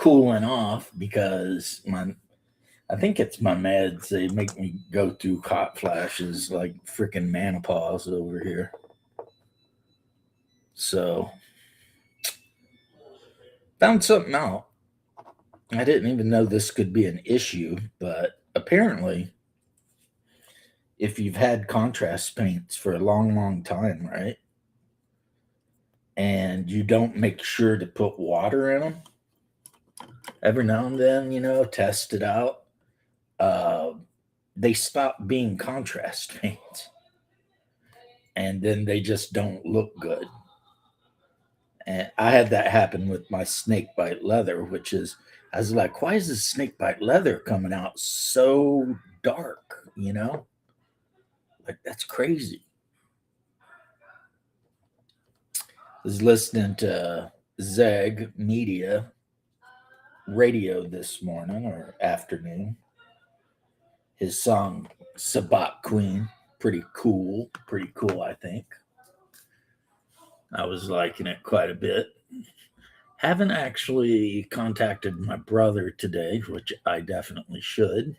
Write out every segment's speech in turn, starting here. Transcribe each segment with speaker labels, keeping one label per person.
Speaker 1: cooling off because I think it's my meds. They make me go through hot flashes like freaking menopause over here. So found something out. I didn't even know this could be an issue, but apparently, if you've had contrast paints for a long, long time, right, and you don't make sure to put water in them, every now and then, test it out, uh, they stop being contrast paints, and then they just don't look good. And I had that happen with my snake bite leather, which is, I was like, why is this snake bite leather coming out so dark? Like that's crazy. I was listening to Zeg Media radio this morning or afternoon. His song Sabat Queen, pretty cool. Pretty cool, I think. I was liking it quite a bit. Haven't actually contacted my brother today, which I definitely should.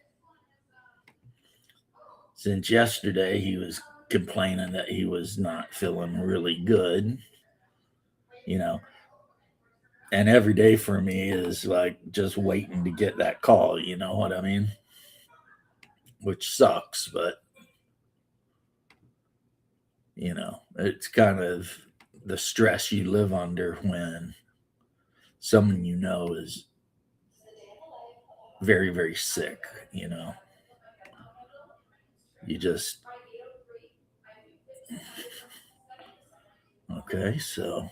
Speaker 1: Since yesterday, he was complaining that he was not feeling really good, you know. And every day for me is like just waiting to get that call, you know what I mean? Which sucks, but it's kind of the stress you live under when someone is very, very sick, you know. You just okay, so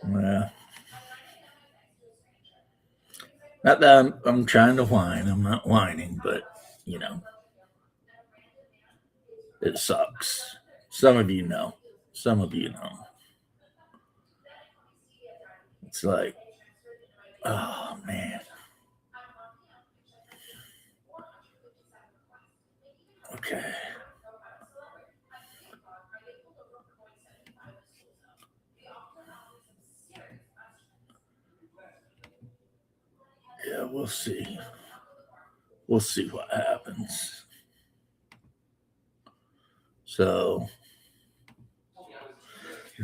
Speaker 1: well, not that I'm trying to whine. I'm not whining, but you know, it sucks. Some of you know. Some of you know. It's like, oh man. Okay. Yeah, we'll see. We'll see what happens. So,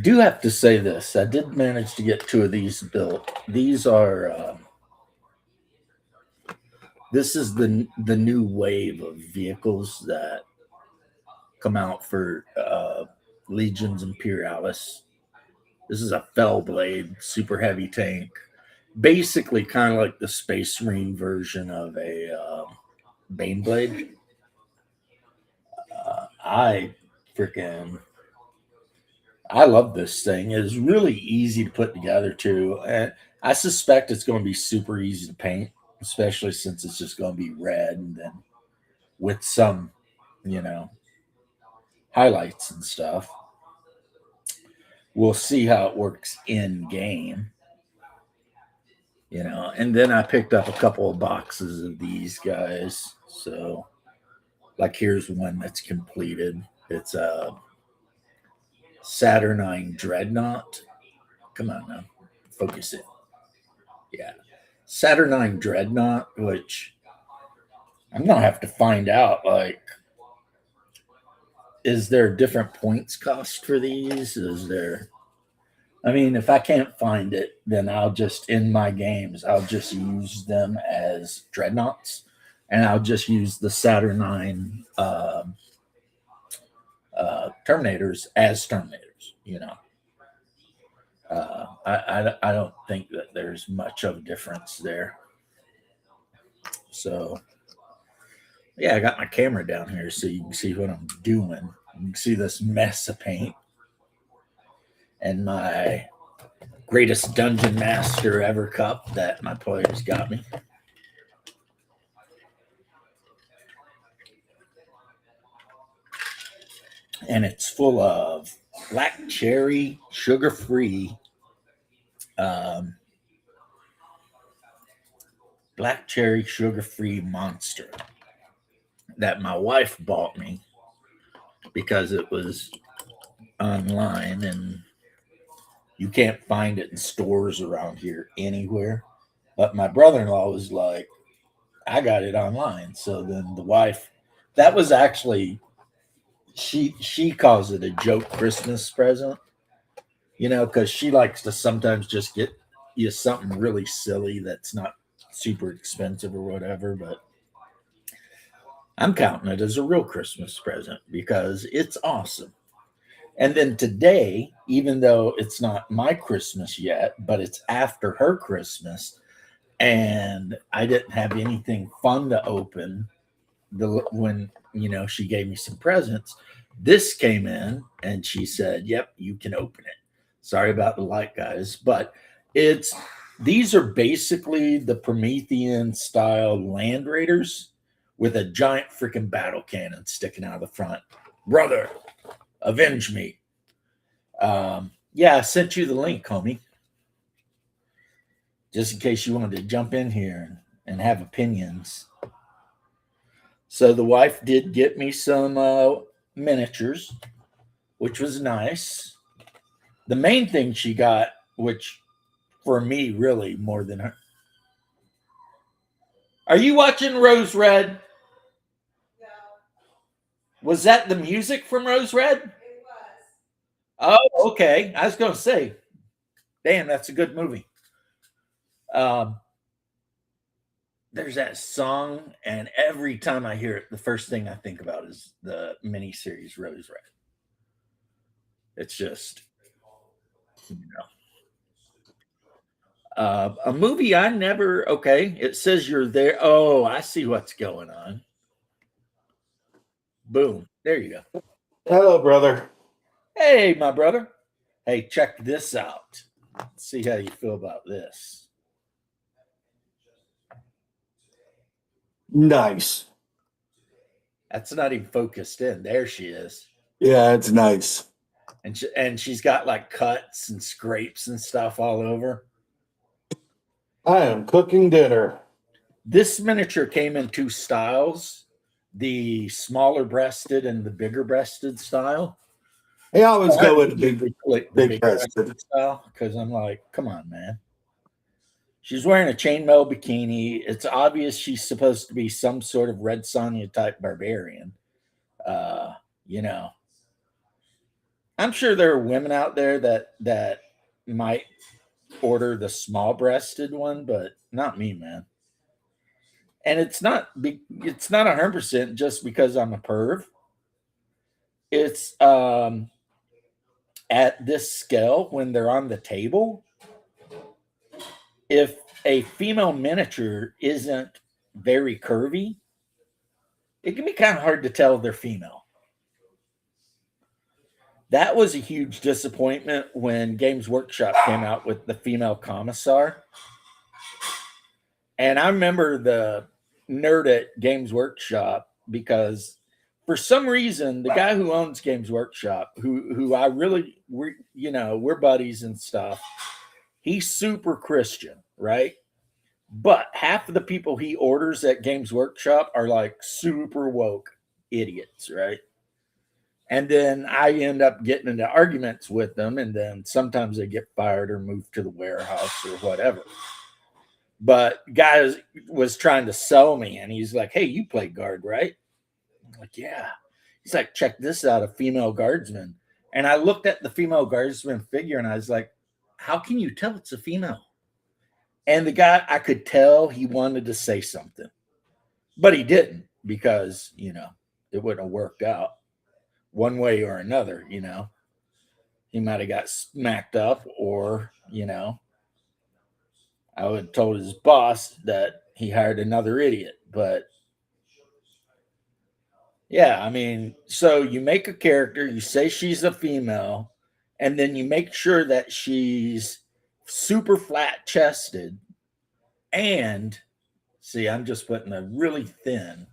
Speaker 1: do have to say this. I did manage to get two of these built. These are this is the new wave of vehicles that come out for Legions Imperialis. This is a Fellblade super heavy tank, basically kind of like the Space Marine version of a Baneblade. I freaking I love this thing. It's really easy to put together too, and I suspect it's going to be super easy to paint, especially since it's just going to be red and then with some, you know, highlights and stuff. We'll see how it works in game, And then I picked up a couple of boxes of these guys. So, like, here's one that's completed. It's a Saturnine Dreadnought. Come on now, focus it. Yeah, Saturnine Dreadnought, which I'm gonna have to find out. Like, is there different points cost for these? Is there? I mean, if I can't find it, then I'll just in my games I'll just use them as dreadnoughts, and I'll just use the Saturnine Terminators as Terminators. I don't think that there's much of a difference there. So yeah, I got my camera down here so you can see what I'm doing. You can see this mess of paint and my greatest dungeon master ever cup that my players got me. And it's full of black cherry, sugar free, um, black cherry, sugar free monster that my wife bought me because it was online and You can't find it in stores around here anywhere. But my brother-in-law was like, I got it online. So then the wife, that was actually, she calls it a joke Christmas present, because she likes to sometimes just get you something really silly that's not super expensive or whatever. But I'm counting it as a real Christmas present because it's awesome. And then today, even though it's not my Christmas yet, but it's after her Christmas, and I didn't have anything fun to open when she gave me some presents. This came in and she said, "Yep, you can open it." Sorry about the light, guys, but it's these are basically the Promethean style Land Raiders with a giant freaking battle cannon sticking out of the front. Brother, avenge me. Yeah, I sent you the link, homie, just in case you wanted to jump in here and have opinions. So the wife did get me some miniatures, which was nice. The main thing she got, which for me really more than her. Are you watching Rose Red? No. Was that the music from Rose Red? It was. Oh, okay. I was going to say, damn, that's a good movie. There's that song, and every time I hear it, the first thing I think about is the miniseries Rose Red. It's just, you know. A movie I never. Okay, it says you're there. Oh, I see what's going on. Boom. There you go.
Speaker 2: Hello, brother.
Speaker 1: Hey, my brother. Hey, check this out. Let's see how you feel about this.
Speaker 2: Nice.
Speaker 1: That's not even focused in. There she is.
Speaker 2: Yeah, it's nice.
Speaker 1: And she's got like cuts and scrapes and stuff all over.
Speaker 2: I am cooking dinner.
Speaker 1: This miniature came in two styles, the smaller breasted and the bigger breasted style.
Speaker 2: I always go with
Speaker 1: the big breasted style because I'm like, come on, man. She's wearing a chainmail bikini. It's obvious she's supposed to be some sort of Red Sonja type barbarian. You know, I'm sure there are women out there that might order the small breasted one, but not me, man. And it's not 100% just because I'm a perv. It's at this scale when they're on the table. If a female miniature isn't very curvy, it can be kind of hard to tell they're female. That was a huge disappointment when Games Workshop came out with the female commissar. And I remember the nerd at Games Workshop because for some reason the guy who owns Games Workshop, who I really we're buddies and stuff, he's super Christian, right? But half of the people he orders at Games Workshop are like super woke idiots, right? And then I end up getting into arguments with them, and then sometimes they get fired or moved to the warehouse or whatever. But guy was trying to sell me, and he's like, "Hey, you play guard, right?" I'm like, "Yeah." He's like, "Check this out, a female guardsman." And I looked at the female guardsman figure, and I was like, "How can you tell it's a female?" And the guy, I could tell he wanted to say something, but he didn't because it wouldn't have worked out one way or another. He might have got smacked up, or I would have told his boss that he hired another idiot. But yeah, I mean, so you make a character, you say she's a female, and then you make sure that she's super flat chested. And see, I'm just putting a really thin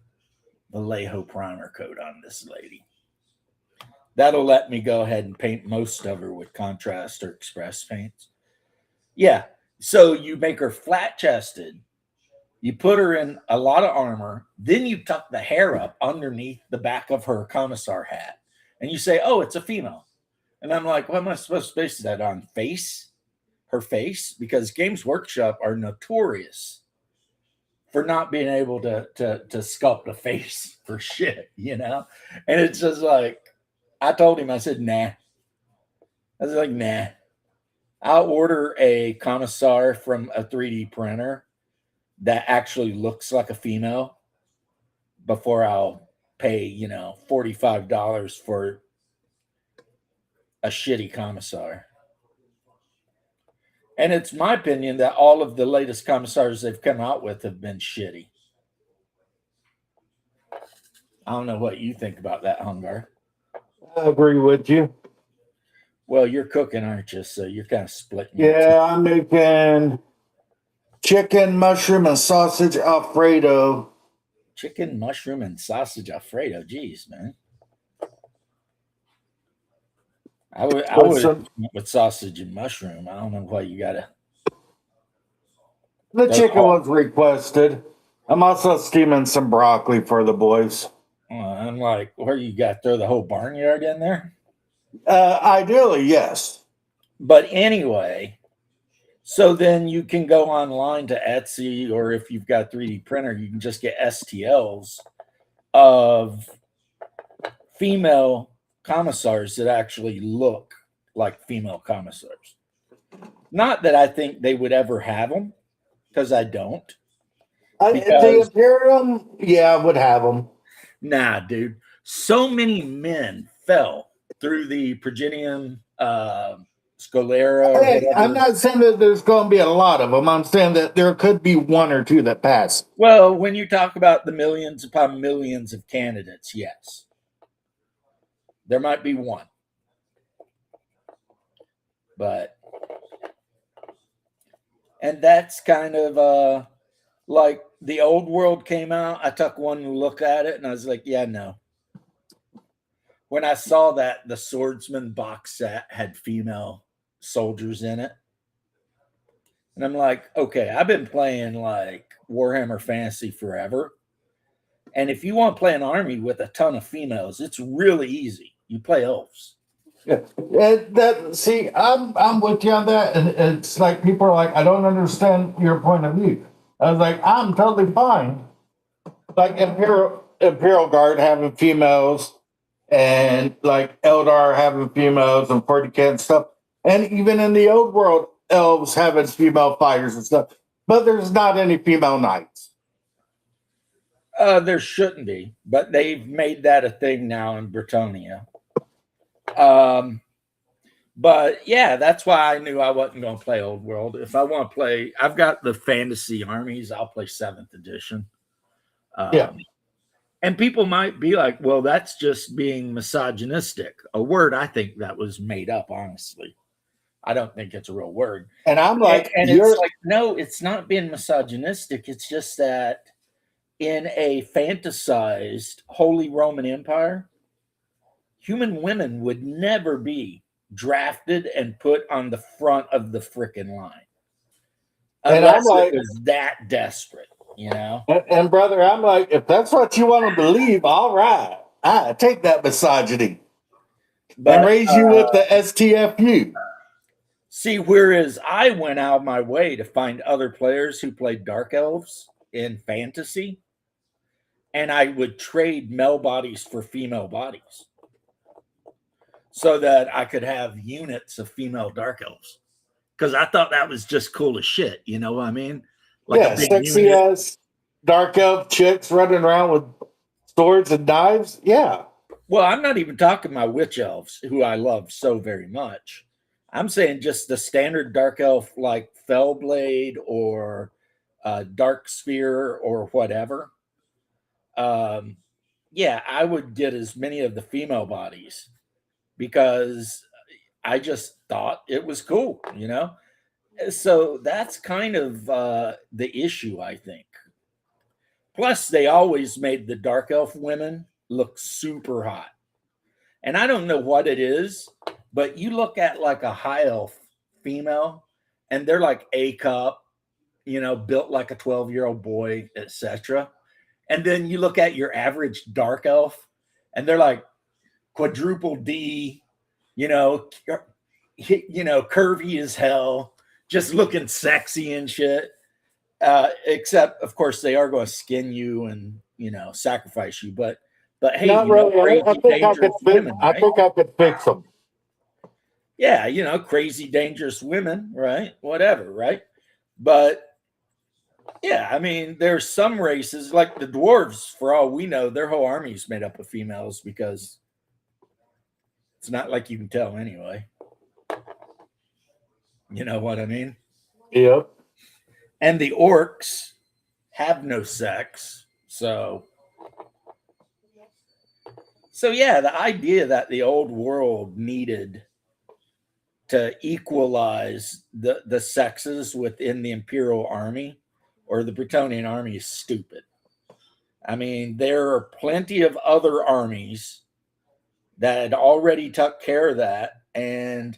Speaker 1: Vallejo primer coat on this lady. That'll let me go ahead and paint most of her with contrast or express paints. Yeah. So you make her flat chested. You put her in a lot of armor. Then you tuck the hair up underneath the back of her commissar hat. And you say, oh, it's a female. And I'm like, what am I supposed to base that on? Her face? Because Games Workshop are notorious for not being able to sculpt a face for shit, you know? And it's just like, I told him, I said, nah. I was like, nah. I'll order a commissar from a 3D printer that actually looks like a female before I'll pay, $45 for a shitty commissar. And it's my opinion that all of the latest commissars they've come out with have been shitty. I don't know what you think about that, Hungar.
Speaker 2: I agree with you.
Speaker 1: Well, you're cooking, aren't you? So you're kind of splitting.
Speaker 2: Yeah, I'm making chicken, mushroom, and sausage Alfredo.
Speaker 1: Chicken, mushroom, and sausage Alfredo. Jeez, man. I would with sausage and mushroom. I don't know why you gotta.
Speaker 2: The chicken was requested. I'm also steaming some broccoli for the boys.
Speaker 1: I'm like, where you got to throw the whole barnyard in there?
Speaker 2: Ideally, yes.
Speaker 1: But anyway, so then you can go online to Etsy, or if you've got a 3D printer, you can just get STLs of female commissars that actually look like female commissars. Not that I think they would ever have them, because I don't.
Speaker 2: The Imperium, yeah, I would have them.
Speaker 1: Nah, dude. So many men fell through the Progenium Scalera.
Speaker 2: Hey, I'm not saying that there's going to be a lot of them. I'm saying that there could be one or two that pass.
Speaker 1: Well, when you talk about the millions upon millions of candidates, yes. There might be one. But, and that's kind of like the old world came out. I took one look at it and I was like, yeah, no. When I saw that the Swordsman box set had female soldiers in it, and I'm like, okay, I've been playing like Warhammer Fantasy forever. And if you want to play an army with a ton of females, it's really easy. You play elves.
Speaker 2: Yeah. See, I'm with you on that, and it's like people are like, I don't understand your point of view. I was like, I'm totally fine. Like Imperial Guard having females, and like Eldar having females, and 40K and stuff, and even in the old world, elves having female fighters and stuff. But there's not any female knights.
Speaker 1: There shouldn't be, but they've made that a thing now in Bretonnia. But yeah, that's why I knew I wasn't going to play Old World. If I want to play, I've got the fantasy armies. I'll play 7th edition.
Speaker 2: Yeah.
Speaker 1: And people might be like, well, that's just being misogynistic. A word I think that was made up, honestly. I don't think it's a real word.
Speaker 2: And I'm like,
Speaker 1: and it's like, no, it's not being misogynistic. It's just that in a fantasized Holy Roman Empire, human women would never be drafted and put on the front of the frickin' line. Unless it was that desperate, you know?
Speaker 2: And brother, I'm like, if that's what you want to believe, all right. I take that misogyny. But and raise you with the STFU.
Speaker 1: See, whereas I went out of my way to find other players who played Dark Elves in fantasy, and I would trade male bodies for female bodies so that I could have units of female Dark Elves. Because I thought that was just cool as shit. You know what I mean?
Speaker 2: Like yeah, sexy ass Dark Elf chicks running around with swords and knives. Yeah.
Speaker 1: Well, I'm not even talking my witch elves, who I love so very much. I'm saying just the standard Dark Elf like Fellblade or Dark Sphere or whatever. Yeah, I would get as many of the female bodies because I just thought it was cool, you know? So that's kind of the issue, I think. Plus, they always made the Dark Elf women look super hot. And I don't know what it is, but you look at like a High Elf female, and they're like A cup, you know, built like a 12-year-old boy, etc. And then you look at your average Dark Elf, and they're like quadruple D, you know, curvy as hell, just looking sexy and shit. Except, of course, they are going to skin you and sacrifice you. But hey,
Speaker 2: Not really.
Speaker 1: crazy,
Speaker 2: I think I could
Speaker 1: dangerous
Speaker 2: fix.
Speaker 1: women,
Speaker 2: I
Speaker 1: right?
Speaker 2: think I could fix them.
Speaker 1: Yeah, crazy, dangerous women, right? Whatever, right? But yeah, I mean, there's some races like the dwarves. For all we know, their whole army is made up of females because it's not like you can tell anyway. You know what I mean?
Speaker 2: Yep.
Speaker 1: And the orcs have no sex, so yeah, the idea that the old world needed to equalize the sexes within the Imperial Army or the Bretonnian Army is stupid. I mean, there are plenty of other armies that had already took care of that. And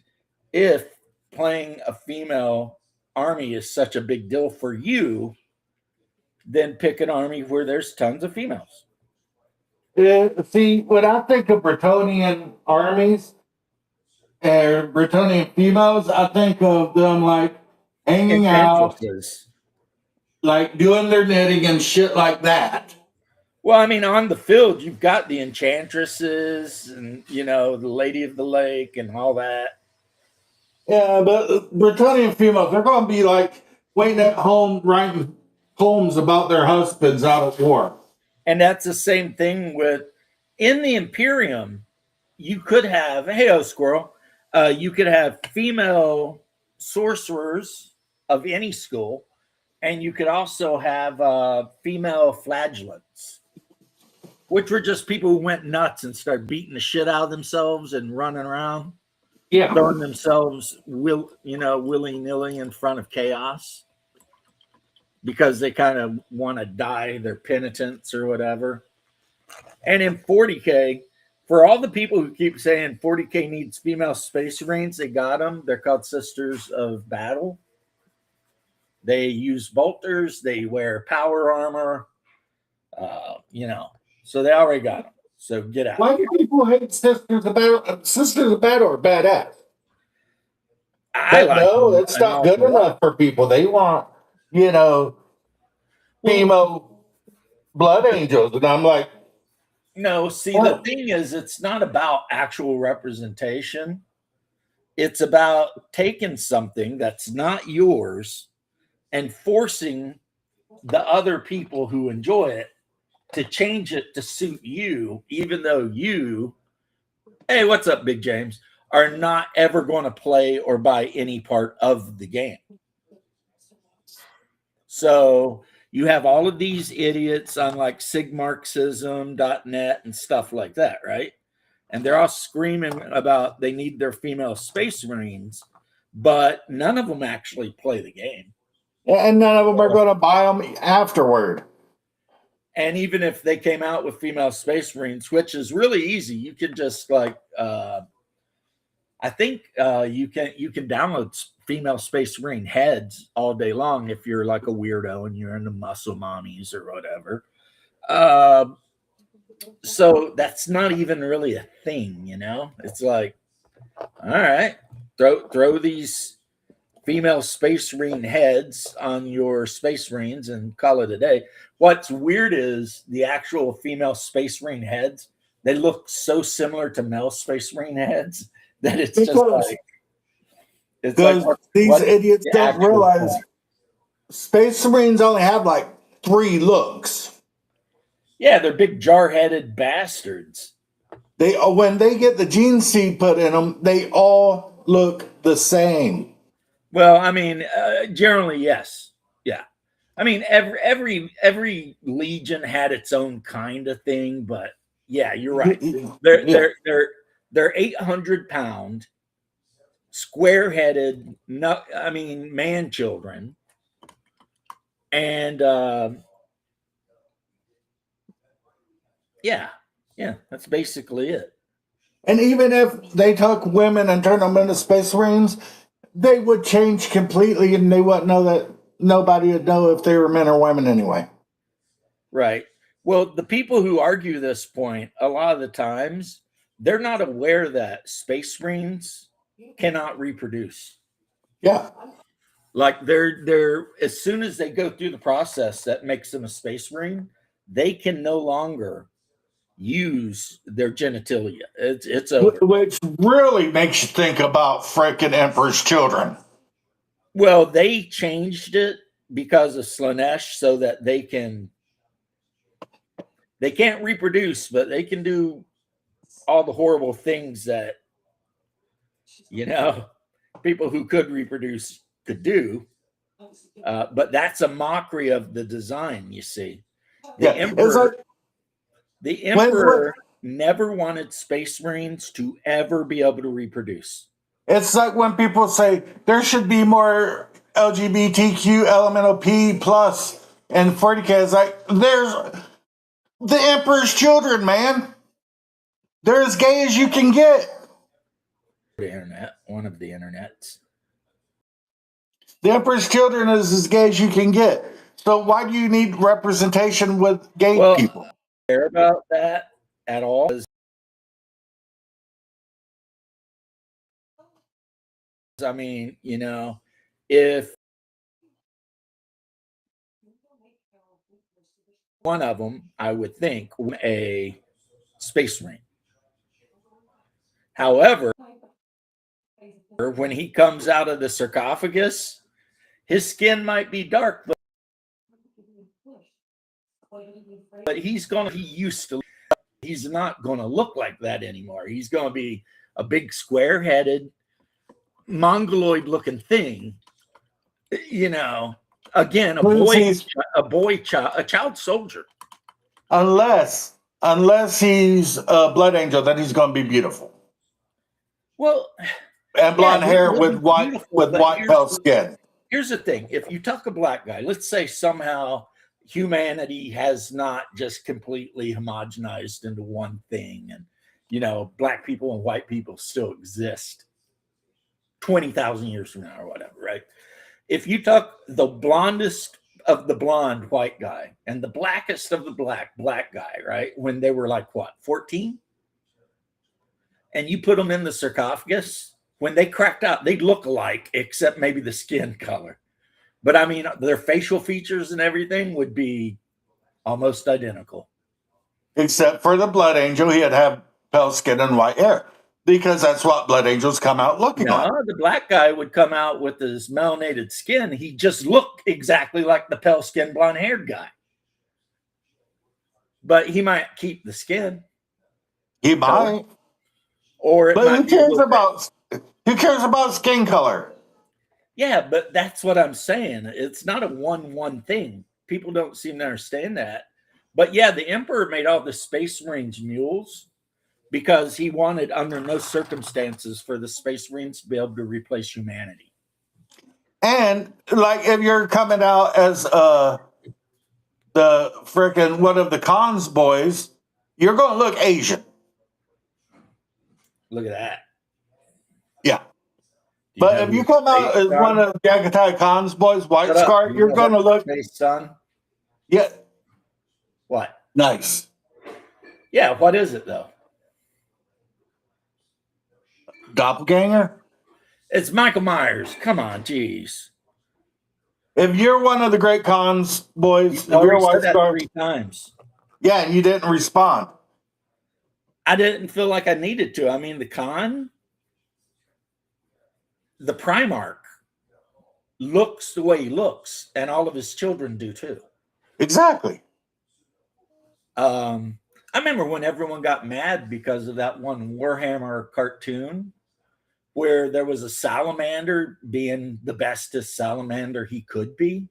Speaker 1: if playing a female army is such a big deal for you, then pick an army where there's tons of females.
Speaker 2: See, when I think of Bretonian armies and Bretonian females, I think of them like hanging out, like doing their knitting and shit like that.
Speaker 1: Well, I mean, on the field, you've got the enchantresses and, the Lady of the Lake and all that.
Speaker 2: Yeah, but Bretonian females, they're going to be like waiting at home writing poems about their husbands out at war.
Speaker 1: And that's the same thing in the Imperium, you could have, hey, squirrel, you could have female sorcerers of any school, and you could also have female flagellants, which were just people who went nuts and started beating the shit out of themselves and running around.
Speaker 2: Yeah.
Speaker 1: Throwing themselves willy-nilly in front of chaos because they kind of want to die their penitence or whatever. And in 40K, for all the people who keep saying 40K needs female space marines, they got them. They're called Sisters of Battle. They use bolters. They wear power armor. So they already got them. So get out.
Speaker 2: Why do people hate Sisters of Battle? Sisters of Battle are badass. No, it's not good enough for people. They want, female blood angels. And I'm like,
Speaker 1: no, see, the thing is, it's not about actual representation. It's about taking something that's not yours and forcing the other people who enjoy it to change it to suit you, even though you, hey, what's up, Big James, are not ever going to play or buy any part of the game. So you have all of these idiots on like sigmarxism.net and stuff like that, right? And they're all screaming about they need their female space marines, but none of them actually play the game.
Speaker 2: And none of them are going to buy them afterward.
Speaker 1: And even if they came out with female space marines, which is really easy, you can just like, I think you can download female space marine heads all day long if you're like a weirdo and you're into muscle mommies or whatever. So that's not even really a thing, It's like, all right, throw these female space marine heads on your space marines and call it a day. What's weird is the actual female space marine heads, they look so similar to male space marine heads that it's just like, it's like
Speaker 2: these idiots don't realize space marines only have like 3 looks.
Speaker 1: Yeah, they're big jar-headed bastards.
Speaker 2: When they get the gene seed put in them, they all look the same.
Speaker 1: Well, I mean, generally, yes. Yeah. I mean, every legion had its own kind of thing, but yeah, you're right. They're 800-pound, square-headed, man children, and yeah, that's basically it.
Speaker 2: And even if they took women and turned them into space marines, they would change completely, and they wouldn't know that. Nobody would know if they were men or women anyway.
Speaker 1: Right. Well, the people who argue this point, a lot of the times, they're not aware that space marines cannot reproduce.
Speaker 2: Yeah.
Speaker 1: Like they're as soon as they go through the process that makes them a space marine, they can no longer use their genitalia. It's over.
Speaker 2: Which really makes you think about freaking Emperor's Children.
Speaker 1: Well, they changed it because of Slanesh so that they can't reproduce, but they can do all the horrible things that people who could reproduce could do. But that's a mockery of the design, you see. The Emperor never wanted Space Marines to ever be able to reproduce.
Speaker 2: It's like when people say there should be more LGBTQ elemental P plus and 40K. It's like, there's the Emperor's Children, man. They're as gay as you can get.
Speaker 1: The internet, one of the internets.
Speaker 2: The Emperor's Children is as gay as you can get. So why do you need representation with gay people?
Speaker 1: I don't care about that at all. I mean, if one of them, I would think, a space marine. However, when he comes out of the sarcophagus, his skin might be dark, but he's not going to look like that anymore. He's going to be a big square-headed, mongoloid looking thing, again, a child soldier.
Speaker 2: Unless he's a blood angel, then he's going to be beautiful.
Speaker 1: Well,
Speaker 2: and blonde hair with white pale skin.
Speaker 1: Here's the thing: if you talk a black guy, let's say somehow humanity has not just completely homogenized into one thing, and black people and white people still exist 20,000 years from now or whatever, right? If you took the blondest of the blonde white guy and the blackest of the black guy, right, when they were like 14, and you put them in the sarcophagus, when they cracked out, they'd look alike, except maybe the skin color. But I mean, their facial features and everything would be almost identical.
Speaker 2: Except for the blood angel, he'd have pale skin and white hair, because that's what blood angels come out looking like.
Speaker 1: The black guy would come out with his melanated skin. He just looked exactly like the pale skin, blonde haired guy. But he might keep the skin.
Speaker 2: He might.
Speaker 1: Or
Speaker 2: but who cares about skin color?
Speaker 1: Yeah, but that's what I'm saying. It's not a one thing. People don't seem to understand that. But yeah, the Emperor made all the Space Marines mules because he wanted, under no circumstances, for the Space Marines to be able to replace humanity.
Speaker 2: And like, if you're coming out as the frickin' one of the Khan's boys, you're going to look Asian.
Speaker 1: Look at that.
Speaker 2: Yeah. But if you come out as one of Jagatai Khan's boys, White Scar, you're going to look...
Speaker 1: Son?
Speaker 2: Yeah.
Speaker 1: What?
Speaker 2: Nice.
Speaker 1: Yeah, what is it, though?
Speaker 2: Doppelganger?
Speaker 1: It's Michael Myers. Come on, geez.
Speaker 2: If you're one of the great Khan's boys, if you're White Scar...
Speaker 1: 3 times.
Speaker 2: Yeah, and you didn't respond.
Speaker 1: I didn't feel like I needed to. I mean, the Khan... The Primarch looks the way he looks, and all of his children do too.
Speaker 2: Exactly.
Speaker 1: I remember when everyone got mad because of that one Warhammer cartoon where there was a salamander being the bestest salamander he could be.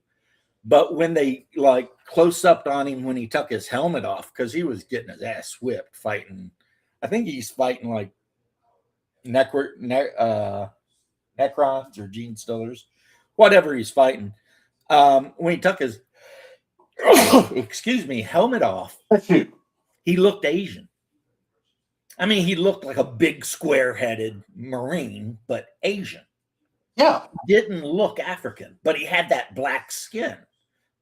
Speaker 1: But when they like close up on him when he took his helmet off, because he was getting his ass whipped fighting. I think he's fighting like Necrons or Gene Stillers, whatever he's fighting. When he took his helmet off, he looked Asian. I mean, he looked like a big square-headed Marine, but Asian.
Speaker 2: Yeah.
Speaker 1: Didn't look African, but he had that black skin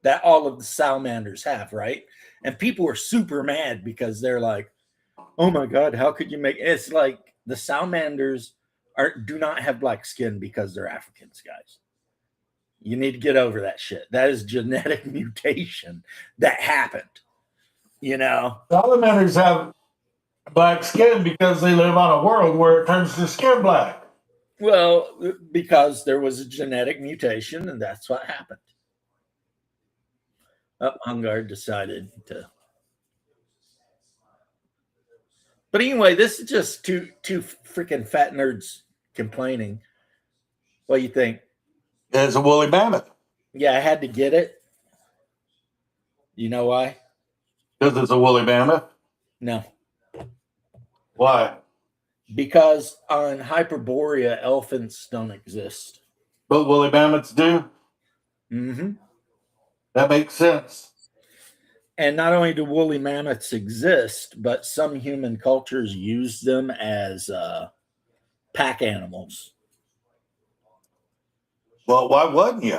Speaker 1: that all of the salamanders have, right? And people were super mad because they're like, oh my God, how could you make it's like the salamanders do not have black skin because they're Africans, guys. You need to get over that shit. That is genetic mutation that happened. You know,
Speaker 2: Salamanders have black skin because they live on a world where it turns their skin black.
Speaker 1: well, because there was a genetic mutation, and that's what happened. Hungard decided to. But anyway, this is just two freaking fat nerds complaining. What do you think?
Speaker 2: It's a woolly mammoth.
Speaker 1: Yeah, I had to get it. You know why?
Speaker 2: Because it's a woolly mammoth?
Speaker 1: No.
Speaker 2: Why?
Speaker 1: Because on Hyperborea, elephants don't exist.
Speaker 2: But woolly mammoths do?
Speaker 1: Mm-hmm.
Speaker 2: That makes sense.
Speaker 1: And not only do woolly mammoths exist, but some human cultures use them as pack animals.
Speaker 2: Well, why wouldn't you?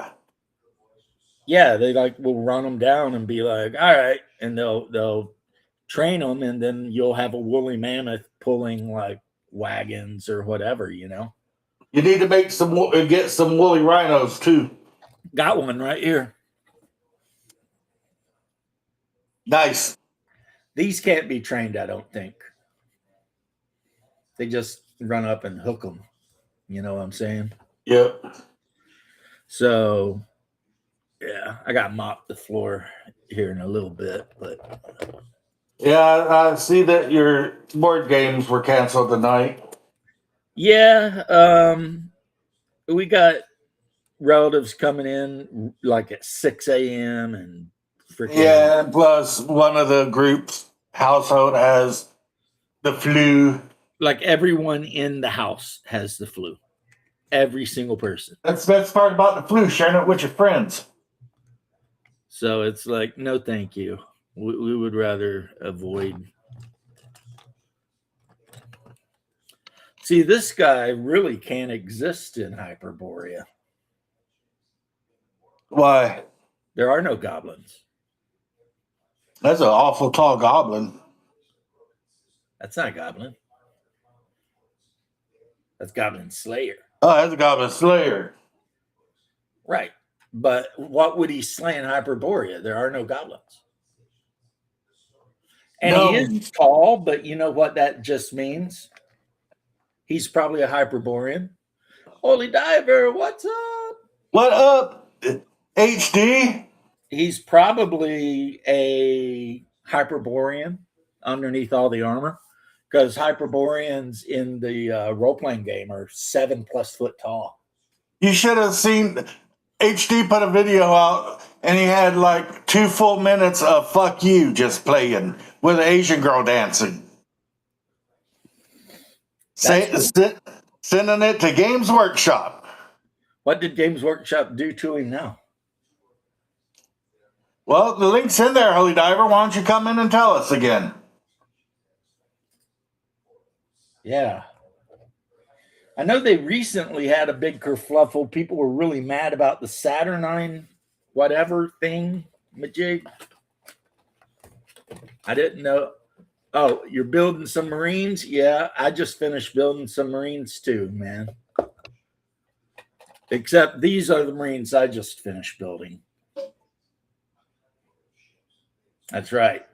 Speaker 1: Yeah, they will run them down and be like, all right, and they'll train them, and then you'll have a woolly mammoth pulling like wagons or whatever, you know.
Speaker 2: You need to get some woolly rhinos too.
Speaker 1: Got one right here.
Speaker 2: Nice.
Speaker 1: These can't be trained, I don't think. They just run up and hook them. You know what I'm saying?
Speaker 2: Yep.
Speaker 1: So, yeah, I got to mop the floor here in a little bit, but
Speaker 2: yeah, I see that your board games were canceled tonight.
Speaker 1: yeah, we got relatives coming in like at 6 a.m. and freaking
Speaker 2: yeah. Plus, one of the group's household has the flu.
Speaker 1: Like everyone in the house has the flu. Every single person.
Speaker 2: That's the best part about the flu, sharing it with your friends.
Speaker 1: So it's like, no, thank you. We would rather avoid. See, this guy really can't exist in Hyperborea.
Speaker 2: Why?
Speaker 1: There are no goblins.
Speaker 2: That's an awful tall goblin.
Speaker 1: That's not a goblin. That's Goblin Slayer.
Speaker 2: Oh, that's a goblin slayer.
Speaker 1: Right. But what would he slay in Hyperborea? There are no goblins. And
Speaker 2: No.
Speaker 1: he is tall, but you know what that just means? He's probably a Hyperborean. Holy Diver, what's up?
Speaker 2: What up, HD?
Speaker 1: He's probably a Hyperborean underneath all the armor, because Hyperboreans in the role-playing game are 7+ foot tall.
Speaker 2: You should have seen HD put a video out, and he had like 2 full minutes of "Fuck You" just playing with an Asian girl dancing. Sending it to Games Workshop.
Speaker 1: What did Games Workshop do to him now?
Speaker 2: Well, the link's in there, Holy Diver. Why don't you come in and tell us again?
Speaker 1: Yeah. I know they recently had a big kerfluffle. People were really mad about the Saturnine whatever thing, Majig. I didn't know. Oh, you're building some Marines? Yeah, I just finished building some Marines too, man. Except these are the Marines I just finished building. That's right.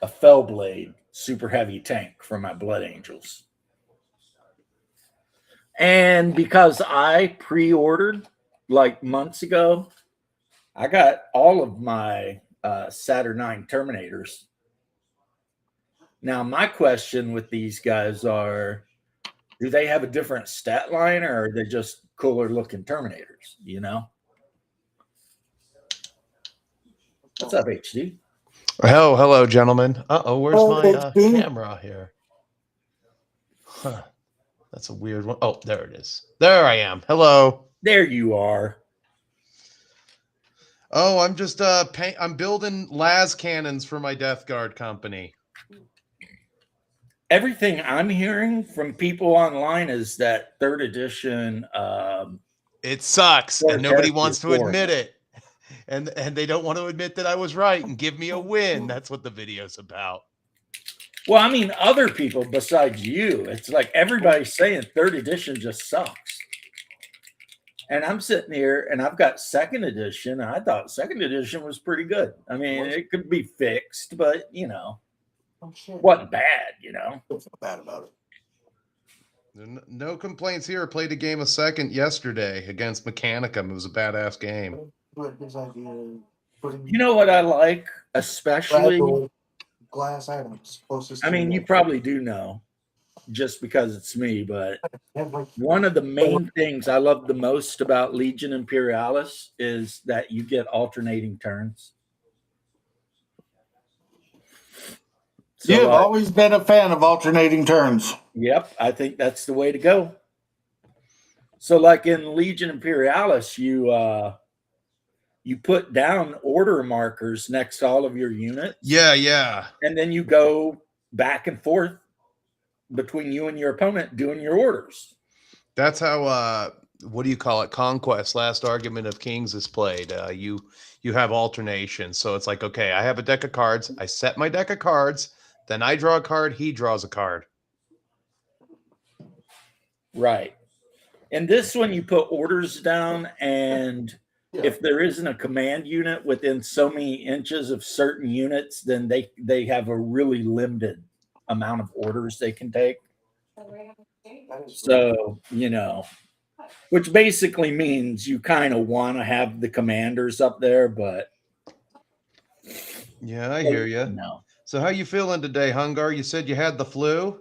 Speaker 1: A Fellblade super heavy tank for my Blood Angels. And because I pre-ordered like months ago, I got all of my Saturnine Terminators. Now, my question with these guys are, do they have a different stat line, or are they just cooler looking Terminators, you know? What's up, HD?
Speaker 3: Oh, hello, gentlemen. Where's my camera here? Huh. That's a weird one. Oh, there it is. There I am. Hello.
Speaker 1: There you are.
Speaker 3: Oh, I'm just I'm building las cannons for my Death Guard company.
Speaker 1: Everything I'm hearing from people online is that 3rd edition.
Speaker 3: It sucks, and nobody wants to
Speaker 1: horrible.
Speaker 3: admit it. And they don't want to admit that I was right and give me a win. That's what the video's about.
Speaker 1: Well, I mean, other people besides you. It's like everybody's saying third edition just sucks. And I'm sitting here and I've got second edition. And I thought second edition was pretty good. I mean, it could be fixed, but
Speaker 2: Oh, shit.
Speaker 1: wasn't bad.
Speaker 2: What's so bad about it?
Speaker 3: No complaints here. Played a game of second yesterday against Mechanicum. It was a badass game.
Speaker 2: What his idea of putting
Speaker 1: You know what I like, especially.
Speaker 2: fragile glass items closest
Speaker 1: I
Speaker 2: to
Speaker 1: mean,
Speaker 2: the-
Speaker 1: you probably do know, just because it's me. But
Speaker 2: have, like,
Speaker 1: one of the main things I love the most about Legion Imperialis is that you get alternating turns. So,
Speaker 2: You've always been a fan of alternating turns.
Speaker 1: Yep, I think that's the way to go. So, like in Legion Imperialis, you put down order markers next to all of your units,
Speaker 3: Yeah.
Speaker 1: and then you go back and forth between you and your opponent doing your orders.
Speaker 3: That's how what do you call it? Conquest, Last Argument of Kings is played. You have alternation. So it's like, okay, I have a deck of cards. I set my deck of cards. Then I draw a card. He draws a card.
Speaker 1: Right. And this one, you put orders down, and
Speaker 2: Yeah.
Speaker 1: if there isn't a command unit within so many inches of certain units, then they have a really limited amount of orders they can take. So, which basically means you kind of want to have the commanders up there, but
Speaker 3: Yeah, I hear you.
Speaker 1: no.
Speaker 3: So how you feeling today, Hungar? You said you had the flu.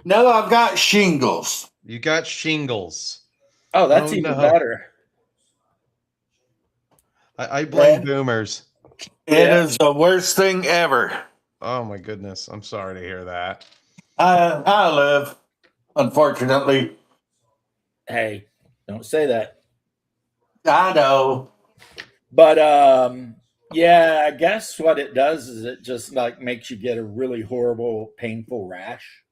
Speaker 2: No, I've got shingles.
Speaker 3: You got shingles.
Speaker 1: Oh, that's
Speaker 3: Oh,
Speaker 1: even
Speaker 3: no.
Speaker 1: better.
Speaker 3: I blame
Speaker 2: Yeah.
Speaker 3: boomers.
Speaker 2: It is the worst thing ever.
Speaker 3: Oh my goodness. I'm sorry to hear that.
Speaker 2: I live, unfortunately.
Speaker 1: Hey, don't say that.
Speaker 2: I know.
Speaker 1: But yeah, I guess what it does is it just like makes you get a really horrible, painful rash.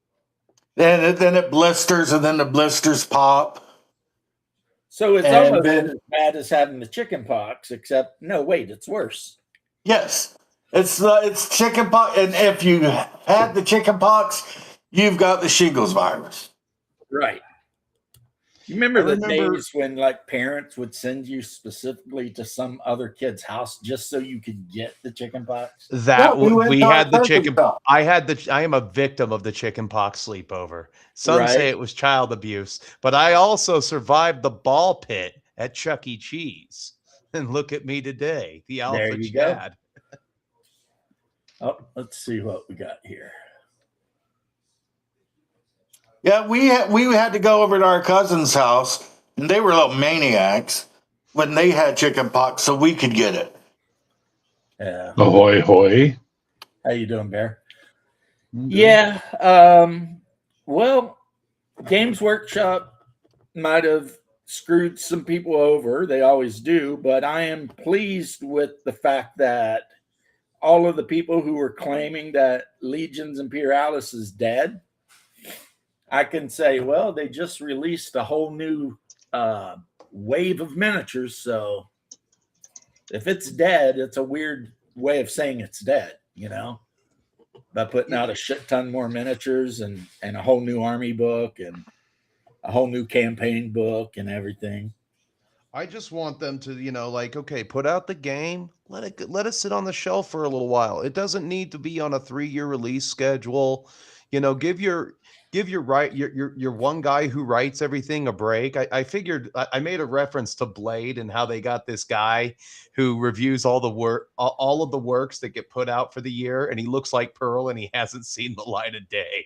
Speaker 2: Then it blisters, and then the blisters pop.
Speaker 1: So it's
Speaker 2: And
Speaker 1: almost
Speaker 2: then-
Speaker 1: as bad as having the chicken pox, except no, wait, it's worse.
Speaker 2: Yes, it's chicken pox, and if you had the chicken pox, you've got the shingles virus.
Speaker 1: Right. You remember
Speaker 3: I
Speaker 1: the
Speaker 3: remember-
Speaker 1: days when like parents would send you specifically to some other kid's house just so you could get the chicken pox?
Speaker 3: That
Speaker 2: No, went
Speaker 3: we
Speaker 2: to our
Speaker 3: had the
Speaker 2: cousin's
Speaker 3: chicken.
Speaker 2: house.
Speaker 3: I am a victim of the chicken pox sleepover. Some
Speaker 1: Right.
Speaker 3: say it was child abuse, but I also survived the ball pit at Chuck E. Cheese. And look at me today, the alpha
Speaker 1: There you go.
Speaker 3: Chad.
Speaker 1: Oh, let's see what we got here.
Speaker 2: Yeah, we had to go over to our cousin's house, and they were little maniacs when they had chicken pox, so we could get it.
Speaker 1: Yeah.
Speaker 4: Ahoy, hoy.
Speaker 1: How you doing, Bear?
Speaker 3: Mm-hmm.
Speaker 1: Yeah. Well, Games Workshop might have screwed some people over. They always do, but I am pleased with the fact that all of the people who were claiming that Legions Imperialis is dead, I can say, well, they just released a whole new wave of miniatures. So if it's dead, it's a weird way of saying it's dead, by putting out a shit ton more miniatures and a whole new army book and a whole new campaign book and everything.
Speaker 3: I just want them to, okay, put out the game, let it sit on the shelf for a little while. It doesn't need to be on a 3-year release schedule. Give your one guy who writes everything a break. I figured I made a reference to Blade and how they got this guy who reviews all of the works that get put out for the year, and he looks like Pearl, and he hasn't seen the light of day.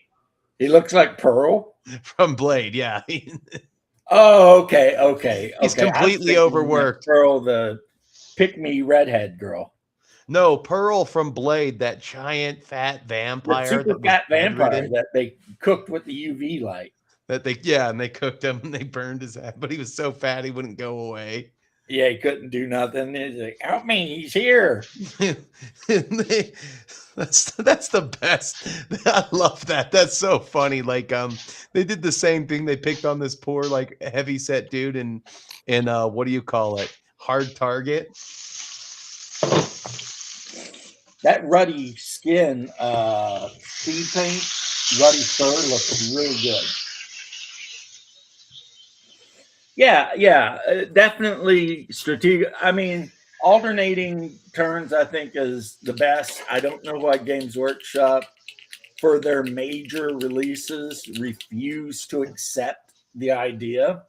Speaker 1: He looks like Pearl.
Speaker 3: From Blade, yeah.
Speaker 1: Oh, okay.
Speaker 3: He's
Speaker 1: Okay. I was
Speaker 3: completely
Speaker 1: thinking
Speaker 3: overworked.
Speaker 1: Pearl, the pick-me redhead girl.
Speaker 3: No, Pearl from Blade, that giant fat
Speaker 1: The
Speaker 3: vampire,
Speaker 1: super
Speaker 3: that was
Speaker 1: fat vampire
Speaker 3: bedridden,
Speaker 1: that they cooked with the UV light.
Speaker 3: and they cooked him and they burned his head, but he was so fat he wouldn't go away.
Speaker 1: Yeah, he couldn't do nothing. He's like, help me, he's here.
Speaker 3: That's the best. I love that. That's so funny. Like they did the same thing. They picked on this poor like heavy set dude in what do you call it? Hard Target.
Speaker 1: That ruddy skin speed paint, ruddy fur looks really good. Yeah, definitely strategic. I mean, alternating turns, I think, is the best. I don't know why Games Workshop, for their major releases, refuse to accept the idea,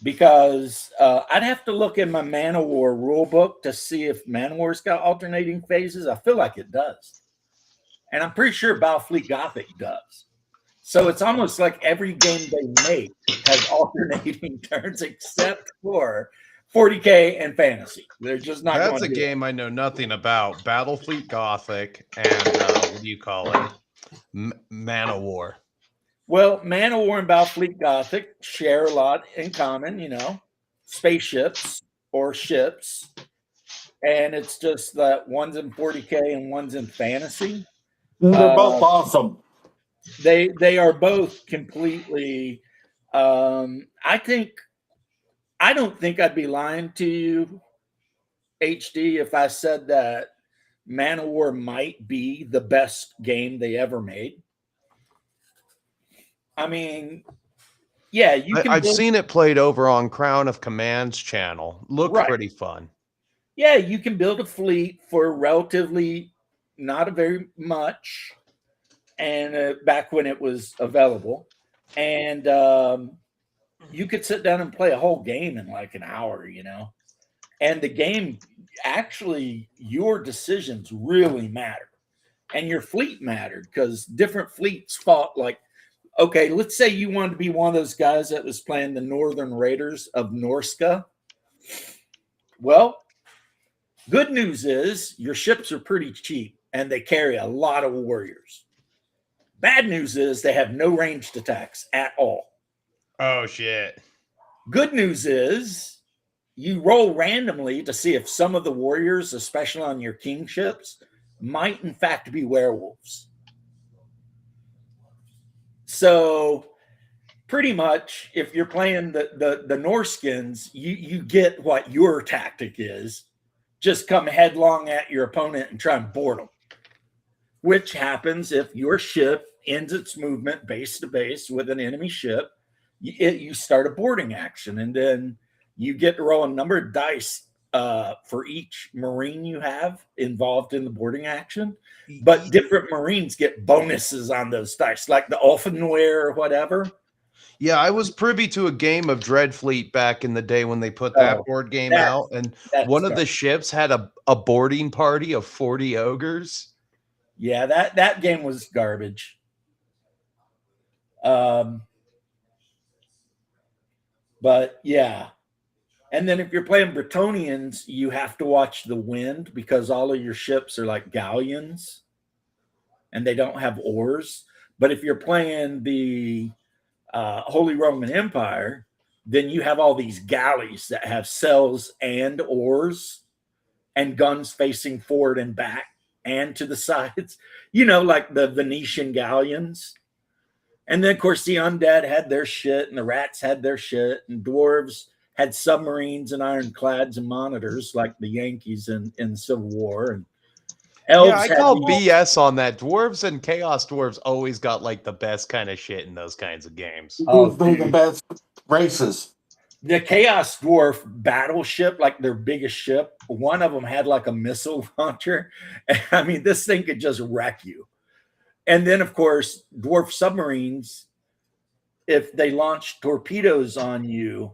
Speaker 1: because I'd have to look in my Man of War rule book to see if Man of War's got alternating phases. I feel like it does. And I'm pretty sure Battlefleet Gothic does. So it's almost like every game they make has alternating turns except for 40K and fantasy. They're just not
Speaker 3: That's
Speaker 1: going
Speaker 3: a
Speaker 1: to
Speaker 3: game I know nothing about. Battlefleet Gothic and what do you call it? Man of War.
Speaker 1: Well, Man of War and Battlefleet Gothic share a lot in common, spaceships or ships. And it's just that one's in 40K and one's in fantasy.
Speaker 2: They're both awesome.
Speaker 1: They are both completely. I don't think I'd be lying to you, HD, if I said that Man of War might be the best game they ever made. I mean, yeah,
Speaker 3: I've seen it played over on Crown of Command's channel. Looked
Speaker 1: Right.
Speaker 3: pretty fun.
Speaker 1: Yeah, you can build a fleet for relatively not a very much, and back when it was available, and you could sit down and play a whole game in like an hour, and the game, actually, your decisions really matter, and your fleet mattered because different fleets fought. Like, okay, let's say you wanted to be one of those guys that was playing the Northern Raiders of Norska. Well, good news is your ships are pretty cheap and they carry a lot of warriors. Bad news is they have no ranged attacks at all.
Speaker 3: Oh, shit.
Speaker 1: Good news is you roll randomly to see if some of the warriors, especially on your king ships, might in fact be werewolves. So pretty much, if you're playing the Norskins, you get what your tactic is. Just come headlong at your opponent and try and board them, which happens if your ship ends its movement base to base with an enemy ship. You start a boarding action, and then you get to roll a number of dice for each Marine you have involved in the boarding action. But different Marines get bonuses on those dice, like the Ulfenware or whatever.
Speaker 3: Yeah, I was privy to a game of Dreadfleet back in the day when they put that board game out, and one of the ships had a boarding party of 40 ogres.
Speaker 1: Yeah, that game was garbage. But yeah. And then if you're playing Bretonnians, you have to watch the wind because all of your ships are like galleons and they don't have oars. But if you're playing the Holy Roman Empire, then you have all these galleys that have sails and oars and guns facing forward and back and to the sides, like the Venetian galleons. And then, of course, the undead had their shit and the rats had their shit, and dwarves had submarines and ironclads and monitors like the Yankees in Civil War. And elves
Speaker 3: I call BS on that. Dwarves and Chaos Dwarves always got like the best kind of shit in those kinds of games.
Speaker 2: They're the best races.
Speaker 1: The Chaos Dwarf battleship, like their biggest ship, one of them had like a missile launcher. I mean, this thing could just wreck you. And then, of course, dwarf submarines, if they launched torpedoes on you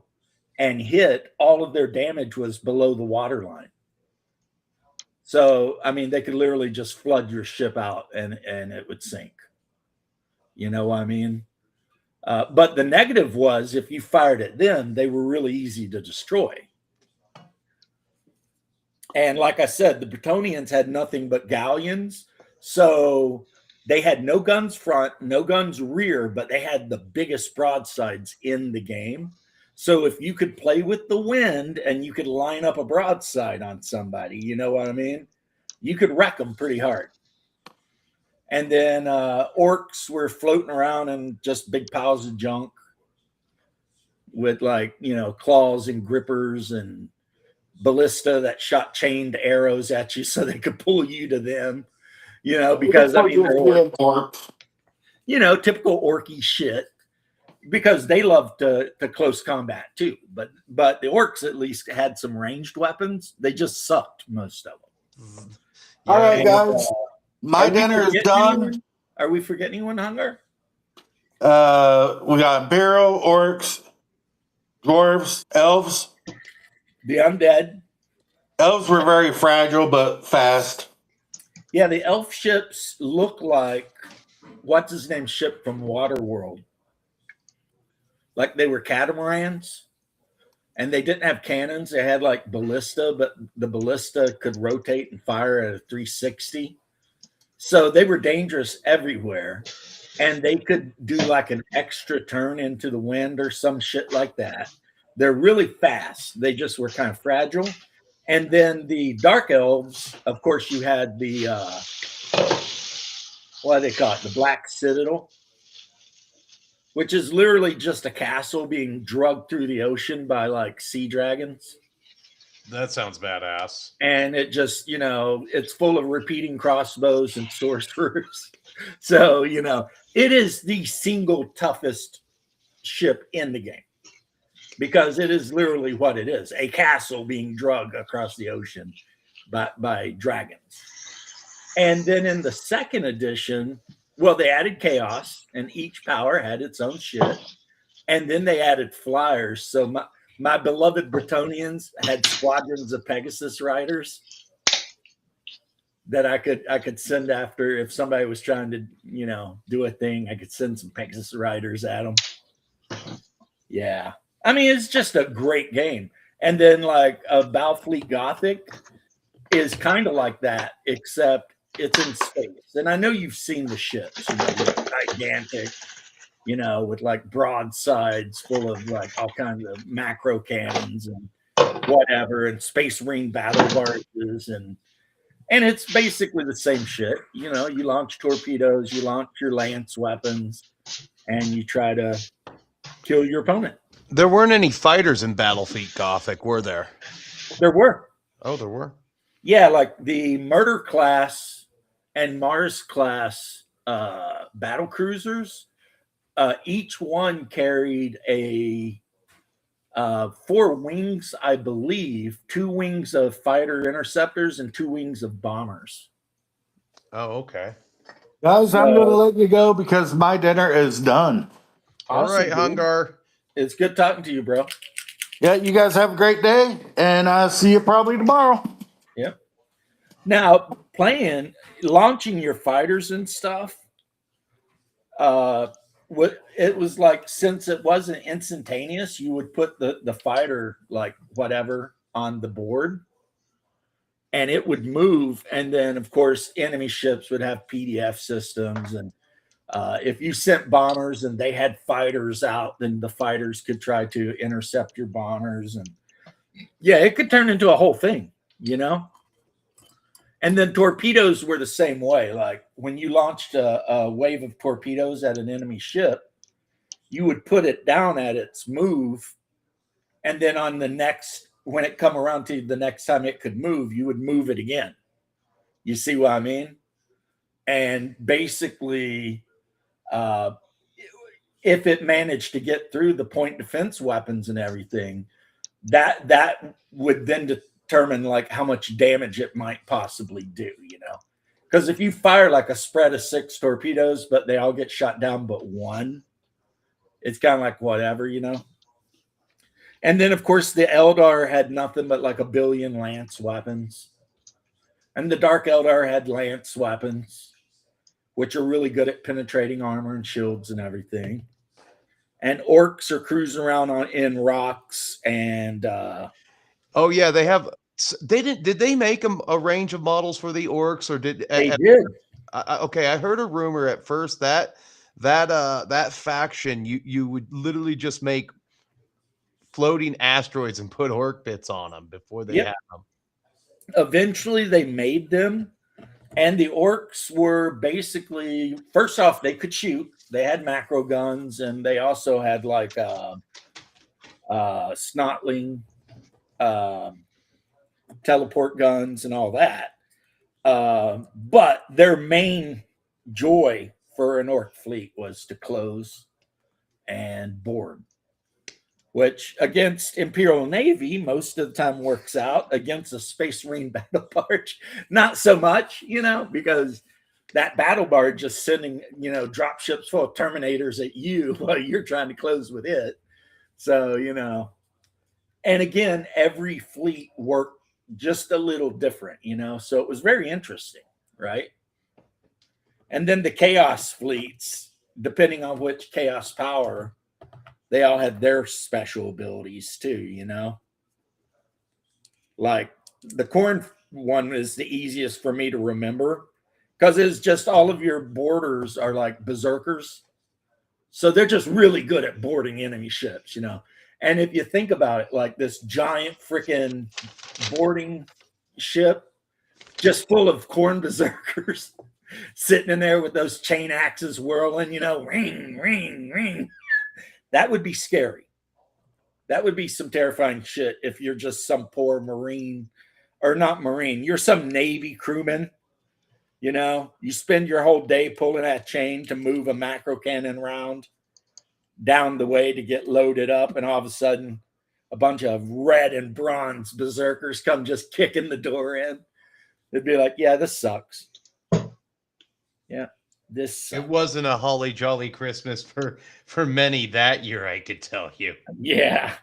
Speaker 1: and hit, all of their damage was below the waterline. So, I mean, they could literally just flood your ship out and it would sink. You know what I mean? But the negative was if you fired at them, they were really easy to destroy. And like I said, the Bretonnians had nothing but galleons. So they had no guns front, no guns rear, but they had the biggest broadsides in the game. So if you could play with the wind and you could line up a broadside on somebody, you know what I mean? You could wreck them pretty hard. And then orcs were floating around in just big piles of junk with claws and grippers and ballista that shot chained arrows at you so they could pull you to them. Because I mean, they're typical orky shit. Because they love to close combat too, but the orcs at least had some ranged weapons. They just sucked, most of them.
Speaker 2: All right, guys,
Speaker 1: are
Speaker 2: my
Speaker 1: we
Speaker 2: dinner is
Speaker 1: forgetting
Speaker 2: done.
Speaker 1: anyone? Are we forgetting anyone, Hunger?
Speaker 2: We got Barrow, orcs, dwarves, elves.
Speaker 1: The undead.
Speaker 2: Elves were very fragile but fast.
Speaker 1: Yeah, the elf ships look like what's his name ship from Waterworld. Like they were catamarans, and they didn't have cannons. They had like ballista, but the ballista could rotate and fire at a 360. So they were dangerous everywhere, and they could do like an extra turn into the wind or some shit like that. They're really fast. They just were kind of fragile. And then the dark elves, of course, you had the what do they call it? The Black Citadel, which is literally just a castle being drugged through the ocean by like sea dragons.
Speaker 3: That sounds badass.
Speaker 1: And it just, it's full of repeating crossbows and sorcerers. So, it is the single toughest ship in the game because it is literally what it is, a castle being drugged across the ocean by dragons. And then in the second edition, well, they added chaos, and each power had its own shit. And then they added flyers. So my beloved Bretonnians had squadrons of Pegasus riders that I could send after if somebody was trying to, do a thing. I could send some Pegasus riders at them. Yeah. I mean, it's just a great game. And then like Battlefleet Gothic is kind of like that, except it's in space. And I know you've seen the ships, gigantic, with like broadsides full of like all kinds of macro cannons and whatever, and space marine battle barges, and it's basically the same shit. You launch torpedoes, you launch your lance weapons, and you try to kill your opponent.
Speaker 3: There weren't any fighters in Battlefleet Gothic, were there?
Speaker 1: There were.
Speaker 3: Oh, there were.
Speaker 1: Yeah, like the Murder class and Mars class battle cruisers. Each one carried a 4 wings, I believe, 2 wings of fighter interceptors and 2 wings of bombers.
Speaker 3: Oh, okay.
Speaker 2: Guys, I'm going to let you go because my dinner is done.
Speaker 3: All
Speaker 1: Awesome,
Speaker 3: right,
Speaker 1: dude.
Speaker 3: Hungar.
Speaker 1: It's good talking to you, bro.
Speaker 2: Yeah, you guys have a great day, and I'll see you probably tomorrow.
Speaker 1: Yep. Now, launching your fighters and stuff, it was like, since it wasn't instantaneous, you would put the fighter like whatever on the board, and it would move. And then, of course, enemy ships would have PDF systems, and if you sent bombers and they had fighters out, then the fighters could try to intercept your bombers, and yeah, it could turn into a whole thing, And then torpedoes were the same way. Like when you launched a wave of torpedoes at an enemy ship, you would put it down at its move. And then when it come around to the next time it could move, you would move it again. You see what I mean? And basically, if it managed to get through the point defense weapons and everything, that would then determine like how much damage it might possibly do, because if you fire like a spread of 6 torpedoes but they all get shot down but 1, it's kind of like whatever, And then of course the Eldar had nothing but like 1 billion lance weapons, and the Dark Eldar had lance weapons, which are really good at penetrating armor and shields and everything. And orcs are cruising around in rocks and
Speaker 3: oh yeah, they have. Did they make a range of models for the orcs, or did
Speaker 1: they did?
Speaker 3: Okay, I heard a rumor at first that faction you would literally just make floating asteroids and put orc bits on them before they had them.
Speaker 1: Eventually, they made them, and the orcs were basically, first off, they could shoot. They had macro guns, and they also had like snotling teleport guns and all that. But their main joy for an orc fleet was to close and board, which against Imperial Navy most of the time works out. Against a Space Marine battle barge, not so much, because that battle barge just sending, drop ships full of Terminators at you while you're trying to close with it. So, and again, every fleet worked just a little different, so it was very interesting, right? And then the Chaos fleets, depending on which Chaos power, they all had their special abilities too, Like the Khorne one is the easiest for me to remember because it's just all of your boarders are like berserkers. So they're just really good at boarding enemy ships, And if you think about it, like this giant freaking boarding ship just full of Khorne berserkers sitting in there with those chain axes whirling, ring, ring, ring. That would be scary. That would be some terrifying shit if you're just some poor Marine, or not Marine, you're some Navy crewman. You spend your whole day pulling that chain to move a macro cannon round down the way to get loaded up, and all of a sudden a bunch of red and bronze berserkers come just kicking the door in. It'd be like, yeah, this sucks. Yeah.
Speaker 3: It wasn't a holly jolly Christmas for many that year, I could tell you.
Speaker 1: Yeah,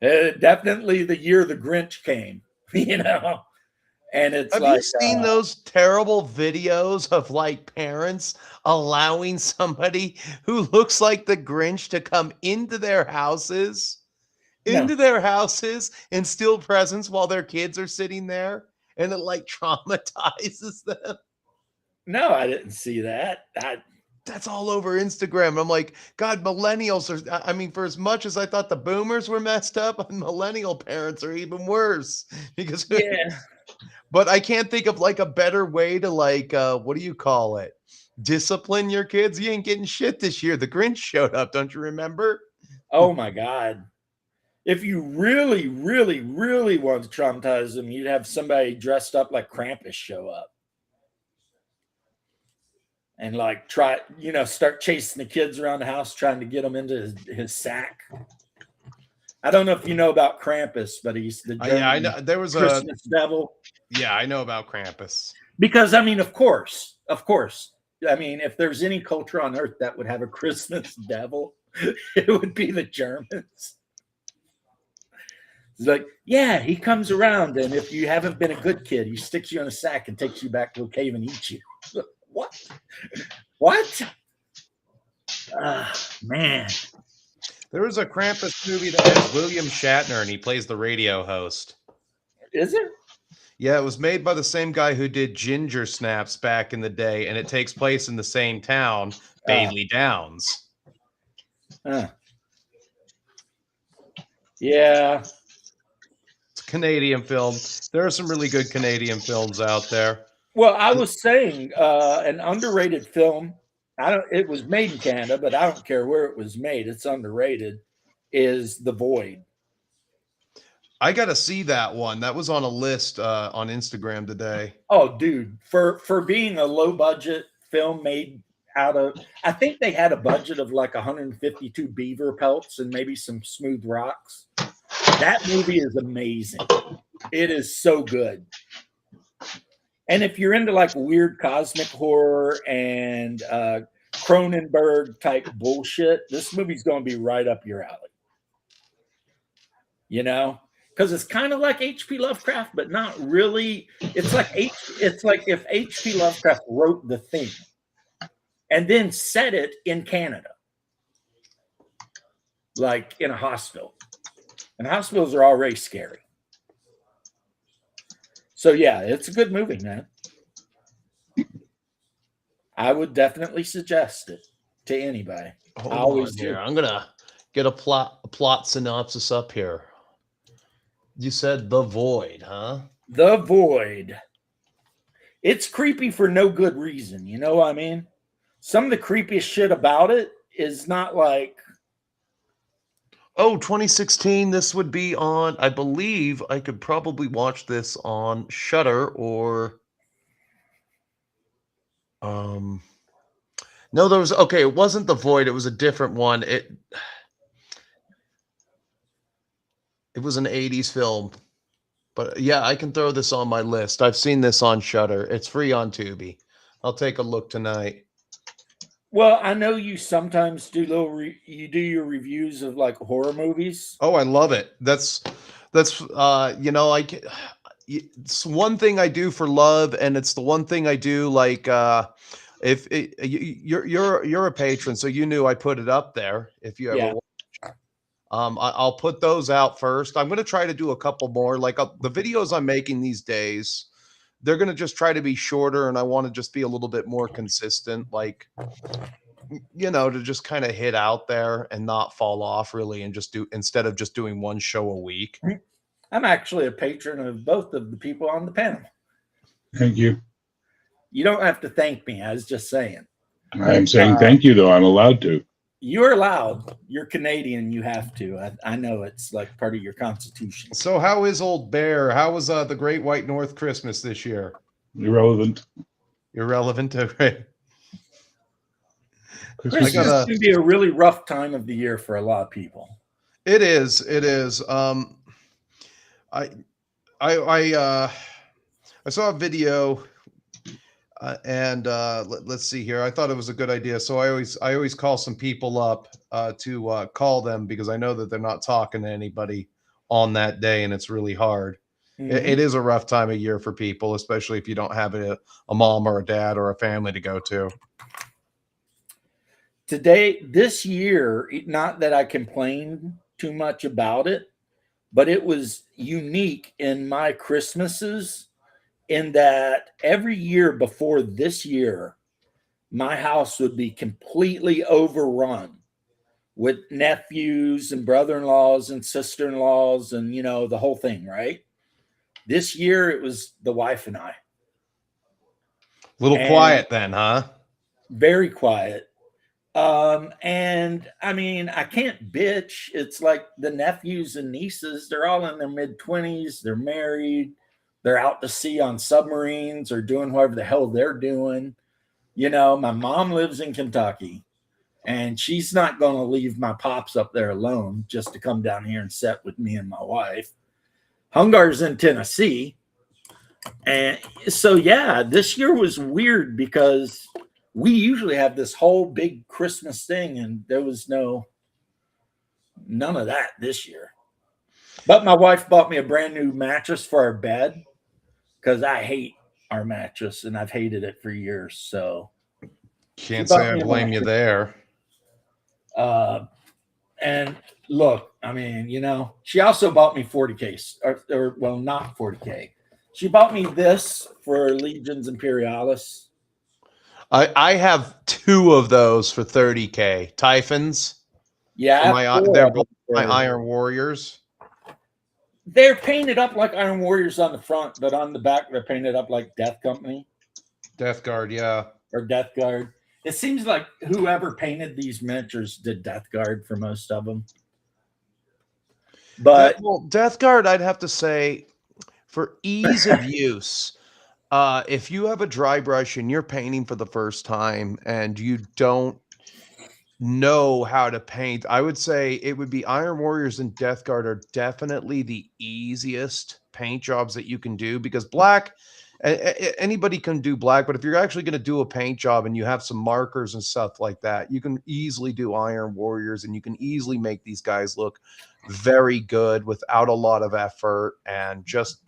Speaker 1: definitely the year the Grinch came, and it's
Speaker 3: have
Speaker 1: like,
Speaker 3: you seen those terrible videos of like parents allowing somebody who looks like the Grinch to come into their houses and steal presents while their kids are sitting there, and it like traumatizes them?
Speaker 1: No, I didn't see that.
Speaker 3: That's all over Instagram. I'm like, God, millennials are, for as much as I thought the boomers were messed up, millennial parents are even worse because,
Speaker 1: yeah.
Speaker 3: But I can't think of like a better way to like, what do you call it? Discipline your kids. You ain't getting shit this year. The Grinch showed up. Don't you remember?
Speaker 1: Oh my God. If you really, really, really want to traumatize them, you'd have somebody dressed up like Krampus show up. And like start chasing the kids around the house, trying to get them into his sack. I don't know if you know about Krampus, but he's the German
Speaker 3: I know there was
Speaker 1: Christmas devil.
Speaker 3: Yeah, I know about Krampus.
Speaker 1: Because of course. If there's any culture on earth that would have a Christmas devil, it would be the Germans. It's like, yeah, he comes around, and if you haven't been a good kid, he sticks you in a sack and takes you back to a cave and eats you. What? Man.
Speaker 3: There was a Krampus movie that has William Shatner, and he plays the radio host.
Speaker 1: Is it?
Speaker 3: Yeah, it was made by the same guy who did Ginger Snaps back in the day, and it takes place in the same town, Bailey Downs.
Speaker 1: Yeah.
Speaker 3: It's a Canadian film. There are some really good Canadian films out there.
Speaker 1: Well, I was saying an underrated film. It was made in Canada, but I don't care where it was made. It's underrated. Is The Void.
Speaker 3: I got to see that one. That was on a list on Instagram today.
Speaker 1: Oh, dude, for being a low budget film made out of, I think they had a budget of like 152 beaver pelts and maybe some smooth rocks. That movie is amazing. It is so good. And if you're into like weird cosmic horror and Cronenberg type bullshit, this movie's going to be right up your alley. Because it's kind of like H.P. Lovecraft, but not really. It's like if H.P. Lovecraft wrote The Thing and then set it in Canada, like in a hospital. And hospitals are already scary. So yeah, it's a good movie, man. I would definitely suggest it to anybody.
Speaker 3: Hold
Speaker 1: I always
Speaker 3: on
Speaker 1: do.
Speaker 3: here. I'm gonna get a plot synopsis up here. You said The Void, huh?
Speaker 1: The Void. It's creepy for no good reason. You know what I mean? Some of the creepiest shit about it is not like.
Speaker 3: Oh, 2016. This would be on, I believe I could probably watch this on Shutter or um no, there was okay, it wasn't The Void, it was a different one. It was an 80s film. But yeah, I can throw this on my list. I've seen this on Shutter. It's free on Tubi. I'll take a look tonight.
Speaker 1: Well, I know you sometimes do you do your reviews of like horror movies.
Speaker 3: Oh, I love it. That's you know, it's one thing I do for love, and it's the one thing I do like if it, you're a patron, so you knew I put it up there if you ever
Speaker 1: Yeah.
Speaker 3: watch. I'll put those out first. I'm going to try to do a couple more. Like the videos I'm making these days, they're going to just try to be shorter, and I want to just be a little bit more consistent. Like, you know, to just kind of hit out there and not fall off really, and just do instead of just doing one show a week.
Speaker 1: I'm actually a patron of both of the people on the panel.
Speaker 4: Thank you.
Speaker 1: You don't have to thank me. I was just saying.
Speaker 4: I'm saying thank you, though. I'm allowed to.
Speaker 1: You're allowed. You're Canadian. You have to. I know it's like part of your constitution.
Speaker 3: So how is Old Bear? How was the Great White North Christmas this year?
Speaker 4: Irrelevant.
Speaker 3: Irrelevant to right.
Speaker 1: Christmas
Speaker 3: gotta-
Speaker 1: can be a really rough time of the year for a lot of people.
Speaker 3: It is. It is. I saw a video, and let's see here. I thought it was a good idea, so I always call some people up to call them because I know that they're not talking to anybody on that day, and it's really hard. It is a rough time of year for people, especially if you don't have a mom or a dad or a family to go to.
Speaker 1: Today, this year, not that I complained too much about it, but it was unique in my Christmases in that every year before this year, my house would be completely overrun with nephews and brother-in-laws and sister-in-laws and, you know, the whole thing, right? This year, it was the wife and I.
Speaker 3: Little
Speaker 1: And-
Speaker 3: quiet then, huh?
Speaker 1: Very quiet. And I mean, I can't bitch. It's like the nephews and nieces, they're all in their mid-20s, they're married, they're out to sea on submarines or doing whatever the hell they're doing. You know, my mom lives in Kentucky, and she's not going to leave my pops up there alone just to come down here and sit with me and my wife. Hungar's in Tennessee. And so, yeah, this year was weird because we usually have this whole big Christmas thing, and there was none of that this year. But my wife bought me a brand new mattress for our bed because I hate our mattress and I've hated it for years. So
Speaker 3: Can't
Speaker 1: bought
Speaker 3: say I
Speaker 1: me a
Speaker 3: blame you there.
Speaker 1: and look, I mean, you know, she also bought me 40K, or well, not 40K. She bought me this for Legions Imperialis.
Speaker 3: I have 2 of those for 30K. Typhons.
Speaker 1: Yeah,
Speaker 3: They're both my Iron Warriors.
Speaker 1: They're painted up like Iron Warriors on the front, but on the back they're painted up like Death Company
Speaker 3: Death Guard, yeah.
Speaker 1: or Death Guard. It seems like whoever painted these miniatures did Death Guard for most of them. But
Speaker 3: Well, Death Guard, I'd have to say, for ease of use, if you have a dry brush and you're painting for the first time and you don't know how to paint, I would say it would be Iron Warriors and Death Guard are definitely the easiest paint jobs that you can do because black, anybody can do black, but if you're actually going to do a paint job and you have some markers and stuff like that, you can easily do Iron Warriors and you can easily make these guys look very good without a lot of effort and just,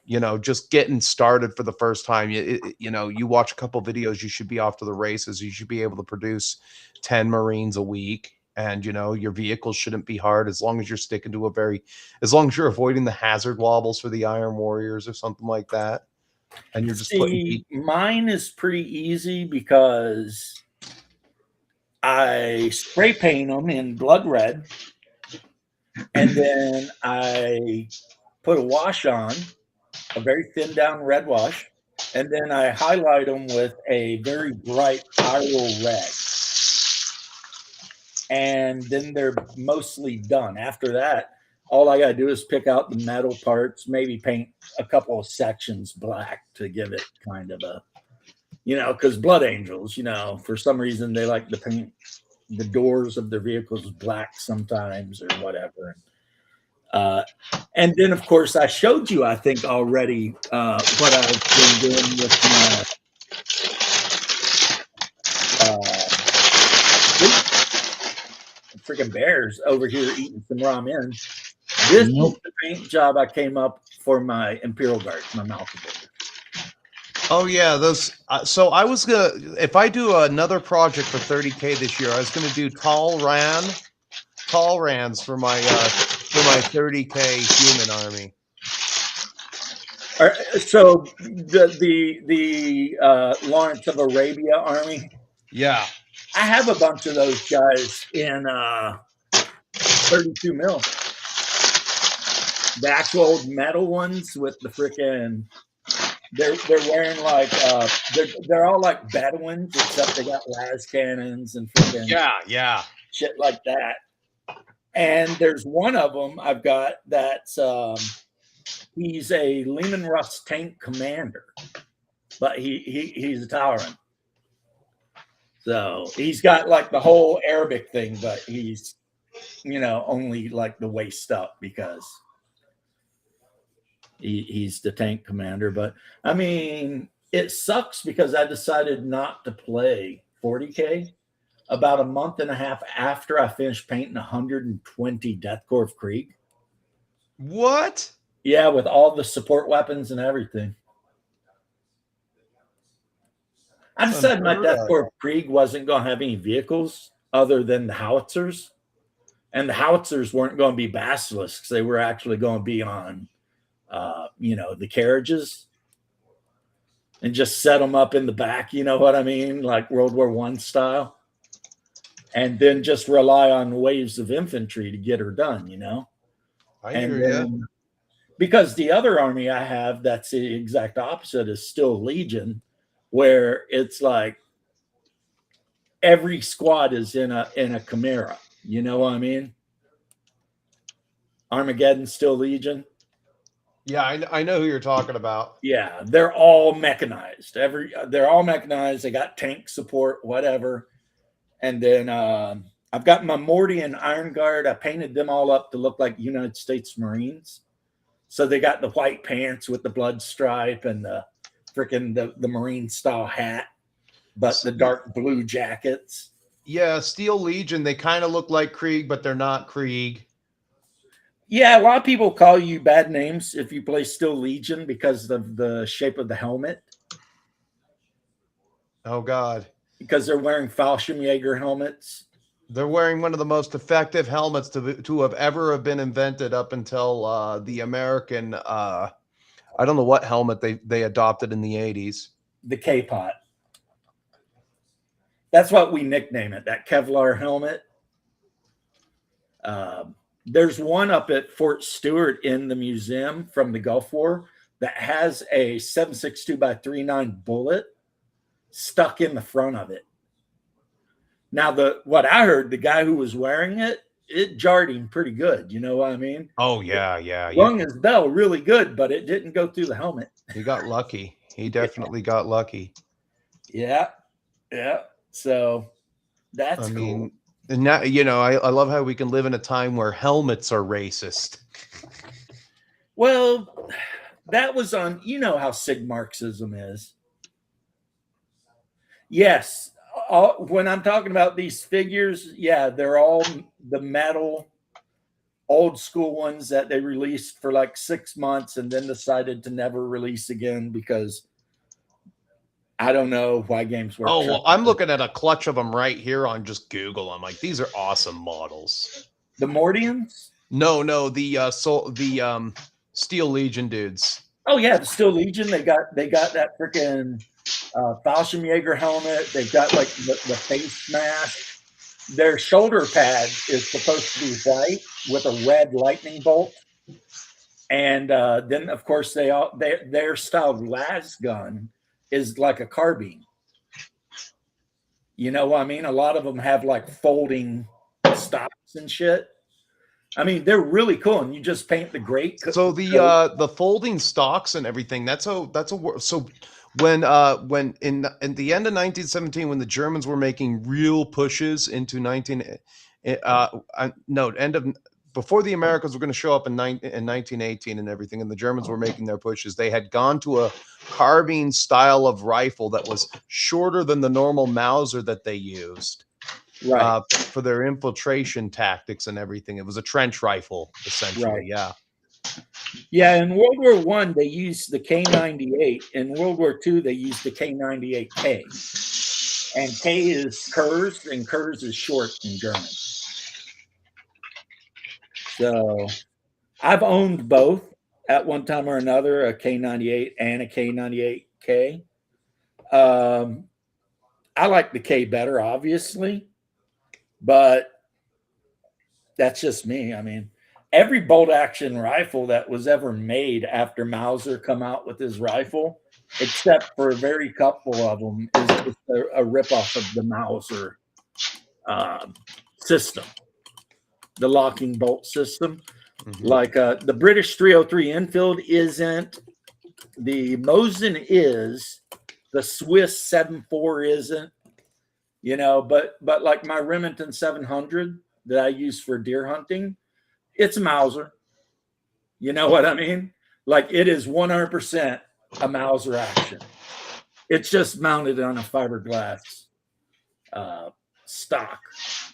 Speaker 3: you know, just getting started for the first time. You know, you watch a couple videos, you should be off to the races. You should be able to produce 10 Marines a week. And, you know, your vehicles shouldn't be hard as long as you're sticking to as long as you're avoiding the hazard wobbles for the Iron Warriors or something like that. And you're just
Speaker 1: see, mine is pretty easy because I spray paint them in blood red, and then I put a wash on, a very thin down red wash, and then I highlight them with a very bright Iral red. and then they're mostly done. After that, all I got to do is pick out the metal parts, maybe paint a couple of sections black to give it kind of a, because Blood Angels, for some reason they like to paint the doors of their vehicles black sometimes or whatever. And then, of course, I showed you, I think, already what I've been doing with my freaking bears over here eating some ramen. This is the paint job I came up for my Imperial Guard, my Malcolm.
Speaker 3: Oh yeah, those. So I was gonna, if I do another project for 30K this year, I was gonna do tall rans for my 30K human army.
Speaker 1: So the Lawrence of Arabia army.
Speaker 3: Yeah,
Speaker 1: I have a bunch of those guys in 32 mil. The actual old metal ones with the freaking. They're wearing like they're all like Bedouins, except they got las cannons and freaking shit like that. And there's one of them I've got that's he's a Lehman Russ tank commander, but he's a Tauren. So he's got like the whole Arabic thing, but he's only like the waist up because he's the tank commander. But I mean, it sucks because I decided not to play 40K about a month and a half after I finished painting 120 Death Korps of Krieg.
Speaker 3: What?
Speaker 1: Yeah, with all the support weapons and everything. I decided my Death Korps of Krieg wasn't going to have any vehicles other than the howitzers. And the howitzers weren't going to be basilisks. They were actually going to be on the carriages and just set them up in the back, you know what I mean? Like World War I style. And then just rely on waves of infantry to get her done,
Speaker 3: I hear you.
Speaker 1: Because the other army I have that's the exact opposite is still Legion, where it's like every squad is in a Chimera. You know what I mean? Armageddon still Legion.
Speaker 3: Yeah, I know who you're talking about.
Speaker 1: Yeah, they're all mechanized. They're all mechanized. They got tank support, whatever. And then I've got my Morty and Iron Guard. I painted them all up to look like United States Marines. So they got the white pants with the blood stripe and the freaking the Marine style hat, but the dark blue jackets.
Speaker 3: Yeah, Steel Legion. They kind of look like Krieg, but they're not Krieg.
Speaker 1: Yeah, a lot of people call you bad names if you play Steel Legion because of the shape of the helmet.
Speaker 3: Oh, God.
Speaker 1: Because they're wearing Fallschirmjäger helmets.
Speaker 3: They're wearing one of the most effective helmets to have ever been invented up until the American, I don't know what helmet they adopted in the 80s.
Speaker 1: The K-Pot. That's what we nickname it, that Kevlar helmet. There's one up at Fort Stewart in the museum from the Gulf War that has a 7.62x39 bullet stuck in the front of it. Now, what I heard, the guy who was wearing it jarred him pretty good. You know what I mean?
Speaker 3: Oh, yeah.
Speaker 1: Rung his bell really good, but it didn't go through the helmet.
Speaker 3: He got lucky. He definitely got lucky.
Speaker 1: Yeah. So that's cool.
Speaker 3: And now, I love how we can live in a time where helmets are racist.
Speaker 1: Well, that was on, how Sig Marxism is. Yes. When I'm talking about these figures, yeah, they're all the metal, old school ones that they released for like 6 months and then decided to never release again because I don't know why Games Workshop.
Speaker 3: Oh, well, I'm looking at a clutch of them right here on just Google. I'm like, these are awesome models.
Speaker 1: The Mortians?
Speaker 3: No, the Steel Legion dudes.
Speaker 1: Oh yeah, the Steel Legion. They got that freaking Fallschirmjäger helmet. They've got like the face mask. Their shoulder pad is supposed to be white with a red lightning bolt. And then of course their styled las gun is like a carbine. You know what I mean? A lot of them have like folding stocks and shit. I mean, they're really cool, and you just paint the grate.
Speaker 3: So the folding stocks and everything, so when in the end of 1917, when the Germans were making real pushes into before the Americans were going to show up in 1918 and everything, and the Germans were making their pushes, they had gone to a carbine style of rifle that was shorter than the normal Mauser that they used.
Speaker 1: Right.
Speaker 3: For their infiltration tactics and everything. It was a trench rifle, essentially.
Speaker 1: Right.
Speaker 3: Yeah.
Speaker 1: Yeah. In World War I, they used the K98. In World War II, they used the K98K. And K is Kurz, and Kurz is short in German. So I've owned both at one time or another, a K98 and a K98K. I like the K better, obviously. But that's just me. I mean, every bolt action rifle that was ever made after Mauser come out with his rifle, except for a very couple of them, is just a ripoff of the Mauser system, the locking bolt system. Mm-hmm. Like the British 303 Enfield isn't, the Mosin is, the Swiss 7.4 isn't. You know, but like my Remington 700 that I use for deer hunting, it's a Mauser. You know what I mean? Like it is 100% a Mauser action. It's just mounted on a fiberglass stock,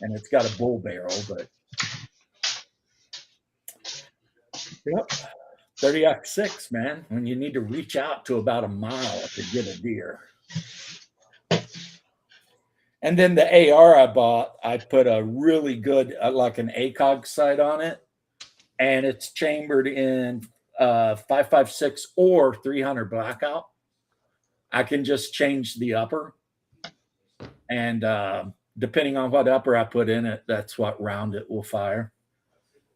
Speaker 1: and it's got a bull barrel. But yep, 30x6, man. When you need to reach out to about a mile to get a deer. And then the AR I bought, I put a really good, like an ACOG sight on it. And it's chambered in 5.56 or 300 blackout. I can just change the upper. And depending on what upper I put in it, that's what round it will fire.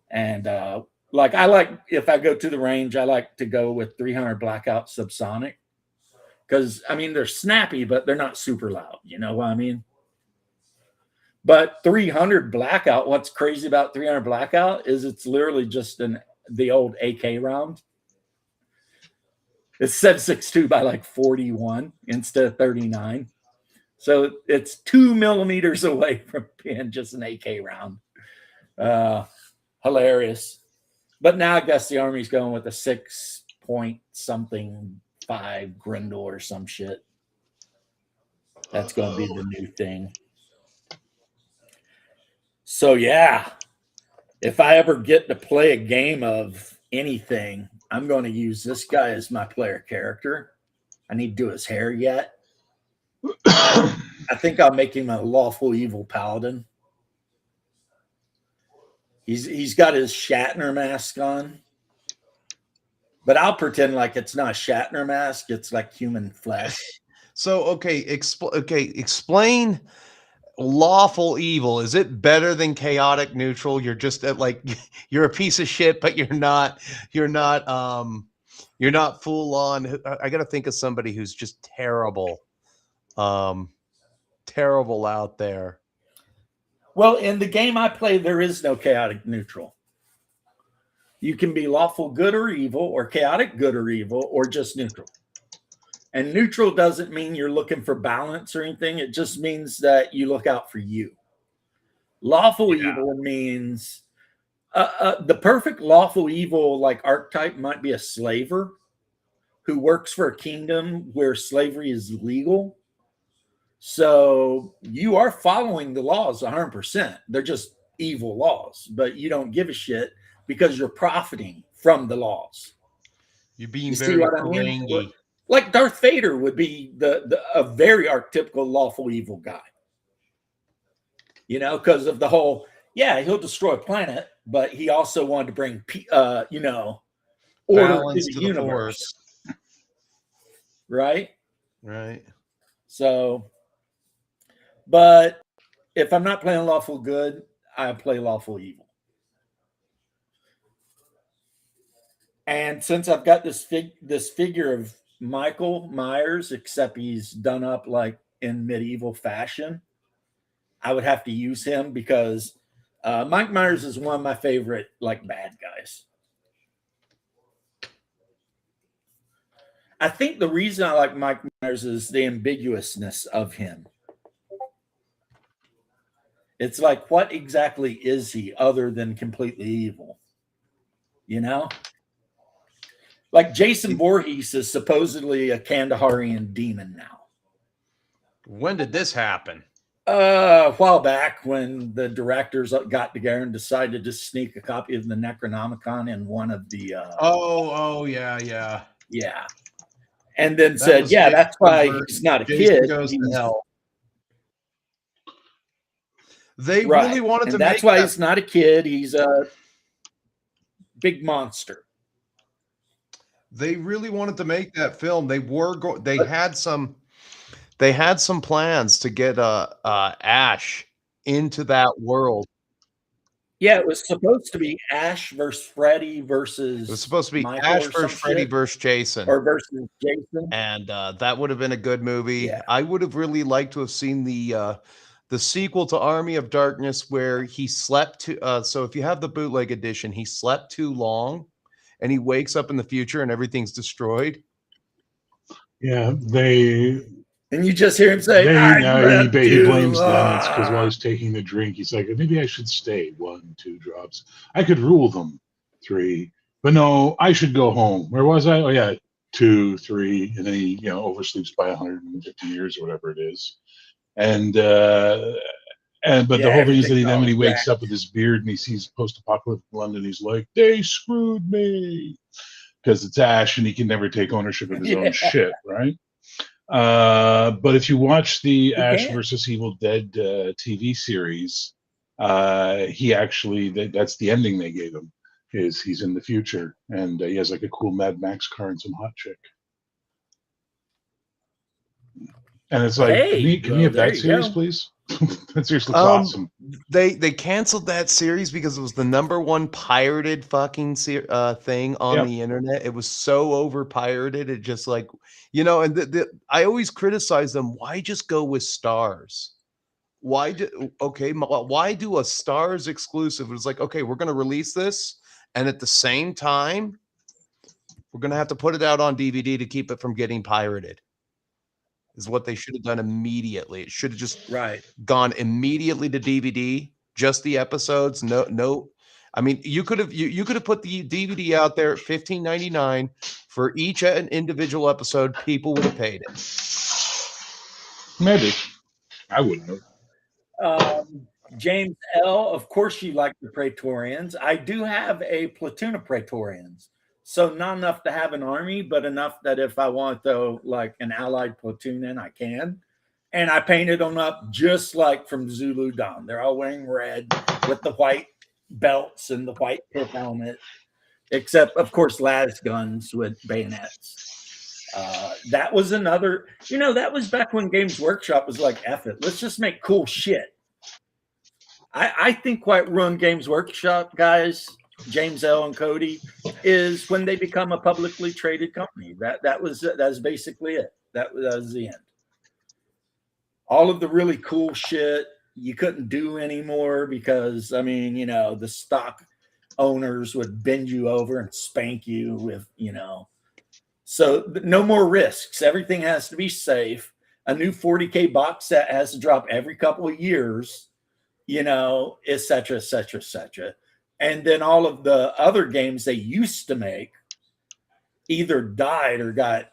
Speaker 1: And if I go to the range, I like to go with 300 blackout subsonic. Because, I mean, they're snappy, but they're not super loud. You know what I mean? But 300 blackout, what's crazy about 300 blackout is it's literally just the old AK round. It's 7.62 by like 41 instead of 39. So it's 2 millimeters away from being just an AK round. Hilarious. But now I guess the Army's going with a 6.something 5 Grendel or some shit. That's going to be the new thing. So, yeah, if I ever get to play a game of anything, I'm going to use this guy as my player character. I need to do his hair yet. I think I'll make him a lawful evil paladin. He's got his Shatner mask on. But I'll pretend like it's not a Shatner mask. It's like human flesh.
Speaker 3: So, explain lawful evil. Is it better than chaotic neutral? You're just you're a piece of shit, but you're not full on. I got to think of somebody who's just terrible out there.
Speaker 1: Well, in the game I play, there is no chaotic neutral. You can be lawful good or evil, or chaotic good or evil, or just neutral. And neutral doesn't mean you're looking for balance or anything. It just means that you look out for you. Lawful evil means the perfect lawful evil like archetype might be a slaver who works for a kingdom where slavery is legal. So you are following the laws 100%. They're just evil laws, but you don't give a shit because you're profiting from the laws.
Speaker 3: You're being very Ferengi.
Speaker 1: Like Darth Vader would be a very archetypical lawful evil guy. You know, because of the whole, he'll destroy a planet, but he also wanted to bring, order
Speaker 3: balance
Speaker 1: to the
Speaker 3: to
Speaker 1: universe.
Speaker 3: The
Speaker 1: Right?
Speaker 3: Right.
Speaker 1: So, but if I'm not playing lawful good, I play lawful evil. And since I've got this figure of Michael Myers, except he's done up like in medieval fashion, I would have to use him because Mike Myers is one of my favorite like bad guys. I think the reason I like Mike Myers is the ambiguousness of him. It's like, what exactly is he other than completely evil? You know? Like Jason Voorhees is supposedly a Kandaharian demon now.
Speaker 3: When did this happen?
Speaker 1: A while back when the directors got together and decided to sneak a copy of the Necronomicon in one of the
Speaker 3: Yeah.
Speaker 1: yeah. And then
Speaker 3: That
Speaker 1: said,
Speaker 3: was
Speaker 1: yeah,
Speaker 3: Jason
Speaker 1: that's why
Speaker 3: versus
Speaker 1: he's not a
Speaker 3: Jason
Speaker 1: kid.
Speaker 3: Goes to
Speaker 1: He's-
Speaker 3: hell. They
Speaker 1: right.
Speaker 3: really wanted
Speaker 1: And
Speaker 3: to
Speaker 1: that's
Speaker 3: make
Speaker 1: why
Speaker 3: that.
Speaker 1: he's not a kid. He's a big monster.
Speaker 3: They really wanted to make that film. They had some plans to get Ash into that world.
Speaker 1: Yeah, it was supposed to be Ash versus Freddy versus.
Speaker 3: It was supposed to be
Speaker 1: Michael
Speaker 3: Ash
Speaker 1: or some
Speaker 3: versus Freddy
Speaker 1: shit,
Speaker 3: versus Jason.
Speaker 1: or versus Jason.
Speaker 3: And that would have been a good movie.
Speaker 1: Yeah.
Speaker 3: I would have really liked to have seen the sequel to Army of Darkness where he slept too. So if you have the bootleg edition, he slept too long, and he wakes up in the future and everything's destroyed.
Speaker 4: Yeah,
Speaker 1: And you just hear him say,
Speaker 4: he blames Dennis because while he's taking the drink, he's like, maybe I should stay 1, 2 drops. I could rule them 3, but no, I should go home. Where was I? Oh yeah, 2, 3, and then he oversleeps by 150 years or whatever it is. And the whole thing is that then when he wakes up with his beard and he sees post-apocalyptic London, he's like, they screwed me, because it's Ash and he can never take ownership of his own shit, right? But if you watch the Ash versus Evil Dead TV series, he actually that's the ending they gave him. Is he's in the future and he has like a cool Mad Max car and some hot chick. And it's like, can we have that series, please? That series looks awesome.
Speaker 3: They canceled that series because it was the #1 pirated fucking thing on the internet. It was so over pirated. It just like, and I always criticize them. Why just go with Stars? Why do a Stars exclusive? It was like, okay, we're going to release this, and at the same time, we're going to have to put it out on DVD to keep it from getting pirated. Is what they should have done immediately. It should have just gone immediately to DVD, just the episodes. No. I mean, you could have put the DVD out there at $15.99 for each individual episode. People would have paid it.
Speaker 4: Maybe. I wouldn't have.
Speaker 1: James L., of course you like the Praetorians. I do have a platoon of Praetorians. So not enough to have an army, but enough that if I want though, like an allied platoon in, I can. And I painted them up just like from Zulu Dawn. They're all wearing red with the white belts and the white pith helmet, except of course las guns with bayonets. That was another, that was back when Games Workshop was like, F it, let's just make cool shit. I think what ruined Games Workshop, guys, James L. and Cody, is when they become a publicly traded company. That's basically it. That was the end. All of the really cool shit you couldn't do anymore because, the stock owners would bend you over and spank you with, So no more risks. Everything has to be safe. A new 40K box set has to drop every couple of years, et cetera, et cetera, et cetera. And then all of the other games they used to make either died or got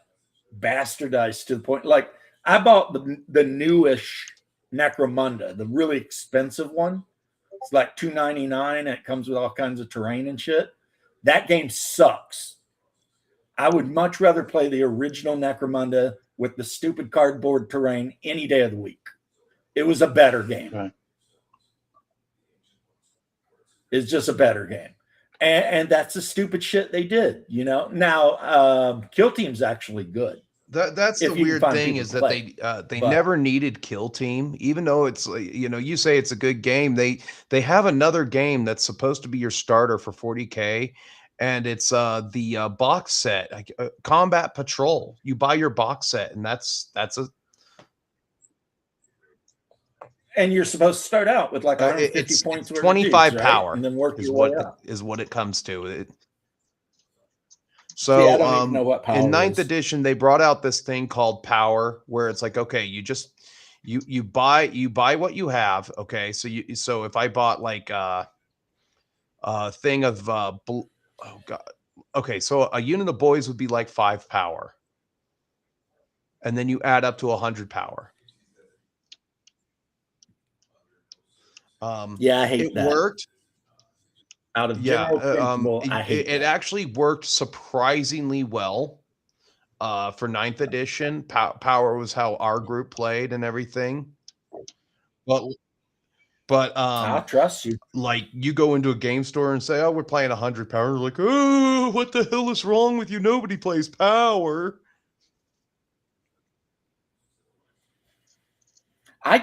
Speaker 1: bastardized to the point. Like I bought the newish Necromunda, the really expensive one. It's like $2.99. It comes with all kinds of terrain and shit. That game sucks. I would much rather play the original Necromunda with the stupid cardboard terrain any day of the week. It was a better game.
Speaker 4: Okay.
Speaker 1: It's just a better game. And that's the stupid shit they did, Now, Kill Team's actually good.
Speaker 3: That's the weird thing is that they never needed Kill Team, even though it's you say it's a good game. They have another game that's supposed to be your starter for 40K, and it's the box set, Combat Patrol. You buy your box set, and that's a.
Speaker 1: And you're supposed to start out with like 150
Speaker 3: It's
Speaker 1: points worth of
Speaker 3: 25
Speaker 1: dudes, right?
Speaker 3: power
Speaker 1: And then work
Speaker 3: is
Speaker 1: your way
Speaker 3: what
Speaker 1: up.
Speaker 3: is what it comes to. It,
Speaker 1: See, I
Speaker 3: so
Speaker 1: don't even know what power
Speaker 3: in ninth
Speaker 1: is.
Speaker 3: edition, they brought out this thing called power, where it's like, okay, you buy what you have. Okay, so if I bought like a thing of oh god, okay, so a unit of boys would be like 5 power, and then you add up to 100 power.
Speaker 1: Yeah, I hate
Speaker 3: It
Speaker 1: that.
Speaker 3: worked.
Speaker 1: Out of
Speaker 3: Yeah,
Speaker 1: general principle, I hate
Speaker 3: it
Speaker 1: that.
Speaker 3: actually worked surprisingly well for ninth edition. Power was how our group played and everything. But
Speaker 1: I'll trust you.
Speaker 3: like you go into a game store and say, "Oh, we're playing 100 power." They're like, "Oh, what the hell is wrong with you? Nobody plays power."
Speaker 1: I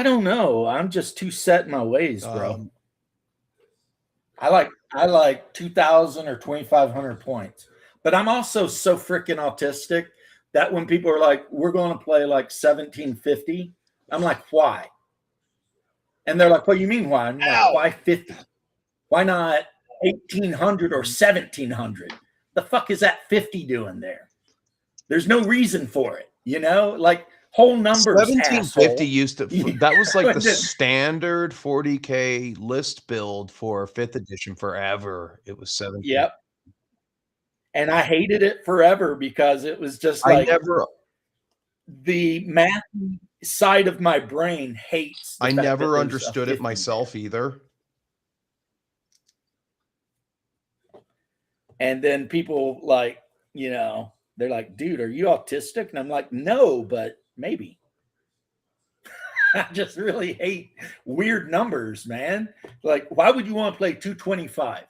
Speaker 1: don't know. I'm just too set in my ways, bro.
Speaker 3: Um,
Speaker 1: I like 2,000 or 2,500 points. But I'm also so freaking autistic that when people are like, we're going to play like 1750, I'm like, why? And they're like, what do you mean why? I'm like, why 50? Why not 1,800 or 1,700? The fuck is that 50 doing there? There's no reason for it, you know? Like whole numbers.
Speaker 3: 1750
Speaker 1: asshole.
Speaker 3: used to that was like the standard 40k list build for 5th edition forever. It was 17.
Speaker 1: Yep. And I hated it forever because it was just like the math side of my brain hates.
Speaker 3: I never understood it myself either.
Speaker 1: And then people like, you know, they're like, dude, are you autistic? And I'm like, no, but maybe. I just really hate weird numbers, man. Like, why would you want to play 225?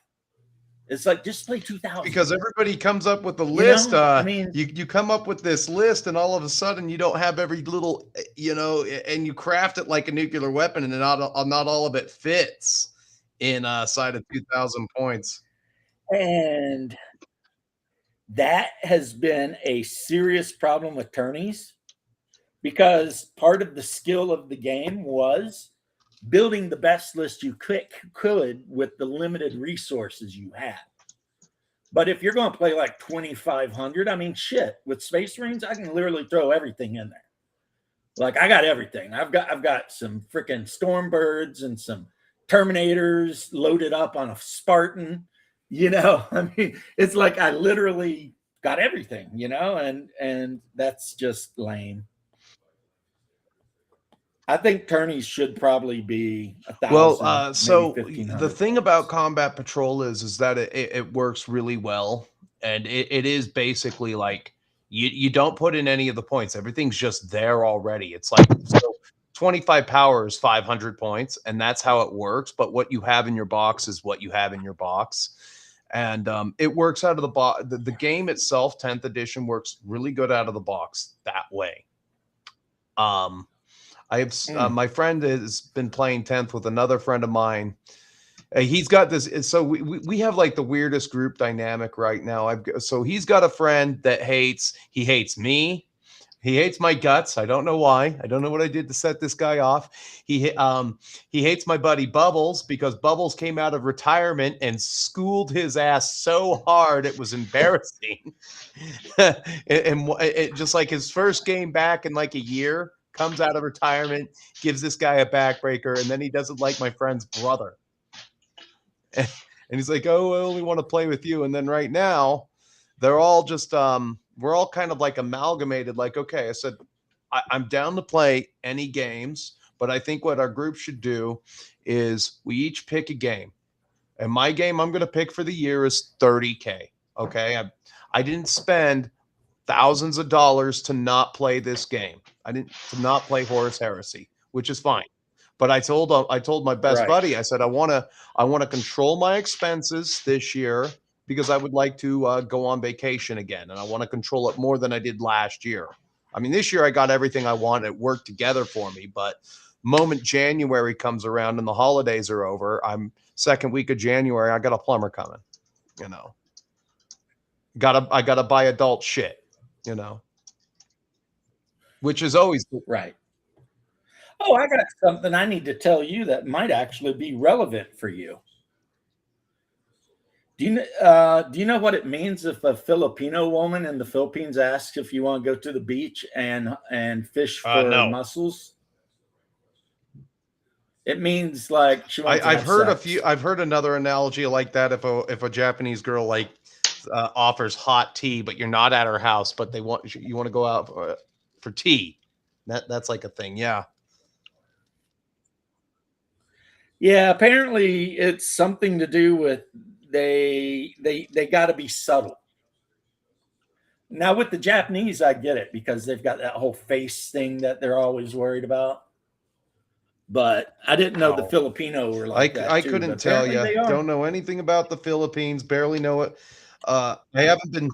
Speaker 1: It's like, just play 2,000.
Speaker 3: Because everybody comes up with the list.
Speaker 1: I mean,
Speaker 3: you come up with this list, and all of a sudden you don't have every little, you know, and you craft it like a nuclear weapon, and not all of it fits inside of 2,000 points.
Speaker 1: And that has been a serious problem with tourneys, because part of the skill of the game was building the best list you could with the limited resources you had. But if you're going to play like 2,500, I mean, shit, with Space Marines, I can literally throw everything in there. Like, I got everything. I've got some freaking Stormbirds and some Terminators loaded up on a Spartan. You know, I mean, it's like I literally got everything, you know, and that's just lame. I think tourneys should probably be 1,000.
Speaker 3: Well, so the thing about Combat Patrol is that it works really well, and it is basically like you don't put in any of the points. Everything's just there already. It's like, so 25 power is 500 points, and that's how it works. But what you have in your box is what you have in your box. And it works out of the box. The game itself, 10th edition, works really good out of the box that way. I have my friend has been playing 10th with another friend of mine. He's got this. So we have like the weirdest group dynamic right now. So he's got a friend that he hates me. He hates my guts. I don't know why. I don't know what I did to set this guy off. He hates my buddy Bubbles because Bubbles came out of retirement and schooled his ass so hard it was embarrassing. and it just like his first game back in like a year, comes out of retirement, gives this guy a backbreaker, and then he doesn't like my friend's brother. And he's like, oh, I only want to play with you. And then right now, they're all just we're all kind of like amalgamated. Like, okay, I said, I'm down to play any games, but I think what our group should do is we each pick a game. And my game I'm going to pick for the year is 30K. Okay. I didn't spend thousands of dollars to not play this game. To not play Horus Heresy, which is fine. But I told my best buddy, I said, I want to control my expenses this year, because I would like to go on vacation again, and I want to control it more than I did last year. I mean, this year I got everything I wanted. It worked together for me, but moment January comes around and the holidays are over, second week of January, I got a plumber coming, you know. I gotta buy adult shit, you know, which is always
Speaker 1: right. Oh, I got something I need to tell you that might actually be relevant for you. Do you know what it means if a Filipino woman in the Philippines asks if you want to go to the beach and fish for
Speaker 3: No.
Speaker 1: mussels? It means like she wants to
Speaker 3: I've
Speaker 1: have
Speaker 3: heard
Speaker 1: sex.
Speaker 3: I've heard another analogy like that. If a Japanese girl like offers hot tea, but you're not at her house, but you want to go out for tea. That's like a thing. Yeah.
Speaker 1: Yeah, apparently it's something to do with they got to be subtle. Now with the Japanese, I get it because they've got that whole face thing that they're always worried about. But I didn't know the
Speaker 3: Wow.
Speaker 1: Filipino were like that
Speaker 3: I
Speaker 1: too.
Speaker 3: couldn't
Speaker 1: But
Speaker 3: tell
Speaker 1: apparently
Speaker 3: you.
Speaker 1: they are.
Speaker 3: Don't know anything about the Philippines. Barely know it. I haven't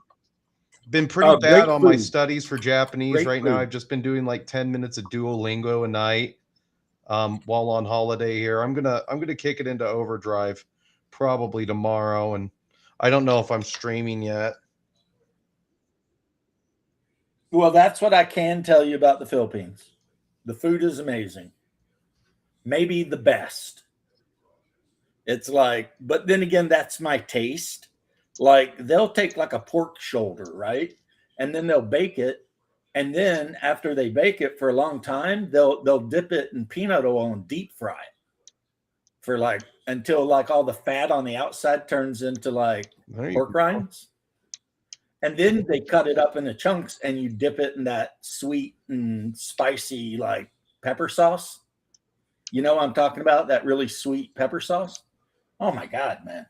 Speaker 3: been pretty bad
Speaker 1: Great
Speaker 3: on my
Speaker 1: food.
Speaker 3: studies for Japanese
Speaker 1: Great
Speaker 3: right now.
Speaker 1: food.
Speaker 3: I've just been doing like 10 minutes of Duolingo a night while on holiday here. I'm gonna kick it into overdrive probably tomorrow, and I don't know if I'm streaming yet.
Speaker 1: Well, that's what I can tell you about the Philippines. The food is amazing. Maybe the best. It's like, but then again, that's my taste. Like they'll take like a pork shoulder, right? And then they'll bake it. And then after they bake it for a long time, they'll dip it in peanut oil and deep fry it for like until like all the fat on the outside turns into like pork rinds. And then they cut it up into chunks and you dip it in that sweet and spicy like pepper sauce. You know what I'm talking about? That really sweet pepper sauce. Oh my God, man.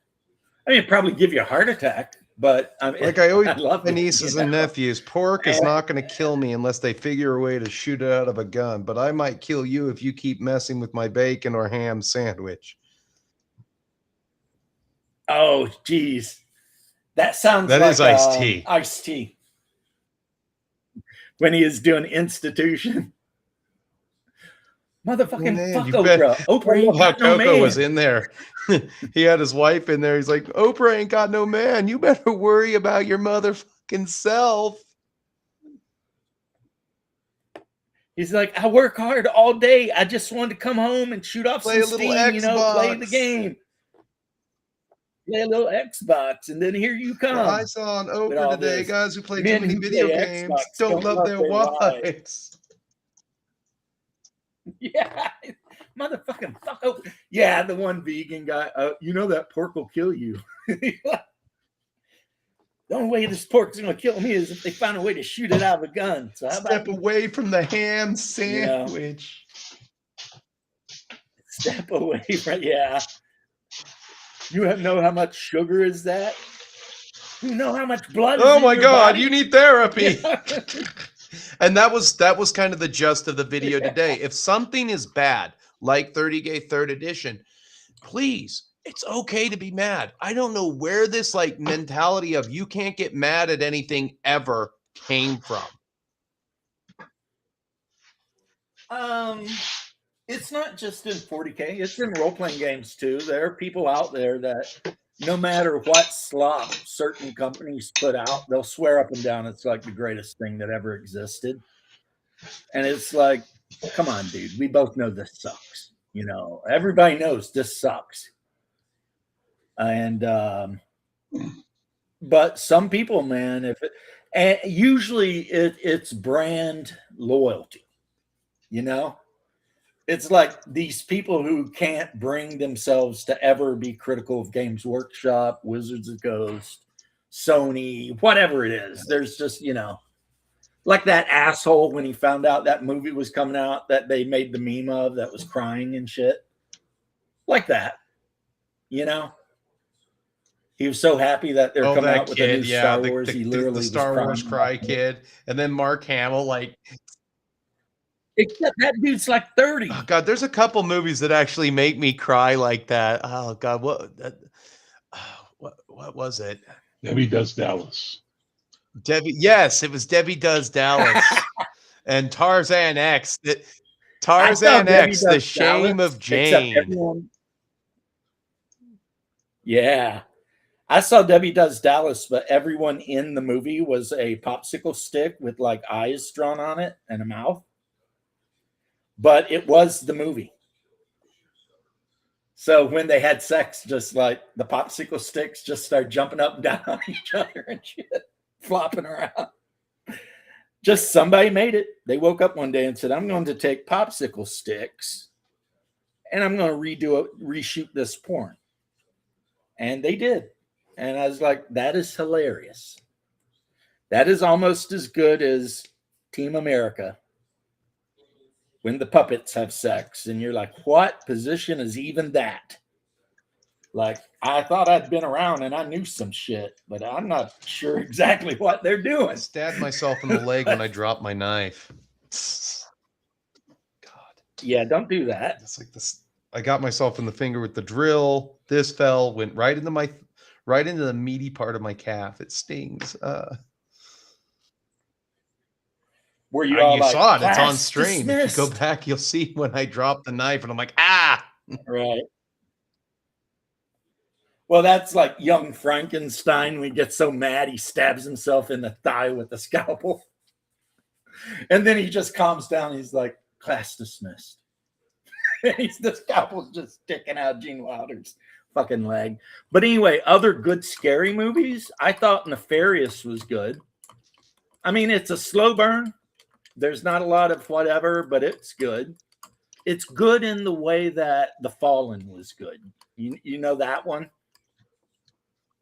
Speaker 1: I mean, it'd probably give you a heart attack, but I mean,
Speaker 3: Like I always
Speaker 1: love
Speaker 3: my nieces and nephews, pork is not going to kill me unless they figure a way to shoot it out of a gun, but I might kill you if you keep messing with my bacon or ham sandwich.
Speaker 1: Oh, geez. That sounds
Speaker 3: That
Speaker 1: like
Speaker 3: is iced tea.
Speaker 1: Iced tea. When he is doing institution. Motherfucking
Speaker 3: Man,
Speaker 1: fuck
Speaker 3: you
Speaker 1: Oprah.
Speaker 3: bet.
Speaker 1: Oprah ain't
Speaker 3: How
Speaker 1: got no
Speaker 3: Coco was
Speaker 1: man.
Speaker 3: in there. He had his wife in there. He's like, Oprah ain't got no man. You better worry about your motherfucking self.
Speaker 1: He's like, I work hard all day. I just wanted to come home and shoot off
Speaker 3: Play
Speaker 1: some
Speaker 3: a little
Speaker 1: steam, you know, play the
Speaker 3: Xbox.
Speaker 1: game. Play a little Xbox, and then here you come.
Speaker 3: Well, I saw on
Speaker 1: with all
Speaker 3: Oprah today,
Speaker 1: this.
Speaker 3: guys who play too
Speaker 1: Men
Speaker 3: many
Speaker 1: who
Speaker 3: video
Speaker 1: play
Speaker 3: games
Speaker 1: Xbox
Speaker 3: don't love their
Speaker 1: wives.
Speaker 3: wives.
Speaker 1: Yeah, motherfucking fuck Oprah. Yeah, the one vegan guy. You know that pork will kill you. The only way this pork's gonna kill me is if they find a way to shoot it out of a gun. So how
Speaker 3: Step
Speaker 1: about
Speaker 3: away from the ham sandwich.
Speaker 1: step away from You know how much sugar is that? You know how much blood is
Speaker 3: Oh
Speaker 1: in
Speaker 3: my
Speaker 1: your
Speaker 3: God,
Speaker 1: body?
Speaker 3: you need therapy. And that was kind of the gist of the video today. If something is bad, like 30 Gay Third Edition, please, it's okay to be mad. I don't know where this like mentality of you can't get mad at anything ever came from.
Speaker 1: It's not just in 40K, it's in role-playing games too. There are people out there that no matter what slop certain companies put out, they'll swear up and down it's like the greatest thing that ever existed. And it's like, come on, dude, we both know this sucks. You know, everybody knows this sucks. And but some people, man, and usually it's brand loyalty, you know. It's like these people who can't bring themselves to ever be critical of Games Workshop, Wizards of the Coast, Sony, whatever it is. There's just, you know, like that asshole when he found out that movie was coming out that they made the meme of that was crying and shit. Like that, you know? He was so happy that they're coming out with a new Star Wars. He literally
Speaker 3: the Star Wars cry kid. And then Mark Hamill, like,
Speaker 1: except that dude's like 30.
Speaker 3: oh God, there's a couple movies that actually make me cry like that. Oh God, what was it?
Speaker 4: Debbie Does Dallas.
Speaker 3: Yes, it was Debbie Does Dallas. And Tarzan X. Tarzan X, The Shame of Jane.
Speaker 1: Yeah. I saw Debbie Does Dallas, but everyone in the movie was a popsicle stick with like eyes drawn on it and a mouth. but it was the movie. So when they had sex, just like the popsicle sticks just start jumping up and down on each other and shit, flopping around. Just somebody made it. They woke up one day and said, I'm going to take popsicle sticks and I'm going to reshoot this porn. And they did. And I was like, that is hilarious. That is almost as good as Team America when the puppets have sex. And you're like, what position is even that? Like, I thought I'd been around and I knew some shit, but I'm not sure exactly what they're doing.
Speaker 3: I stabbed myself in the leg when I dropped my knife. God.
Speaker 1: Yeah, don't do that.
Speaker 3: It's like this. I got myself in the finger with the drill. This fell, went right into the meaty part of my calf. It stings.
Speaker 1: Were you all
Speaker 3: you
Speaker 1: like,
Speaker 3: saw it. It's on
Speaker 1: "Class
Speaker 3: stream.
Speaker 1: dismissed."
Speaker 3: If you go back, you'll see when I dropped the knife, and I'm like, ah.
Speaker 1: Right. Well, that's like young Frankenstein. When he gets so mad, he stabs himself in the thigh with a scalpel. And then he just calms down. He's like, class dismissed. The scalpel's just sticking out Gene Wilder's fucking leg. But anyway, other good scary movies. I thought Nefarious was good. I mean, it's a slow burn. There's not a lot of whatever, but it's good. It's good in the way that The Fallen was good. You know that one?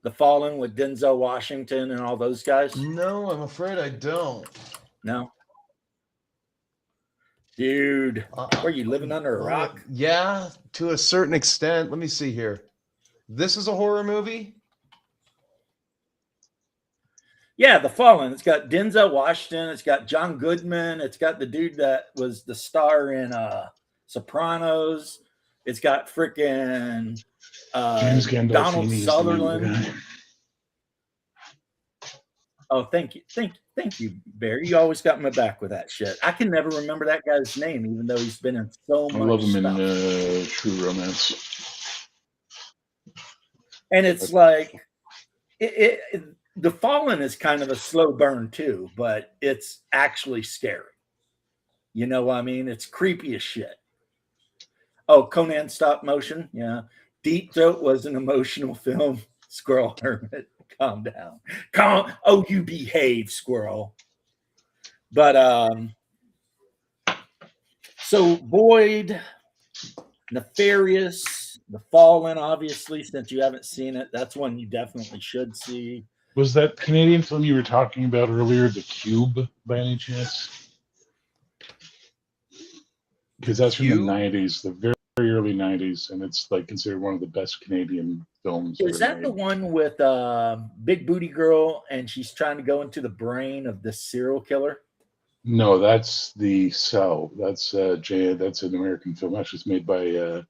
Speaker 1: The Fallen with Denzel Washington and all those guys?
Speaker 3: No, I'm afraid I don't.
Speaker 1: No? Dude, were you living under a rock?
Speaker 3: Yeah, to a certain extent. Let me see here. This is a horror movie?
Speaker 1: Yeah, The Fallen. It's got Denzel Washington. It's got John Goodman. It's got the dude that was the star in Sopranos. It's got freaking
Speaker 4: James Gandolfini
Speaker 1: Donald
Speaker 4: is the
Speaker 1: Sutherland.
Speaker 4: main guy.
Speaker 1: Oh, thank you. Thank you, Barry. You always got my back with that shit. I can never remember that guy's name, even though he's been in so
Speaker 4: I
Speaker 1: much
Speaker 4: love him
Speaker 1: stuff.
Speaker 4: in True Romance.
Speaker 1: And it's like The Fallen is kind of a slow burn too, but it's actually scary. You know what I mean? It's creepy as shit. Oh, Conan stop motion. Yeah. Deep Throat was an emotional film. Squirrel Hermit, calm down. Oh, you behave, Squirrel. But so Void, Nefarious, The Fallen, obviously, since you haven't seen it, that's one you definitely should see.
Speaker 4: Was that Canadian film you were talking about earlier, The Cube, by any chance? Because that's from the 90s, the very, very early 90s, and it's like considered one of the best Canadian films.
Speaker 1: Is that the one with Big Booty Girl and she's trying to go into the brain of the serial killer?
Speaker 4: No, that's The Cell. That's that's an American film. Actually, it's made by an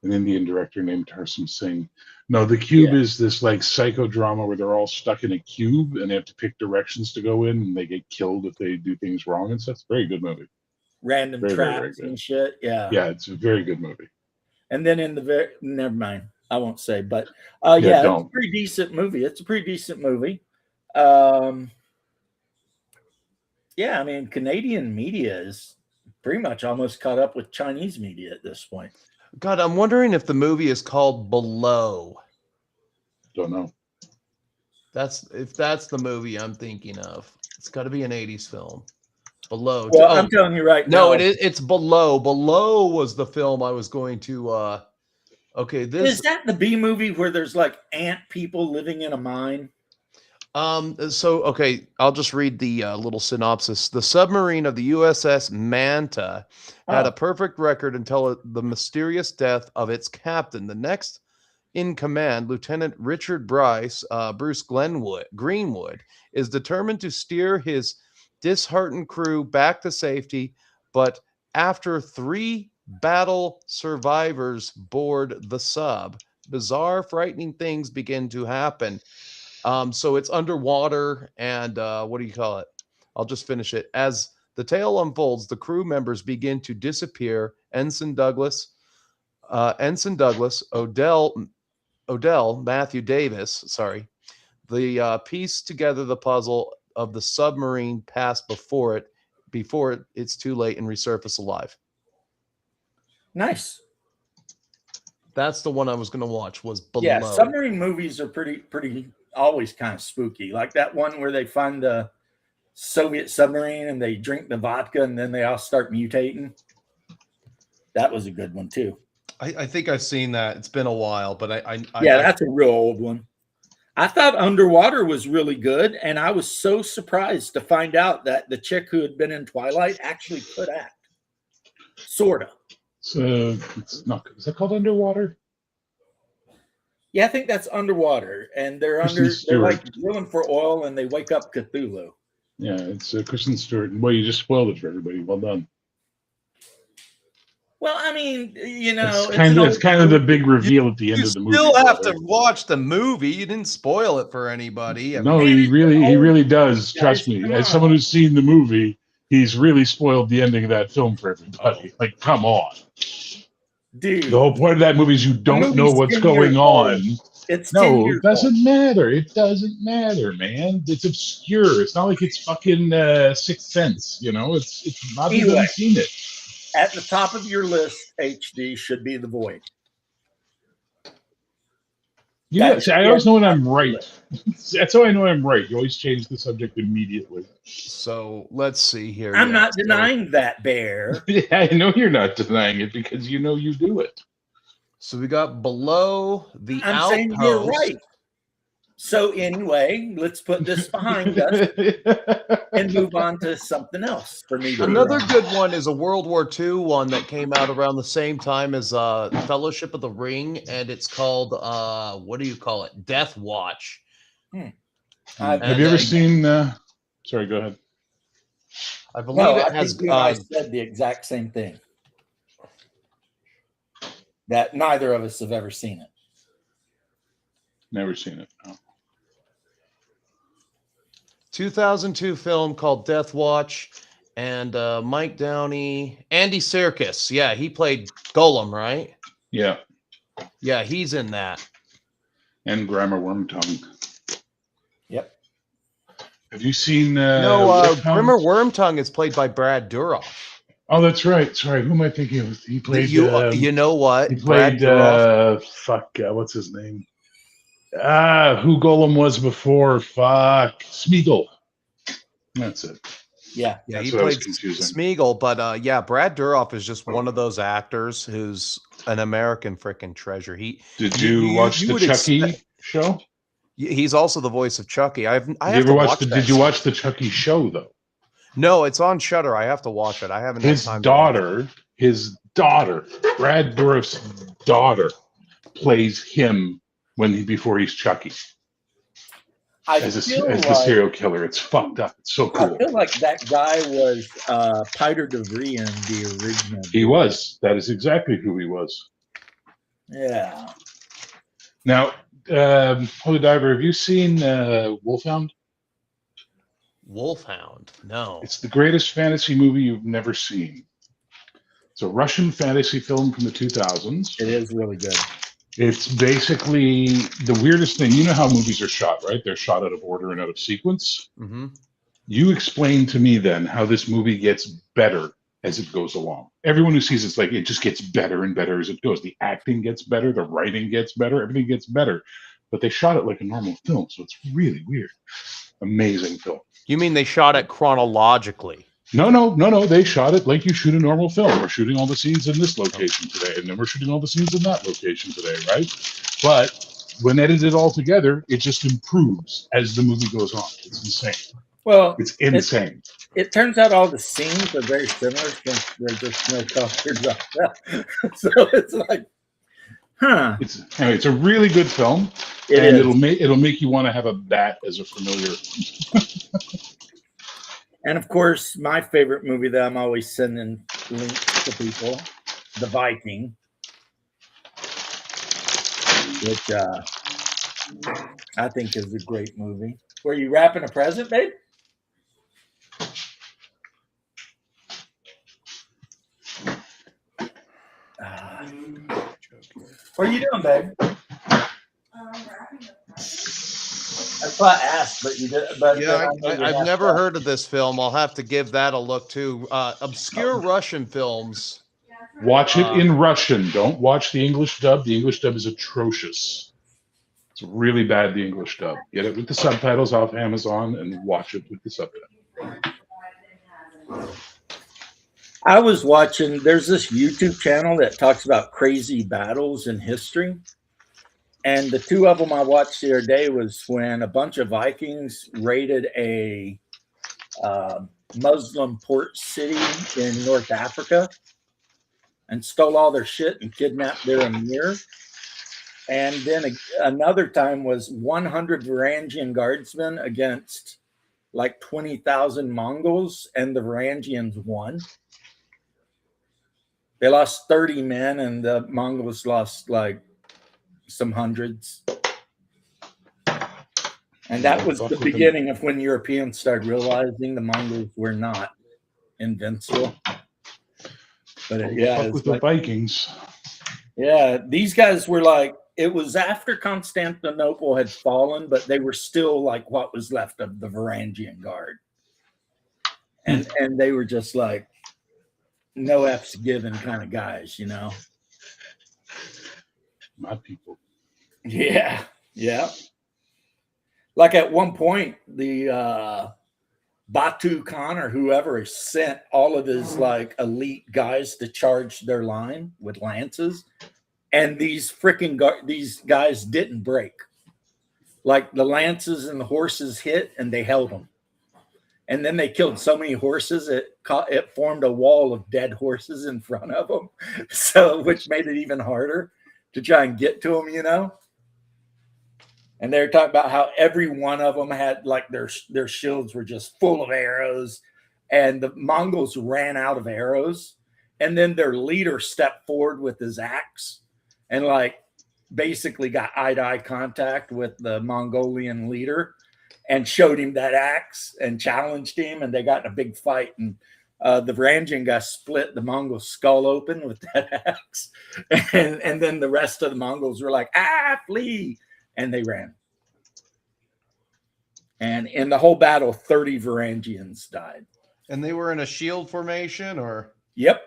Speaker 4: Indian director named Tarsum Singh. No, The Cube is this like psychodrama where they're all stuck in a cube and they have to pick directions to go in, and they get killed if they do things wrong and stuff. It's a very good movie.
Speaker 1: Random
Speaker 4: Very, very, very
Speaker 1: traps
Speaker 4: good.
Speaker 1: and shit. Yeah.
Speaker 4: Yeah, it's a very good movie.
Speaker 1: And then in the never mind, I won't say, but it's a pretty decent movie. It's a pretty decent movie. Yeah, I mean, Canadian media is pretty much almost caught up with Chinese media at this point.
Speaker 3: God, I'm wondering if the movie is called Below.
Speaker 4: Don't know.
Speaker 3: If that's the movie I'm thinking of. It's got to be an 80s film. Below.
Speaker 1: Well, I'm telling you right now.
Speaker 3: No, it's Below. Below was the film I was going to okay, this
Speaker 1: is that the B movie where there's like ant people living in a mine?
Speaker 3: So okay, I'll just read the little synopsis. The submarine of the USS Manta had a perfect record until the mysterious death of its captain. The next in command, Lieutenant Richard Bruce Greenwood, is determined to steer his disheartened crew back to safety, but after 3 battle survivors board the sub, bizarre, frightening things begin to happen. So it's underwater, and what do you call it? I'll just finish it. As the tale unfolds, the crew members begin to disappear. Ensign Douglas, Odell, Matthew Davis, the piece together the puzzle of the submarine past before it's too late and resurface alive.
Speaker 1: Nice.
Speaker 3: That's the one I was going to watch. Was Below.
Speaker 1: Yeah, submarine movies are pretty always kind of spooky. Like that one where they find the Soviet submarine and they drink the vodka and then they all start mutating. That was a good one too.
Speaker 3: I think I've seen that. It's been a while, but
Speaker 1: That's a real old one. I thought Underwater was really good, and I was so surprised to find out that the chick who had been in Twilight actually could act. Sorta.
Speaker 4: So it's not. Is that called Underwater?
Speaker 1: Yeah, I think that's Underwater, and they're
Speaker 4: Kristen
Speaker 1: they're like
Speaker 4: Stewart.
Speaker 1: drilling for oil, and they wake up Cthulhu.
Speaker 4: Yeah, it's Kristen Stewart. Well, you just spoiled it for everybody. Well done.
Speaker 1: Well, I mean,
Speaker 4: It's kind of the big reveal at the end
Speaker 3: You
Speaker 4: of the movie.
Speaker 3: still have
Speaker 4: brother.
Speaker 3: to watch the movie. You didn't spoil it for anybody. I
Speaker 4: No,
Speaker 3: mean,
Speaker 4: he really does.
Speaker 1: Guys,
Speaker 4: Trust me.
Speaker 1: come
Speaker 4: As
Speaker 1: on.
Speaker 4: someone who's seen the movie, he's really spoiled the ending of that film for everybody. Like, come on.
Speaker 1: dude,
Speaker 4: The whole point of that movie is you don't know
Speaker 1: movie's
Speaker 4: what's
Speaker 1: 10
Speaker 4: going
Speaker 1: years
Speaker 4: on.
Speaker 1: old. It's 10
Speaker 4: No,
Speaker 1: years
Speaker 4: it doesn't
Speaker 1: old.
Speaker 4: matter. It doesn't matter, man. It's obscure. It's not like it's fucking Sixth Sense. You know, it's not
Speaker 1: Anyway.
Speaker 4: even seen it.
Speaker 1: At the top of your list, HD should be The Void.
Speaker 4: Yeah,
Speaker 1: That-
Speaker 4: see, I always know when I'm right. That's how I know I'm right. You always change the subject immediately.
Speaker 3: so let's see here.
Speaker 1: I'm
Speaker 3: Yeah,
Speaker 1: not
Speaker 3: so-
Speaker 1: denying that, Bear.
Speaker 4: Yeah, I know you're not denying it because you know you do it.
Speaker 3: So we got Below, The
Speaker 1: I'm
Speaker 3: Outpost.
Speaker 1: saying you're right. So anyway, let's put this behind us and move on to something else for me. To
Speaker 3: Another
Speaker 1: read.
Speaker 3: good one is a World War II one that came out around the same time as Fellowship of the Ring, and it's called what do you call it? Death Watch.
Speaker 4: Have you ever seen? Sorry, go ahead.
Speaker 3: I believe
Speaker 1: No,
Speaker 3: it
Speaker 1: I
Speaker 3: has.
Speaker 1: think you and I said the exact same thing. That neither of us have ever seen it.
Speaker 4: Never seen it. No.
Speaker 3: 2002 film called Death Watch, and Mike Downey, Andy Serkis. Yeah, he played Golem, right?
Speaker 4: Yeah,
Speaker 3: Yeah, he's in that.
Speaker 4: and Grammar Wormtongue.
Speaker 1: Yep.
Speaker 4: Have you seen?
Speaker 3: No,
Speaker 4: Wolfhound?
Speaker 3: Grimmer Wormtongue is played by Brad Dourif.
Speaker 4: Oh, that's right. Sorry, who am I thinking of? He played.
Speaker 3: You know what?
Speaker 4: He
Speaker 3: Brad
Speaker 4: played.
Speaker 3: Dourif.
Speaker 4: What's his name? Who Golem was before? Smeagol. That's it.
Speaker 1: Yeah.
Speaker 3: Yeah,
Speaker 4: That's
Speaker 3: he
Speaker 4: what I was
Speaker 3: played
Speaker 4: confusing.
Speaker 3: Smeagol, but yeah, Brad Dourif is just one of those actors who's an American freaking treasure.
Speaker 4: Did you watch the
Speaker 3: would
Speaker 4: Chucky
Speaker 3: expect-
Speaker 4: show?
Speaker 3: He's also the voice of Chucky. I have
Speaker 4: Did
Speaker 3: to watch that.
Speaker 4: Did you watch the Chucky show though?
Speaker 3: No, it's on Shudder. I have to watch it. I haven't had
Speaker 4: His
Speaker 3: time to watch it.
Speaker 4: daughter, Brad Dourif's daughter, plays him before he's Chucky
Speaker 1: I
Speaker 4: as
Speaker 1: feel
Speaker 4: the
Speaker 1: like,
Speaker 4: serial killer. It's fucked up. It's so
Speaker 1: I
Speaker 4: cool.
Speaker 1: feel like that guy was Peter DeVries in the original.
Speaker 4: He was. That is exactly who he was.
Speaker 1: Yeah.
Speaker 4: Now, Holy Diver, have you seen Wolfhound?
Speaker 3: Wolfhound. No.
Speaker 4: It's the greatest fantasy movie you've never seen. It's a Russian fantasy film from the 2000s.
Speaker 1: It is really good.
Speaker 4: It's basically the weirdest thing. You know how movies are shot, right? They're shot out of order and out of sequence.
Speaker 3: Mm-hmm.
Speaker 4: You explain to me then how this movie gets better as it goes along. Everyone who sees it's like it just gets better and better as it goes. The acting gets better, the writing gets better, everything gets better. But they shot it like a normal film, so it's really weird. Amazing film.
Speaker 3: You mean they shot it chronologically?
Speaker 4: No. They shot it like you shoot a normal film. We're shooting all the scenes in this location today, and then we're shooting all the scenes in that location today, right? But when edited all together, it just improves as the movie goes on. It's insane.
Speaker 1: Well,
Speaker 4: It's insane.
Speaker 1: it turns out all the scenes are very similar since there's just no colors up there. So it's like, huh.
Speaker 4: It's a really good film,
Speaker 1: It
Speaker 4: and
Speaker 1: is.
Speaker 4: it'll make you want to have a bat as a familiar.
Speaker 1: And of course, my favorite movie that I'm always sending links to people, The Viking, which I think is a great movie. Were you wrapping a present, babe? What are you doing, babe? That's what I asked, but you did. But
Speaker 3: Yeah,
Speaker 1: then
Speaker 3: I've never heard of this film. I'll have to give that a look too. Obscure Russian films.
Speaker 4: Watch it in Russian. Don't watch the English dub. The English dub is atrocious. It's really bad, the English dub. Get it with the subtitles off Amazon and watch it with the subtitles.
Speaker 1: I was watching, there's this YouTube channel that talks about crazy battles in history. And the two of them I watched the other day was when a bunch of Vikings raided a Muslim port city in North Africa and stole all their shit and kidnapped their emir. And then another time was 100 Varangian guardsmen against like 20,000 Mongols, and the Varangians won. They lost 30 men, and the Mongols lost like some hundreds. And that was the beginning of when Europeans started realizing the Mongols were not invincible. But yeah,
Speaker 4: with the Vikings.
Speaker 1: Yeah, these guys were like, it was after Constantinople had fallen, but they were still like what was left of the Varangian Guard. And they were just like no F's given kind of guys, you know.
Speaker 4: My people.
Speaker 1: Yeah, yeah. Like at one point, the Batu Khan or whoever sent all of his like elite guys to charge their line with lances, and these these guys didn't break. Like the lances and the horses hit, and they held them. And then they killed so many horses it formed a wall of dead horses in front of them, so which made it even harder to try and get to them, you know. And they're talking about how every one of them had like their shields were just full of arrows, and the Mongols ran out of arrows. And then their leader stepped forward with his axe and like basically got eye-to-eye contact with the Mongolian leader and showed him that axe and challenged him. And they got in a big fight. And the Varangian guy split the Mongol skull open with that axe. And then the rest of the Mongols were like, flee. And they ran. And in the whole battle, 30 Varangians died.
Speaker 3: And they were in a shield formation, or?
Speaker 1: Yep.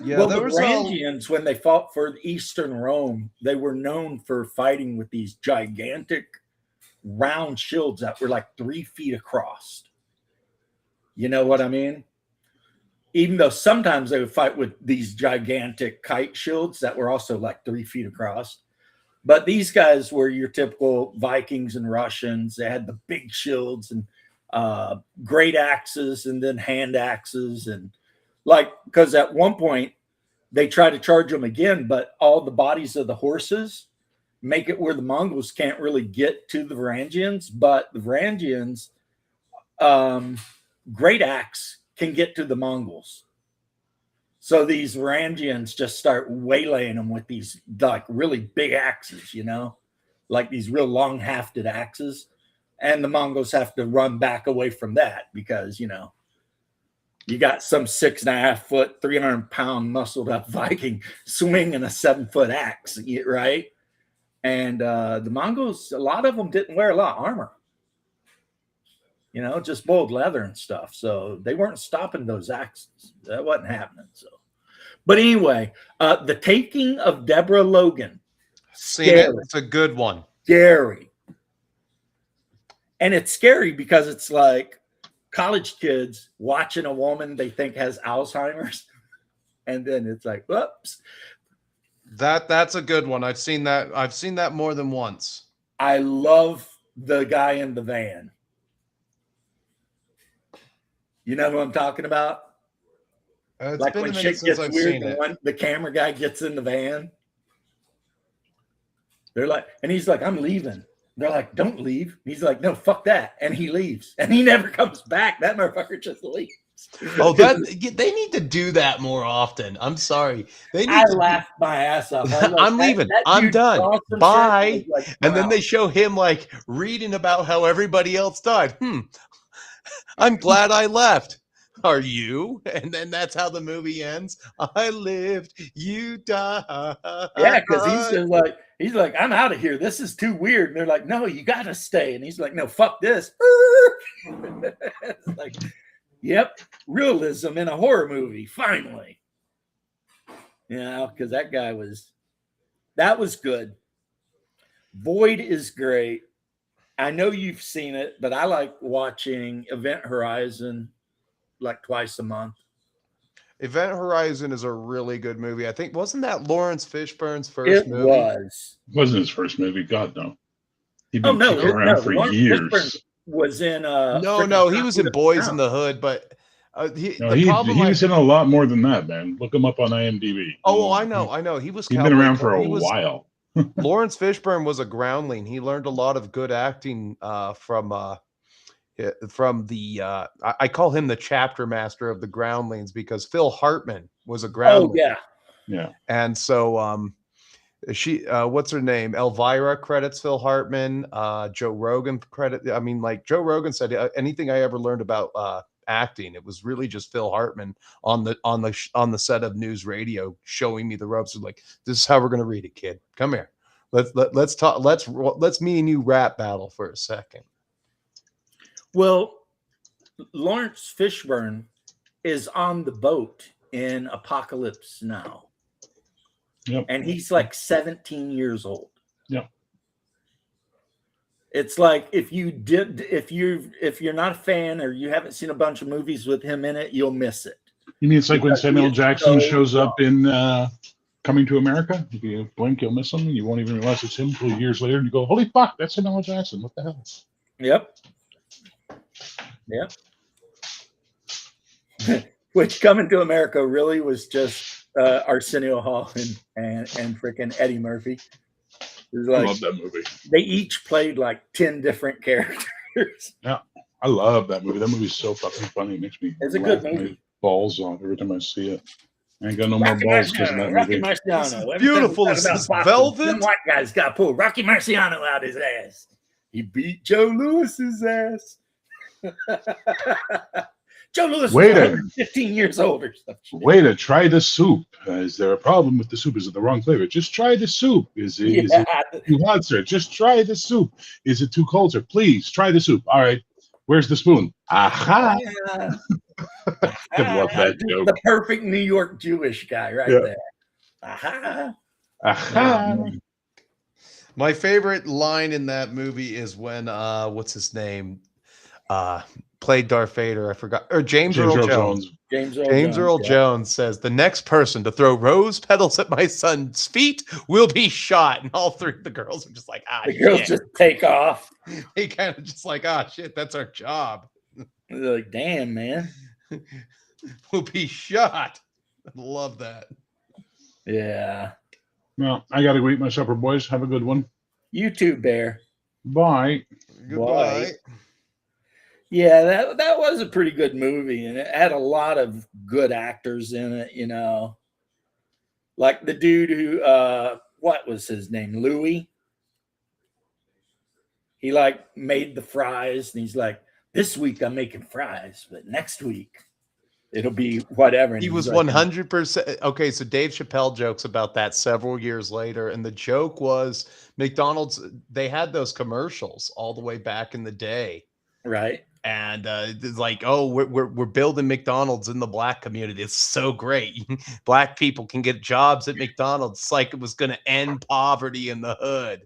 Speaker 3: Yeah,
Speaker 1: well, the Varangians, when they fought for Eastern Rome, they were known for fighting with these gigantic round shields that were like 3 feet across. You know what I mean? Even though sometimes they would fight with these gigantic kite shields that were also like 3 feet across. But these guys were your typical Vikings and Russians. They had the big shields and great axes and then hand axes. And like, because at one point they tried to charge them again, but all the bodies of the horses make it where the Mongols can't really get to the Varangians. But the Varangians, great axe can get to the Mongols. So these Varangians just start waylaying them with these like really big axes, you know, like these real long hafted axes. And the Mongols have to run back away from that because, you know, you got some 6.5 foot, 300-pound muscled up Viking swinging a 7-foot axe, right? And the Mongols, a lot of them didn't wear a lot of armor, you know, just boiled leather and stuff. So they weren't stopping those axes. That wasn't happening. So, but anyway, the Taking of Deborah Logan.
Speaker 3: Seen it. It's a good one.
Speaker 1: Scary. And it's scary because it's like college kids watching a woman they think has Alzheimer's. And then it's like, whoops.
Speaker 3: That's a good one. I've seen that. I've seen that more than once.
Speaker 1: I love the guy in the van. You know who I'm talking about?
Speaker 3: It's
Speaker 1: like
Speaker 3: been
Speaker 1: when
Speaker 3: a minute
Speaker 1: shit
Speaker 3: since
Speaker 1: gets
Speaker 3: I've
Speaker 1: weird,
Speaker 3: seen
Speaker 1: the camera guy gets in the van. They're like, and he's like, I'm leaving. They're like, don't leave. He's like, no, fuck that. And he leaves. And he never comes back. That motherfucker just leaves.
Speaker 3: Oh, that they need to do that more often. I'm sorry. They need
Speaker 1: I
Speaker 3: to
Speaker 1: laughed my ass off. I was like,
Speaker 3: I'm leaving. I'm
Speaker 1: dude
Speaker 3: done.
Speaker 1: saw some
Speaker 3: Bye.
Speaker 1: shit, like,
Speaker 3: And then
Speaker 1: wow.
Speaker 3: they show him like reading about how everybody else died. I'm glad I left. Are you? And then that's how the movie ends. I lived, you died.
Speaker 1: Yeah, because he's like, I'm out of here. This is too weird. And they're like, no, you gotta stay. And he's like, no, fuck this. It's like, yep, realism in a horror movie, finally. You know, because that was good. Void is great. I know you've seen it, but I like watching Event Horizon like twice a month.
Speaker 3: Event Horizon is a really good movie. I think wasn't that Lawrence Fishburne's first
Speaker 1: It
Speaker 3: movie?
Speaker 1: was.
Speaker 4: It wasn't his first movie. God, no. He'd
Speaker 1: Oh
Speaker 4: been
Speaker 1: no,
Speaker 4: kicking around for
Speaker 1: Lawrence
Speaker 4: years.
Speaker 1: Fishburne was in
Speaker 3: No, he was in Boys in the Hood, but
Speaker 4: No,
Speaker 3: the problem
Speaker 4: he was in a lot more than that, man. Look him up on IMDb.
Speaker 3: Oh, I know. He was
Speaker 4: He's been around for a while.
Speaker 3: Lawrence Fishburne was a groundling. He learned a lot of good acting from the I call him the chapter master of the groundlings because Phil Hartman was a groundling.
Speaker 1: Oh yeah.
Speaker 4: Yeah.
Speaker 3: And so she what's her name? Elvira credits Phil Hartman. Joe Rogan Joe Rogan said anything I ever learned about acting, it was really just Phil Hartman on the set of News Radio showing me the ropes. Like, this is how we're gonna read it, kid. Come here. Let's talk. Let's me and you rap battle for a second.
Speaker 1: Well, Lawrence Fishburne is on the boat in Apocalypse Now.
Speaker 4: Yep.
Speaker 1: And he's like 17 years old.
Speaker 4: Yep.
Speaker 1: It's like if you're not a fan or you haven't seen a bunch of movies with him in it, you'll miss it.
Speaker 4: You mean it's like when
Speaker 1: Because
Speaker 4: Samuel
Speaker 1: he is
Speaker 4: Jackson
Speaker 1: so
Speaker 4: shows up
Speaker 1: young.
Speaker 4: in Coming to America? If you blink, you'll miss him. You won't even realize it's him until years later. And you go, holy fuck, that's Samuel Jackson. What the hell?
Speaker 1: Yep. Which Coming to America really was just Arsenio Hall and freaking Eddie Murphy. It was
Speaker 4: I
Speaker 1: like,
Speaker 4: love that movie.
Speaker 1: they each played like 10 different characters.
Speaker 4: I love that movie. That movie's so fucking funny. It makes me
Speaker 1: It's a good
Speaker 4: laugh my
Speaker 1: movie.
Speaker 4: balls off every time I see it. I ain't got no more
Speaker 1: Rocky
Speaker 4: balls because of
Speaker 1: Marciano,
Speaker 4: that
Speaker 1: Rocky
Speaker 4: movie.
Speaker 1: Marciano.
Speaker 3: Beautiful.
Speaker 1: Every time we
Speaker 3: This
Speaker 1: talk
Speaker 3: is
Speaker 1: about
Speaker 3: velvet.
Speaker 1: Them white guys got pulled Rocky Marciano out his ass. He beat Joe Lewis's ass. Joe Lewis
Speaker 4: Wait
Speaker 1: was
Speaker 4: a-
Speaker 1: 115 years old or something.
Speaker 4: Way to try the soup. Is there a problem with the soup? Is it the wrong flavor? Just try the soup. Is it too hot, sir? Just try the soup. Is it too cold, sir? Please try the soup. All right. Where's the spoon? Aha. I love that joke.
Speaker 1: The perfect New York Jewish guy right
Speaker 4: Yeah.
Speaker 1: there. Aha.
Speaker 4: Aha.
Speaker 3: My favorite line in that movie is when what's his name? Played Darth Vader. I forgot. Or James Earl Jones.
Speaker 1: James
Speaker 3: Earl
Speaker 1: yeah.
Speaker 3: Jones says the next person to throw rose petals at my son's feet will be shot. And all three of the girls are just like,
Speaker 1: The girls
Speaker 3: shit.
Speaker 1: just take off.
Speaker 3: He kind of just like, shit, that's our job.
Speaker 1: They're like, damn, man.
Speaker 3: Will be shot. I love that.
Speaker 1: Yeah.
Speaker 4: Well, I got to go eat my supper, boys. Have a good one.
Speaker 1: You too, Bear.
Speaker 4: Bye.
Speaker 3: Goodbye.
Speaker 1: Yeah, that was a pretty good movie, and it had a lot of good actors in it, you know. Like the dude who what was his name? Louis. He like made the fries, and he's like, this week I'm making fries, but next week it'll be whatever. And
Speaker 3: He was
Speaker 1: like,
Speaker 3: 100%. Okay, so Dave Chappelle jokes about that several years later. And the joke was McDonald's, they had those commercials all the way back in the day.
Speaker 1: right.
Speaker 3: And it's like, oh, we're building McDonald's in the black community. It's so great. Black people can get jobs at McDonald's. It's like it was going to end poverty in the hood.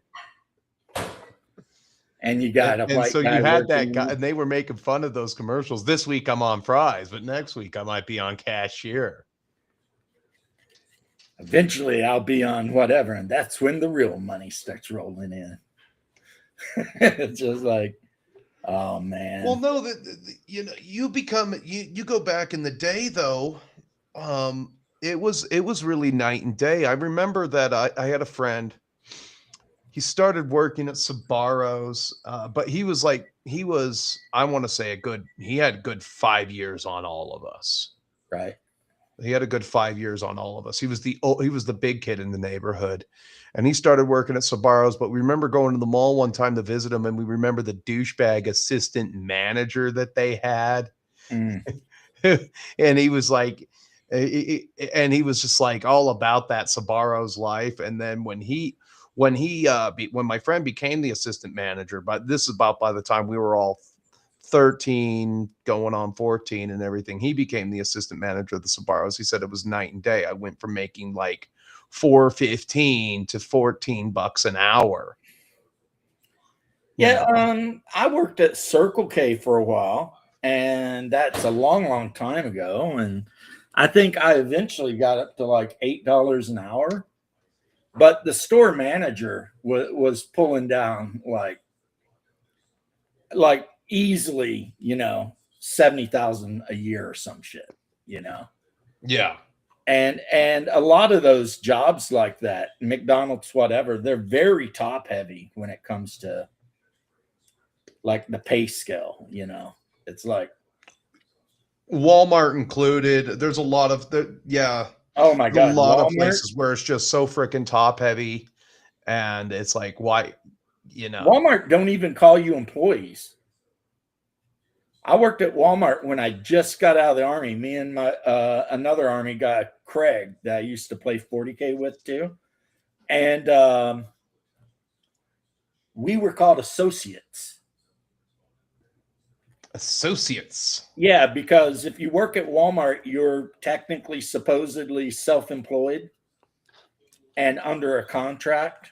Speaker 1: And you got a
Speaker 3: And
Speaker 1: white
Speaker 3: so you
Speaker 1: guy
Speaker 3: had that
Speaker 1: working-
Speaker 3: guy, and they were making fun of those commercials. This week I'm on fries, but next week I might be on cashier.
Speaker 1: Eventually I'll be on whatever, and that's when the real money starts rolling in. It's just like, oh man.
Speaker 3: Well, no, you become you go back in the day though. It was really night and day. I remember that I had a friend. He started working at Sbarro's, but he was I want to say he had a good 5 years on all of us.
Speaker 1: right.
Speaker 3: He had a good 5 years on all of us. He was the big kid in the neighborhood, and he started working at Sbarro's. But we remember going to the mall one time to visit him, and we remember the douchebag assistant manager that they had.
Speaker 1: Mm.
Speaker 3: And he was like, and he was just like all about that Sbarro's life. And then when my friend became the assistant manager, but this is about by the time we were all 13 going on 14 and everything, he became the assistant manager of the Sbarros. He said it was night and day. I went from making like $4.15 to $14 an hour. You
Speaker 1: Yeah,
Speaker 3: know?
Speaker 1: I worked at Circle K for a while, and that's a long, long time ago. And I think I eventually got up to like $8 an hour. But the store manager was pulling down like easily, 70,000 a year or some shit.
Speaker 3: Yeah.
Speaker 1: And a lot of those jobs like that, McDonald's, whatever, they're very top heavy when it comes to like the pay scale. It's like,
Speaker 3: Walmart included. There's a lot of
Speaker 1: oh my
Speaker 3: a
Speaker 1: god,
Speaker 3: lot of
Speaker 1: Walmart.
Speaker 3: places where it's just so freaking top heavy, and it's like, why,
Speaker 1: Walmart don't even call you employees. I worked at Walmart when I just got out of the army. Me and my another army guy, Craig, that I used to play 40K with too, and we were called associates.
Speaker 3: Associates.
Speaker 1: Yeah, because if you work at Walmart, you're technically supposedly self-employed and under a contract.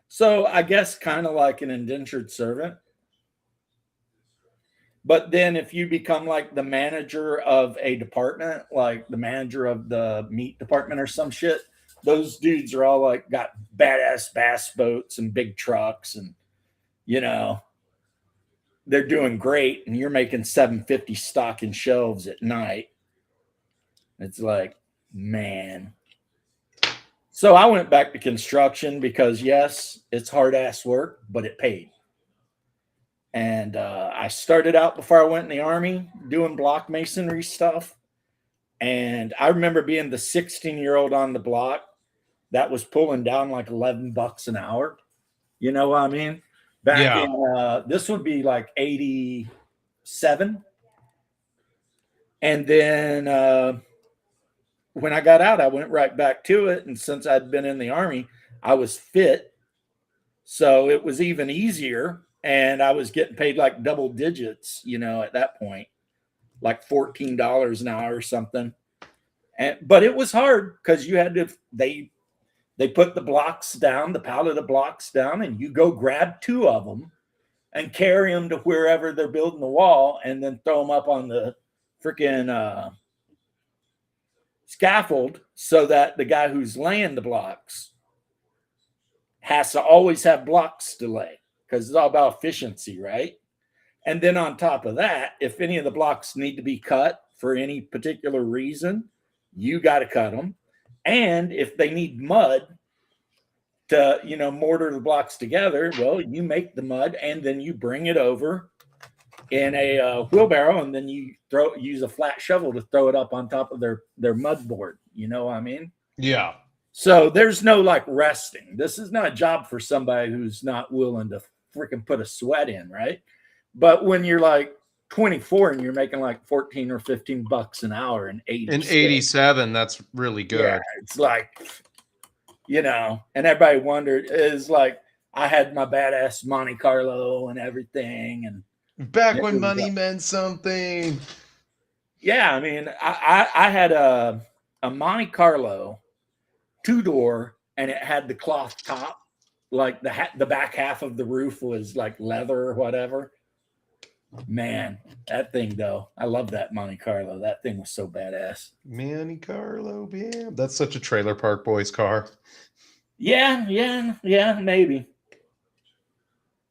Speaker 1: So I guess kind of like an indentured servant. But then if you become like the manager of a department, like the manager of the meat department or some shit, those dudes are all like got badass bass boats and big trucks, and they're doing great, and you're making $750 stocking shelves at night. It's like, man. So I went back to construction because yes, it's hard ass work, but it paid. And I started out before I went in the army doing block masonry stuff. And I remember being the 16-year-old on the block that was pulling down like $11 an hour. You know what I mean? Back in this would be like 87. And then when I got out, I went right back to it. And since I'd been in the army, I was fit. So it was even easier. And I was getting paid like double digits, at that point, like $14 an hour or something. But it was hard because you had to, they put the blocks down, the pallet of blocks down, and you go grab 2 of them and carry them to wherever they're building the wall, and then throw them up on the freaking scaffold so that the guy who's laying the blocks has to always have blocks to lay, because it's all about efficiency, right? And then on top of that, if any of the blocks need to be cut for any particular reason, you got to cut them. And if they need mud to, mortar the blocks together, well, you make the mud and then you bring it over in a wheelbarrow, and then you use a flat shovel to throw it up on top of their mud board. You know what I mean?
Speaker 3: Yeah.
Speaker 1: So there's no like resting. This is not a job for somebody who's not willing to freaking put a sweat in, right? But when you're like 24 and you're making like 14 or $15 an hour in
Speaker 3: 87, that's really good.
Speaker 1: Yeah, it's like, and everybody wondered, is like I had my badass Monte Carlo and everything, and
Speaker 3: back when money meant something.
Speaker 1: Yeah, I mean, I had a Monte Carlo 2-door, and it had the cloth top, like the back half of the roof was like leather or whatever. Man, that thing though, I love that Monte Carlo. That thing was so badass.
Speaker 3: Monte Carlo, yeah, that's such a Trailer Park Boys car.
Speaker 1: Yeah, maybe.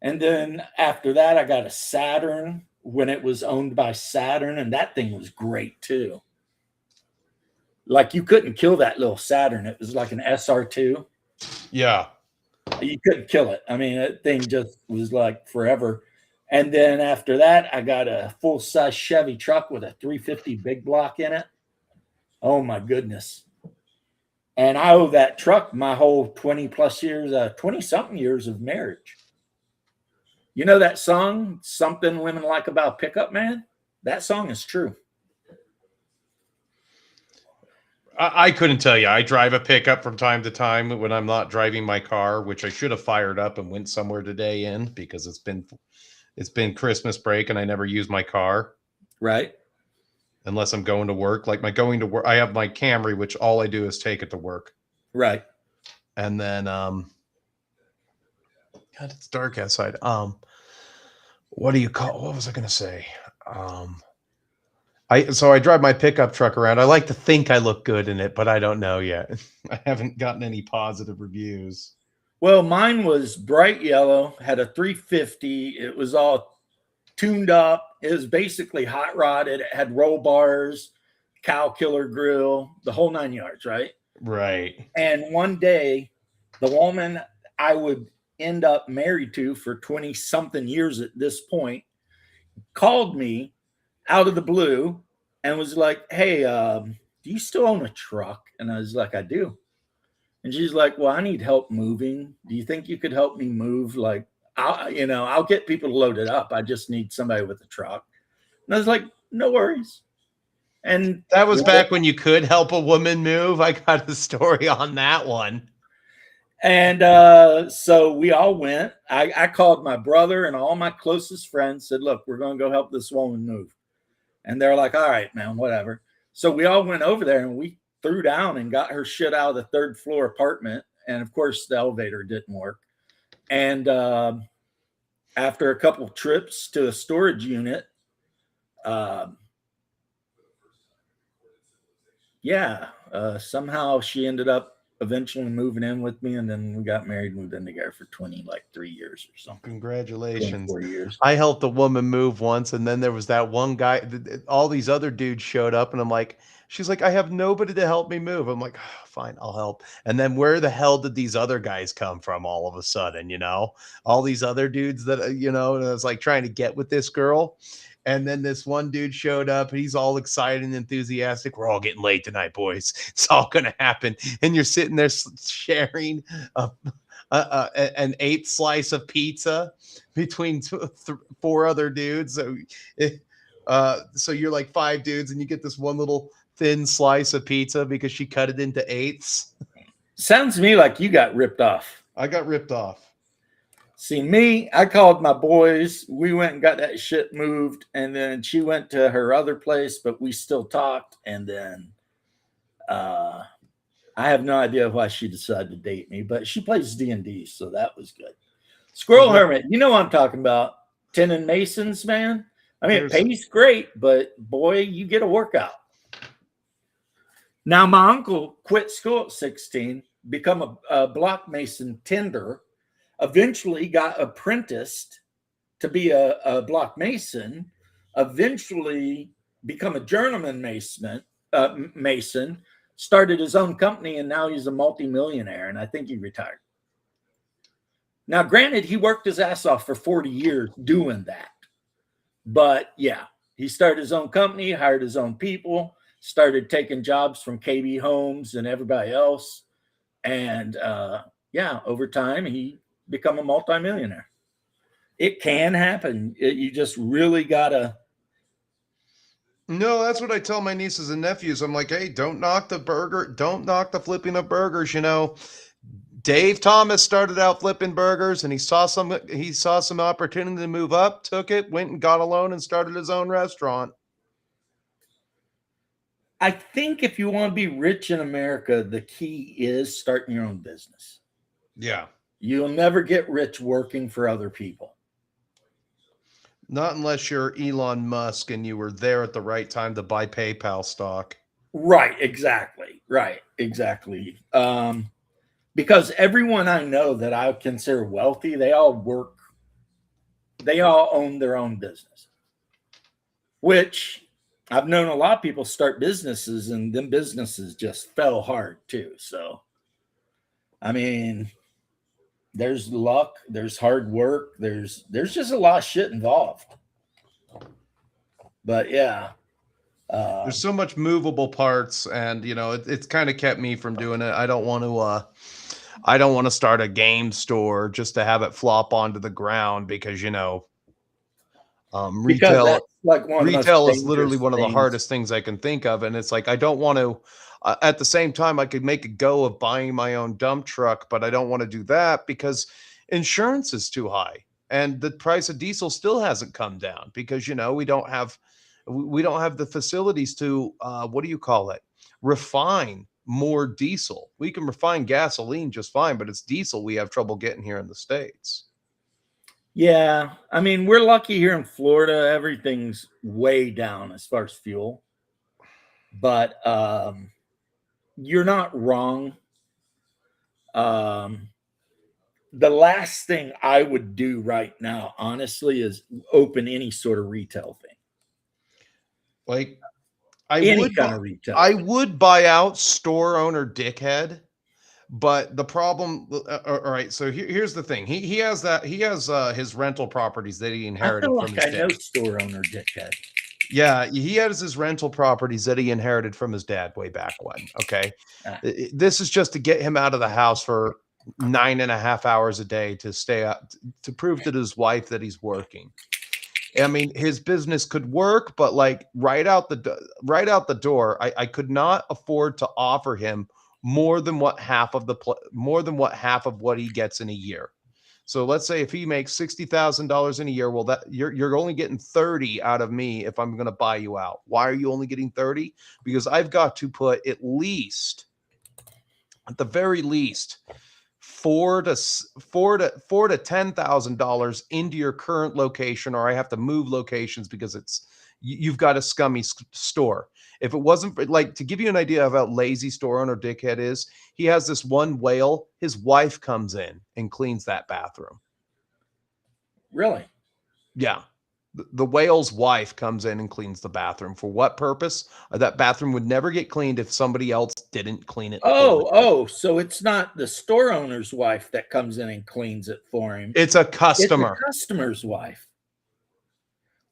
Speaker 1: And then after that, I got a Saturn when it was owned by Saturn, and that thing was great too. Like you couldn't kill that little Saturn. It was like an SR2.
Speaker 3: Yeah.
Speaker 1: You couldn't kill it. I mean, that thing just was like forever. And then after that, I got a full-size Chevy truck with a 350 big block in it. Oh my goodness. And I owe that truck my whole 20-plus years, 20-something years of marriage. You know that song, Something Women Like About Pickup Man? That song is true.
Speaker 3: I couldn't tell you. I drive a pickup from time to time when I'm not driving my car, which I should have fired up and went somewhere today in, because it's been it's been Christmas break and I never use my car
Speaker 1: Right.
Speaker 3: unless I'm going to work. Like my going to work, I have my Camry, which all I do is take it to work.
Speaker 1: Right.
Speaker 3: And then, God, it's dark outside. What do you call? What was I going to say? So I drive my pickup truck around. I like to think I look good in it, but I don't know yet. I haven't gotten any positive reviews.
Speaker 1: Well, mine was bright yellow, had a 350. It was all tuned up. It was basically hot rodded. It had roll bars, cow killer grill, the whole 9 yards, right?
Speaker 3: Right.
Speaker 1: And one day, the woman I would end up married to for 20 something years at this point called me out of the blue and was like, "Hey, do you still own a truck?" And I was like, "I do." And she's like, "Well, I need help moving. Do you think you could help me move? Like, I'll get people to load it up. I just need somebody with a truck." And I was like, "No worries." And
Speaker 3: that was back when you could help a woman move. I got a story on that one.
Speaker 1: And so we all went. I called my brother and all my closest friends, said, "Look, we're going to go help this woman move." And they're like, "All right, man, whatever." So we all went over there and we threw down and got her shit out of the third floor apartment. And of course, the elevator didn't work. And after a couple trips to a storage unit, somehow she ended up eventually moving in with me, and then we got married, moved in together for 3 years or something.
Speaker 3: Congratulations.
Speaker 1: 4 years.
Speaker 3: I helped a woman move once, and then there was that one guy, all these other dudes showed up, and I'm like, she's like, "I have nobody to help me move." I'm like, oh, "Fine, I'll help." And then where the hell did these other guys come from all of a sudden, all these other dudes that, I was like trying to get with this girl. And then this one dude showed up. He's all excited and enthusiastic. "We're all getting late tonight, boys. It's all going to happen." And you're sitting there sharing an 8th slice of pizza between 4 other dudes. So you're like 5 dudes, and you get this one little thin slice of pizza because she cut it into 8ths.
Speaker 1: Sounds to me like you got ripped off.
Speaker 3: I got ripped off.
Speaker 1: See, me, I called my boys. We went and got that shit moved, and then she went to her other place, but we still talked. And then I have no idea why she decided to date me, but she plays D&D, so that was good. Squirrel Hermit, you know what I'm talking about. Tin and Masons, man. I mean, it pays great, but boy, you get a workout. Now, my uncle quit school at 16, become a block mason tender, eventually got apprenticed to be a block mason, eventually become a journeyman mason, started his own company, and now he's a multimillionaire, and I think he retired. Now, granted, he worked his ass off for 40 years doing that. But yeah, he started his own company, hired his own people, started taking jobs from KB Homes and everybody else. And over time, he become a multimillionaire. It can happen. You just really gotta.
Speaker 3: No, that's what I tell my nieces and nephews. I'm like, "Hey, don't knock the flipping of burgers." Dave Thomas started out flipping burgers, and he saw some opportunity to move up, took it, went and got a loan and started his own restaurant.
Speaker 1: I think if you want to be rich in America, the key is starting your own business.
Speaker 3: Yeah.
Speaker 1: You'll never get rich working for other people.
Speaker 3: Not unless you're Elon Musk and you were there at the right time to buy PayPal stock.
Speaker 1: Right, exactly. Because everyone I know that I consider wealthy, they all own their own business. Which I've known a lot of people start businesses, and them businesses just fell hard too. So, I mean, there's luck, there's hard work, there's just a lot of shit involved. But yeah,
Speaker 3: there's so much movable parts, and it's kind of kept me from doing it. I don't want to start a game store just to have it flop onto the ground because retail is literally one of the hardest things I can think of, and it's like I don't want to. At the same time, I could make a go of buying my own dump truck, but I don't want to do that because insurance is too high. and the price of diesel still hasn't come down because we don't have the facilities to what do you call it, refine more diesel. We can refine gasoline just fine, but it's diesel we have trouble getting here in the States.
Speaker 1: Yeah, I mean, we're lucky here in Florida. Everything's way down as far as fuel, but you're not wrong. The last thing I would do right now, honestly, is open any sort of retail thing.
Speaker 3: Like
Speaker 1: Any kind of retail.
Speaker 3: I would buy out store owner dickhead, but the problem, all right. So here's the thing. He has his rental properties that he
Speaker 1: I
Speaker 3: inherited
Speaker 1: feel
Speaker 3: from
Speaker 1: like
Speaker 3: his
Speaker 1: I know
Speaker 3: dad.
Speaker 1: store owner dickhead.
Speaker 3: Yeah, he has his rental properties that he inherited from his dad way back when. Okay,
Speaker 1: Ah.
Speaker 3: This is just to get him out of the house for 9.5 hours a day to stay up to prove to his wife that he's working. I mean, his business could work, but like right out the door, I could not afford to offer him more than what half of what he gets in a year. So let's say if he makes $60,000 in a year, well, that you're only getting 30 out of me if I'm going to buy you out. Why are you only getting 30? Because I've got to put at the very least, $4,000 to $10,000 into your current location, or I have to move locations because you've got a scummy store. If it wasn't like, to give you an idea of how lazy store owner dickhead is, he has this one whale. His wife comes in and cleans that bathroom.
Speaker 1: Really?
Speaker 3: Yeah. The whale's wife comes in and cleans the bathroom. For what purpose? That bathroom would never get cleaned if somebody else didn't clean it.
Speaker 1: So it's not the store owner's wife that comes in and cleans it for him.
Speaker 3: It's a customer.
Speaker 1: It's the customer's wife.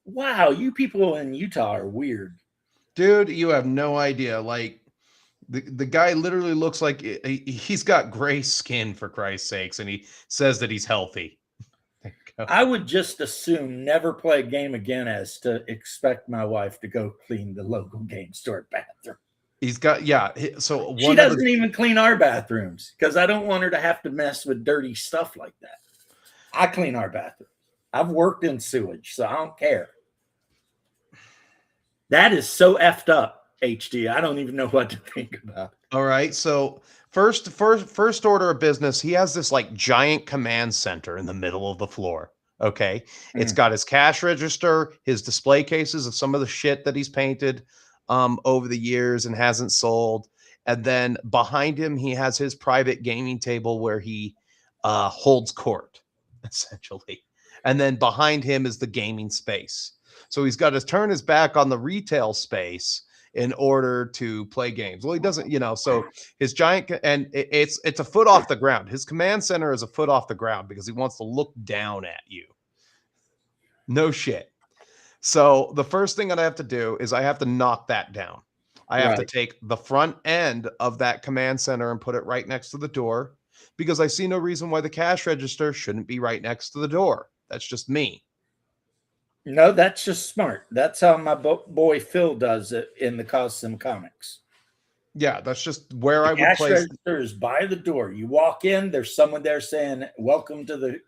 Speaker 1: Wow, you people in Utah are weird.
Speaker 3: Dude, you have no idea. Like, the guy literally looks like he's got gray skin, for Christ's sakes, and he says that he's healthy.
Speaker 1: I would just assume never play a game again as to expect my wife to go clean the local game store bathroom.
Speaker 3: He's got, so
Speaker 1: she doesn't even clean our bathrooms because I don't want her to have to mess with dirty stuff like that. I clean our bathroom. I've worked in sewage, so I don't care. That is so effed up, HD. I don't even know what to think about.
Speaker 3: All right. So first order of business, he has this like giant command center in the middle of the floor. Okay. It's got his cash register, his display cases of some of the shit that he's painted over the years and hasn't sold. And then behind him, he has his private gaming table where he holds court, essentially. And then behind him is the gaming space. So he's got to turn his back on the retail space in order to play games. Well, he doesn't, so his giant, and it's a foot off the ground. His command center is a foot off the ground because he wants to look down at you. No shit. So the first thing that I have to do is I have to knock that down. I have to take the front end of that command center and put it right next to the door because I see no reason why the cash register shouldn't be right next to the door. That's just me.
Speaker 1: No, that's just smart. That's how my boy Phil does it in the Cossim Comics.
Speaker 3: Yeah, that's just where I would
Speaker 1: place.
Speaker 3: place.
Speaker 1: Cash register is by the door. You walk in, there's someone there saying, "Welcome to the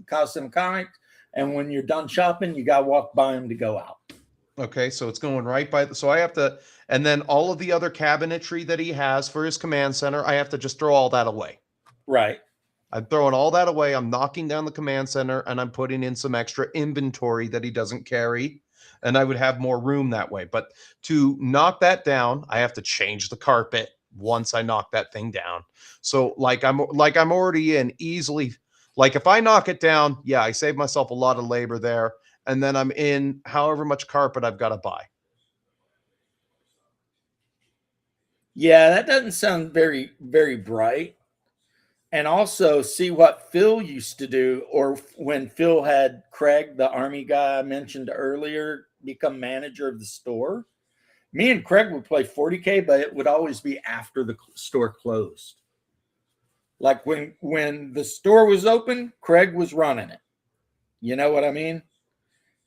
Speaker 1: Cossim Comics," and when you're done shopping, you got to walk by him to go out.
Speaker 3: Okay, so it's going right by. So I have to, and then all of the other cabinetry that he has for his command center, I have to just throw all that away.
Speaker 1: Right.
Speaker 3: I'm throwing all that away. I'm knocking down the command center and I'm putting in some extra inventory that he doesn't carry. And I would have more room that way. But to knock that down, I have to change the carpet once I knock that thing down. So I'm already in easily, like if I knock it down, yeah, I save myself a lot of labor there. And then I'm in however much carpet I've got to buy.
Speaker 1: Yeah, that doesn't sound very, very bright. And also see what Phil used to do, or when Phil had Craig, the Army guy I mentioned earlier, become manager of the store. Me and Craig would play 40K, but it would always be after the store closed. Like when the store was open, Craig was running it. You know what I mean?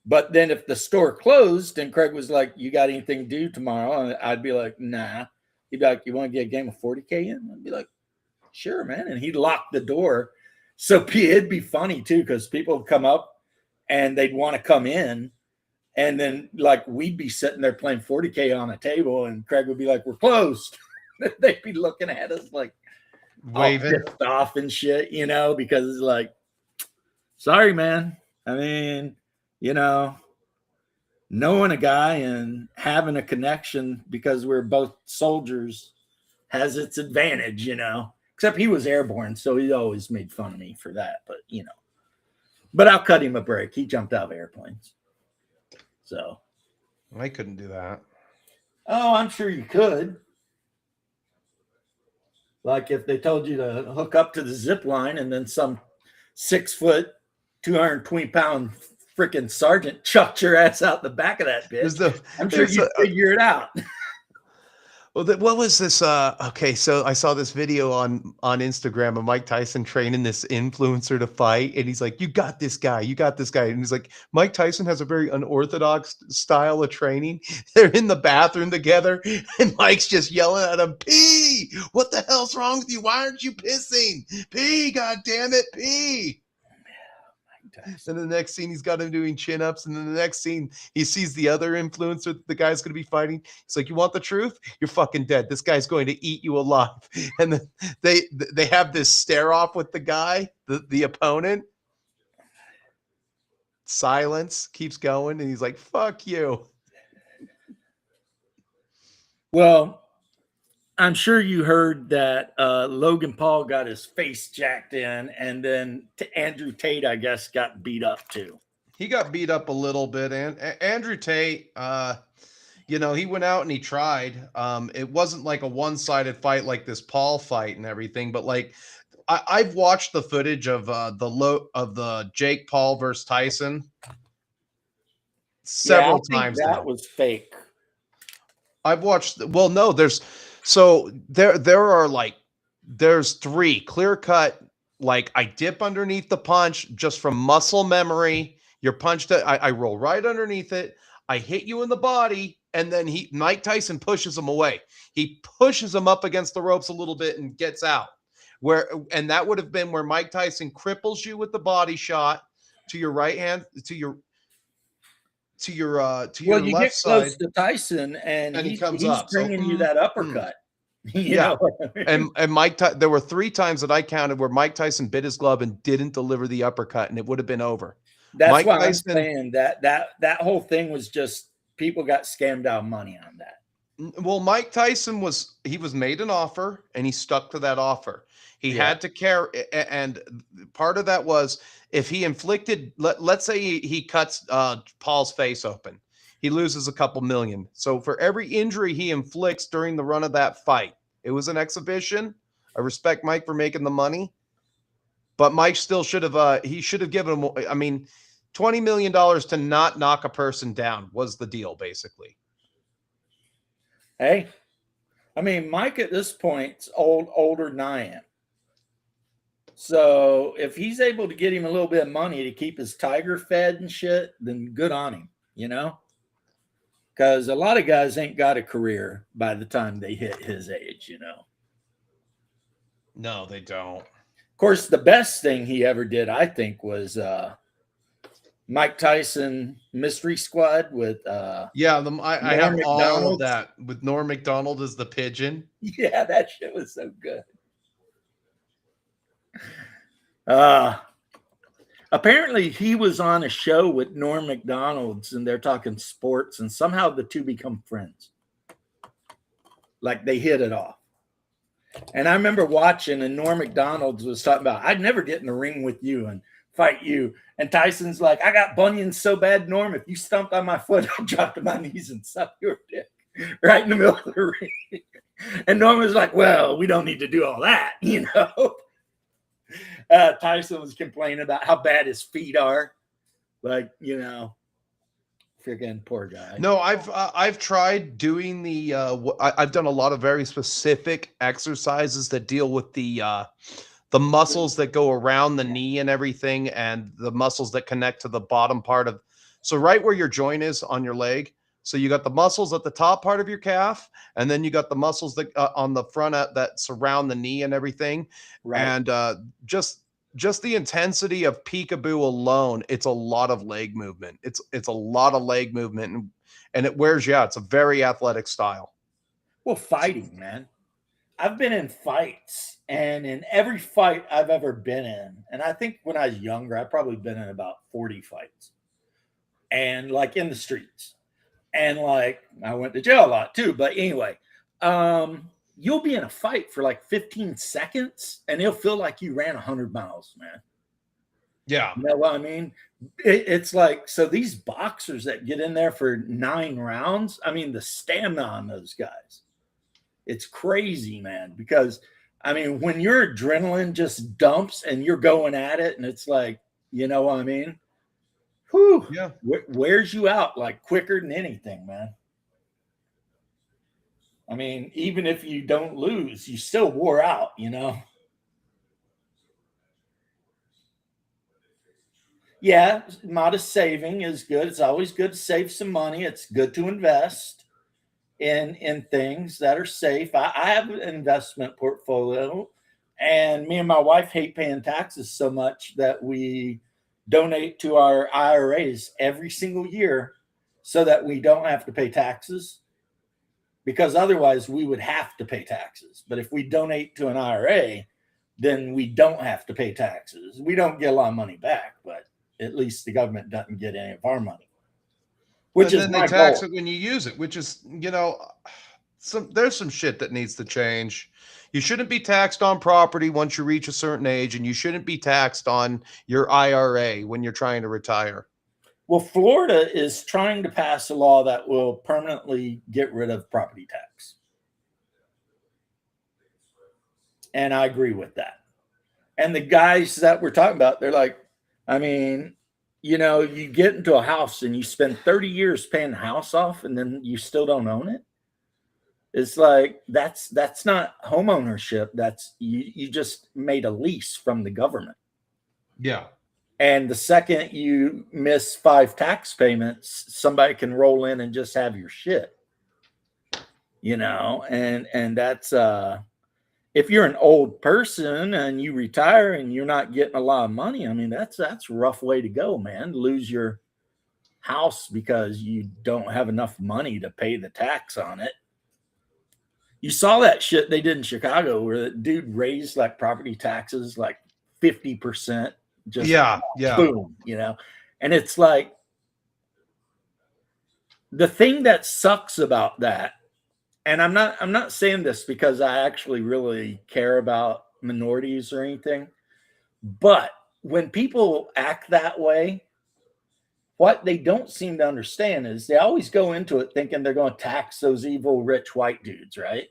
Speaker 1: But then if the store closed and Craig was like, "You got anything to do tomorrow?" And I'd be like, "Nah." He'd be like, "You want to get a game of 40K in?" I'd be like, "Sure, man." And he'd lock the door So it'd be funny too, because people would come up and they'd want to come in, and then like we'd be sitting there playing 40K on a table, and Craig would be like, "We're closed." They'd be looking at us like all
Speaker 3: Waving.
Speaker 1: pissed off and shit, you know, because it's like, sorry, man. I mean, you know, knowing a guy and having a connection because we're both soldiers has its advantage, you know. Except he was airborne, so he always made fun of me for that. But you know, but I'll cut him a break. He jumped out of airplanes, so
Speaker 3: I couldn't do that.
Speaker 1: oh, I'm sure you could. Like if they told you to hook up to the zip line and then some 6 foot, 220-pound freaking sergeant chucked your ass out the back of that bitch. I'm sure you'd figure it out.
Speaker 3: Well, what was this? Okay, so I saw this video on Instagram of Mike Tyson training this influencer to fight, and he's like, "You got this guy, you got this guy," and he's like, Mike Tyson has a very unorthodox style of training. They're in the bathroom together, and Mike's just yelling at him, "Pee! What the hell's wrong with you? Why aren't you pissing? Pee! God damn it, pee!" And the next scene, he's got him doing chin-ups. And then the next scene, he sees the other influencer that the guy's going to be fighting. He's like, "You want the truth? You're fucking dead. This guy's going to eat you alive." And then they have this stare off with the guy, the opponent. Silence keeps going. And he's like, "Fuck you."
Speaker 1: Well, I'm sure you heard that Logan Paul got his face jacked in, and then Andrew Tate, I guess, got beat up too.
Speaker 3: He got beat up a little bit. And Andrew Tate, you know, he went out and he tried. It wasn't like a one-sided fight like this Paul fight and everything, but like I've watched the footage of the Jake Paul versus Tyson several times.
Speaker 1: That was fake.
Speaker 3: I've watched. Well, no, there's there's 3 clear cut. Like I dip underneath the punch just from muscle memory. You're punched. I roll right underneath it. I hit you in the body, and then Mike Tyson pushes him away. He pushes him up against the ropes a little bit and gets out. And that would have been where Mike Tyson cripples you with the body shot to your right hand, to your
Speaker 1: Well, you
Speaker 3: left
Speaker 1: get
Speaker 3: side,
Speaker 1: close to Tyson, and
Speaker 3: he
Speaker 1: he's
Speaker 3: comes up. So,
Speaker 1: bringing you that uppercut. You
Speaker 3: Yeah.
Speaker 1: know what I mean?
Speaker 3: And there were 3 times that I counted where Mike Tyson bit his glove and didn't deliver the uppercut, and it would have been over.
Speaker 1: That's
Speaker 3: Mike
Speaker 1: why
Speaker 3: Tyson-
Speaker 1: I'm saying that whole thing was just people got scammed out of money on that.
Speaker 3: Well, Mike Tyson was made an offer, and he stuck to that offer. He had to care, and part of that was if he inflicted, let's say he cuts Paul's face open, he loses a couple million. So for every injury he inflicts during the run of that fight, it was an exhibition. I respect Mike for making the money, but Mike still should have. He should have given him. I mean, $20 million to not knock a person down was the deal, basically.
Speaker 1: Hey, I mean, Mike at this point's older than I am. So if he's able to get him a little bit of money to keep his tiger fed and shit, then good on him, you know? Because a lot of guys ain't got a career by the time they hit his age, you know?
Speaker 3: No, they don't.
Speaker 1: Of course, the best thing he ever did, I think, was Mike Tyson Mystery Squad with
Speaker 3: I have
Speaker 1: Norm
Speaker 3: all of
Speaker 1: Macdonald.
Speaker 3: that with Norm Macdonald as the pigeon.
Speaker 1: Yeah, that shit was so good. Apparently he was on a show with Norm Macdonald's, and they're talking sports, and somehow the two become friends. Like they hit it off. And I remember watching, and Norm Macdonald's was talking about, "I'd never get in the ring with you and fight you." And Tyson's like, "I got bunions so bad, Norm, if you stomped on my foot, I'd drop to my knees and suck your dick right in the middle of the ring." And Norm was like, "Well, we don't need to do all that, you know." Tyson was complaining about how bad his feet are. Like, you know, freaking poor guy.
Speaker 3: No, I've tried doing I've done a lot of very specific exercises that deal with the muscles that go around the knee and everything, and the muscles that connect to the bottom part of, so right where your joint is on your leg. So you got the muscles at the top part of your calf, and then you got the muscles that on the front that surround the knee and everything.
Speaker 1: Right.
Speaker 3: And just just the intensity of peekaboo alone, it's a lot of leg movement. It's a lot of leg movement, and it wears you out. It's a very athletic style.
Speaker 1: Well, fighting, man. I've been in fights, and in every fight I've ever been in, and I think when I was younger, I've probably been in about 40 fights, and like in the streets, and like I went to jail a lot too. But anyway, you'll be in a fight for like 15 seconds, and it'll feel like you ran 100 miles, man.
Speaker 3: Yeah.
Speaker 1: You know what I mean? It's like, so these boxers that get in there for 9 rounds, I mean, the stamina on those guys, it's crazy, man. Because, I mean, when your adrenaline just dumps and you're going at it, and it's like, you know what I mean? Whew,
Speaker 3: Yeah.
Speaker 1: Wears you out like quicker than anything, man. I mean, even if you don't lose, you still wore out, you know? Yeah, modest saving is good. It's always good to save some money. It's good to invest in things that are safe. I have an investment portfolio, and me and my wife hate paying taxes so much that we donate to our IRAs every single year so that we don't have to pay taxes, because otherwise we would have to pay taxes. But if we donate to an IRA, then we don't have to pay taxes. We don't get a lot of money back, but at least the government doesn't get any of our money, which
Speaker 3: And
Speaker 1: is
Speaker 3: then
Speaker 1: my
Speaker 3: they tax
Speaker 1: goal.
Speaker 3: it when you use it, which is, there's some shit that needs to change. You shouldn't be taxed on property once you reach a certain age, and you shouldn't be taxed on your IRA when you're trying to retire.
Speaker 1: Well, Florida is trying to pass a law that will permanently get rid of property tax. And I agree with that. And the guys that we're talking about, they're like, I mean, you know, you get into a house and you spend 30 years paying the house off, and then you still don't own it. It's like, that's not home ownership. That's you just made a lease from the government.
Speaker 3: Yeah.
Speaker 1: And the second you miss 5 tax payments, somebody can roll in and just have your shit. You know, and that's if you're an old person and you retire and you're not getting a lot of money, I mean, that's a rough way to go, man. Lose your house because you don't have enough money to pay the tax on it. You saw that shit they did in Chicago where the dude raised like property taxes like 50%. Just
Speaker 3: Yeah.
Speaker 1: boom, you know. And it's like, the thing that sucks about that, and I'm not saying this because I actually really care about minorities or anything, but when people act that way, what they don't seem to understand is they always go into it thinking they're going to tax those evil rich white dudes, right?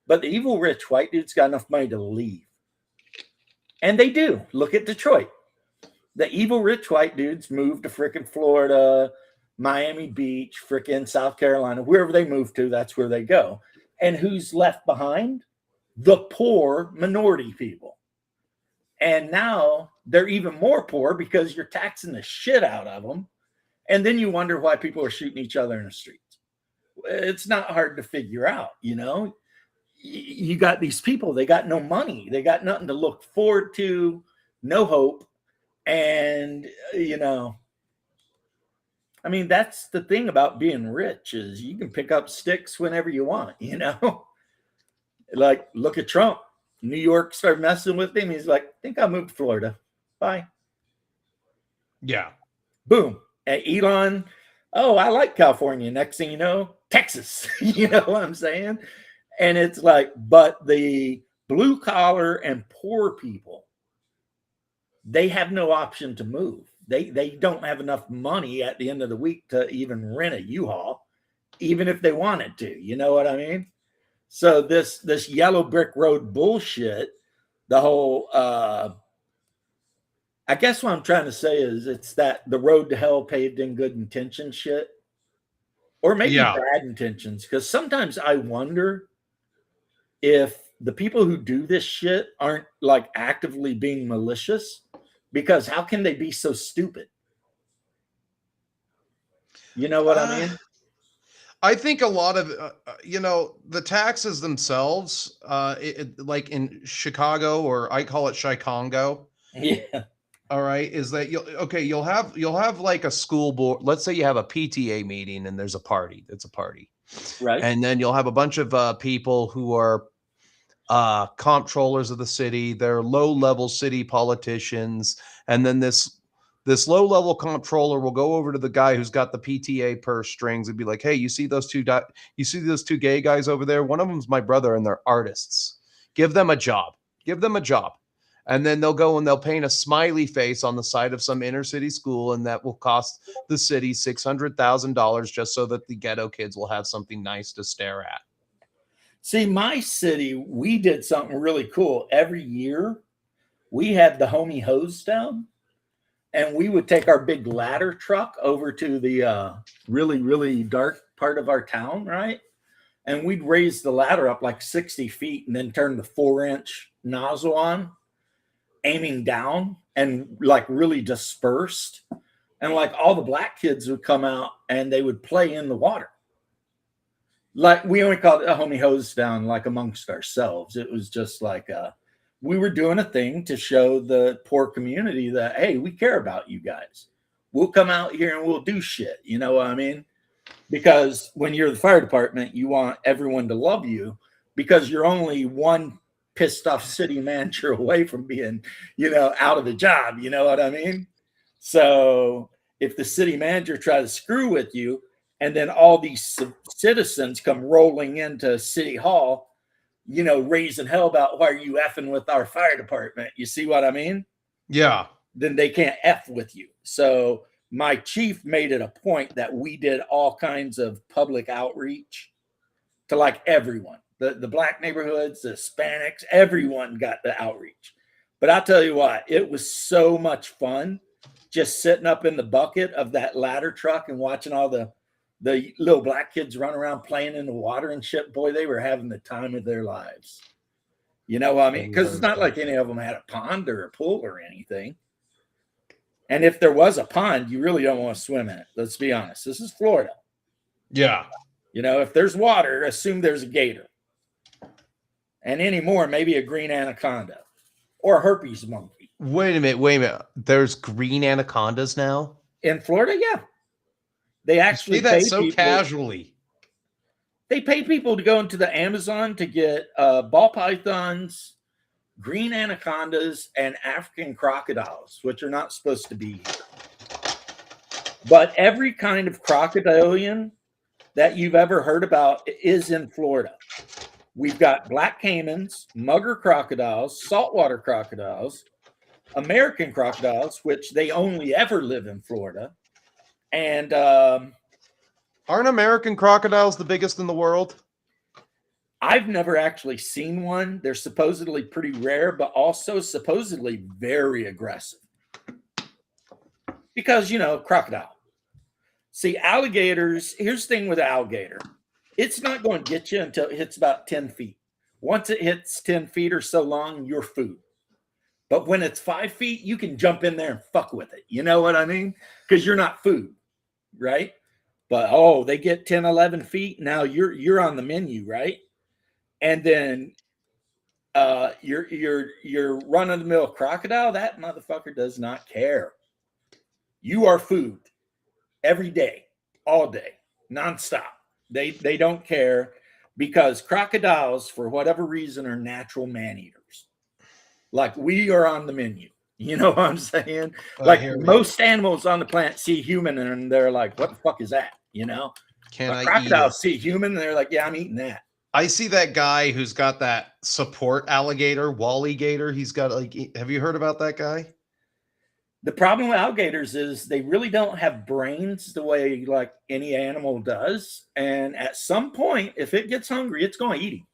Speaker 1: But the evil rich white dudes got enough money to leave. And they do. Look at Detroit. The evil rich white dudes moved to frickin' Florida, Miami Beach, frickin' South Carolina, wherever they move to, that's where they go. And who's left behind? The poor minority people. And now they're even more poor because you're taxing the shit out of them. And then you wonder why people are shooting each other in the streets. It's not hard to figure out, you know? You got these people, they got no money. They got nothing to look forward to, no hope. And, you know, I mean, that's the thing about being rich is you can pick up sticks whenever you want, you know? Like, look at Trump. New York started messing with him. He's like, I think I'll move to Florida. Bye.
Speaker 3: Yeah.
Speaker 1: Boom. And Elon, oh, I like California. Next thing you know, Texas. You know what I'm saying? And it's like, but the blue collar and poor people, they have no option to move. They don't have enough money at the end of the week to even rent a U-Haul, even if they wanted to. You know what I mean? So this yellow brick road bullshit, the whole I guess what I'm trying to say is it's that the road to hell paved in good intentions shit. Or maybe bad intentions. Because sometimes I wonder if the people who do this shit aren't like actively being malicious, because how can they be so stupid? You know what I mean?
Speaker 3: I think a lot of, the taxes themselves, like in Chicago, or I call it Chicago,
Speaker 1: Yeah.
Speaker 3: All right, is that you'll have like a school board. Let's say you have a PTA meeting and there's a party. It's a party,
Speaker 1: Right.
Speaker 3: and then you'll have a bunch of people who are comptrollers of the city. They're low-level city politicians, and then this low-level comptroller will go over to the guy who's got the PTA purse strings and be like, "Hey, you see those two gay guys over there? One of them's my brother, and they're artists. Give them a job. Give them a job." And then they'll go and they'll paint a smiley face on the side of some inner city school, and that will cost the city $600,000 just so that the ghetto kids will have something nice to stare at.
Speaker 1: See, my city, we did something really cool. Every year, we had the homie hose down, and we would take our big ladder truck over to the really, really dark part of our town, right? And we'd raise the ladder up like 60 feet and then turn the 4-inch nozzle on, aiming down and like really dispersed. And like all the black kids would come out and they would play in the water. Like we only called it a homie hose down, like amongst ourselves. It was just like we were doing a thing to show the poor community that, hey, we care about you guys. We'll come out here and we'll do shit. You know what I mean? Because when you're the fire department, you want everyone to love you because you're only one pissed off city manager away from being, out of the job. You know what I mean? So if the city manager tries to screw with you, and then all these citizens come rolling into City Hall, raising hell about why are you effing with our fire department? You see what I mean?
Speaker 3: Yeah.
Speaker 1: Then they can't F with you. So my chief made it a point that we did all kinds of public outreach to like everyone, the black neighborhoods, the Hispanics, everyone got the outreach. But I'll tell you what, it was so much fun just sitting up in the bucket of that ladder truck and watching all the little black kids run around playing in the water and shit. Boy, they were having the time of their lives. You know what I mean? Because it's not like any of them had a pond or a pool or anything. And if there was a pond, you really don't want to swim in it. Let's be honest. This is Florida.
Speaker 3: Yeah.
Speaker 1: If there's water, assume there's a gator. And anymore, maybe a green anaconda or a herpes monkey.
Speaker 3: Wait a minute. There's green anacondas now?
Speaker 1: In Florida, yeah. They actually
Speaker 3: say that
Speaker 1: pay
Speaker 3: so
Speaker 1: people,
Speaker 3: casually.
Speaker 1: They pay people to go into the Amazon to get ball pythons, green anacondas, and African crocodiles, which are not supposed to be here. But every kind of crocodilian that you've ever heard about is in Florida. We've got black caimans, mugger crocodiles, saltwater crocodiles, American crocodiles, which they only ever live in Florida. And
Speaker 3: aren't American crocodiles the biggest in the world?
Speaker 1: I've never actually seen one. They're supposedly pretty rare, but also supposedly very aggressive. Because, crocodile. See, alligators, here's the thing with alligator. It's not going to get you until it hits about 10 feet. Once it hits 10 feet or so long, you're food. But when it's 5 feet, you can jump in there and fuck with it. You know what I mean? Because you're not food, right? But, they get 10, 11 feet. Now you're on the menu, right? And then your run-of-the-mill crocodile, that motherfucker does not care. You are food every day, all day, nonstop. They don't care because crocodiles, for whatever reason, are natural man-eaters. Like we are on the menu. You know what I'm saying? Like most animals on the planet see human and they're like, what the fuck is that? Crocodiles see human and they're like, yeah, I'm eating that.
Speaker 3: I see that guy who's got that support alligator, Wally Gator. He's got have you heard about that guy?
Speaker 1: The problem with alligators is they really don't have brains the way like any animal does. And at some point, if it gets hungry, it's going to eat him.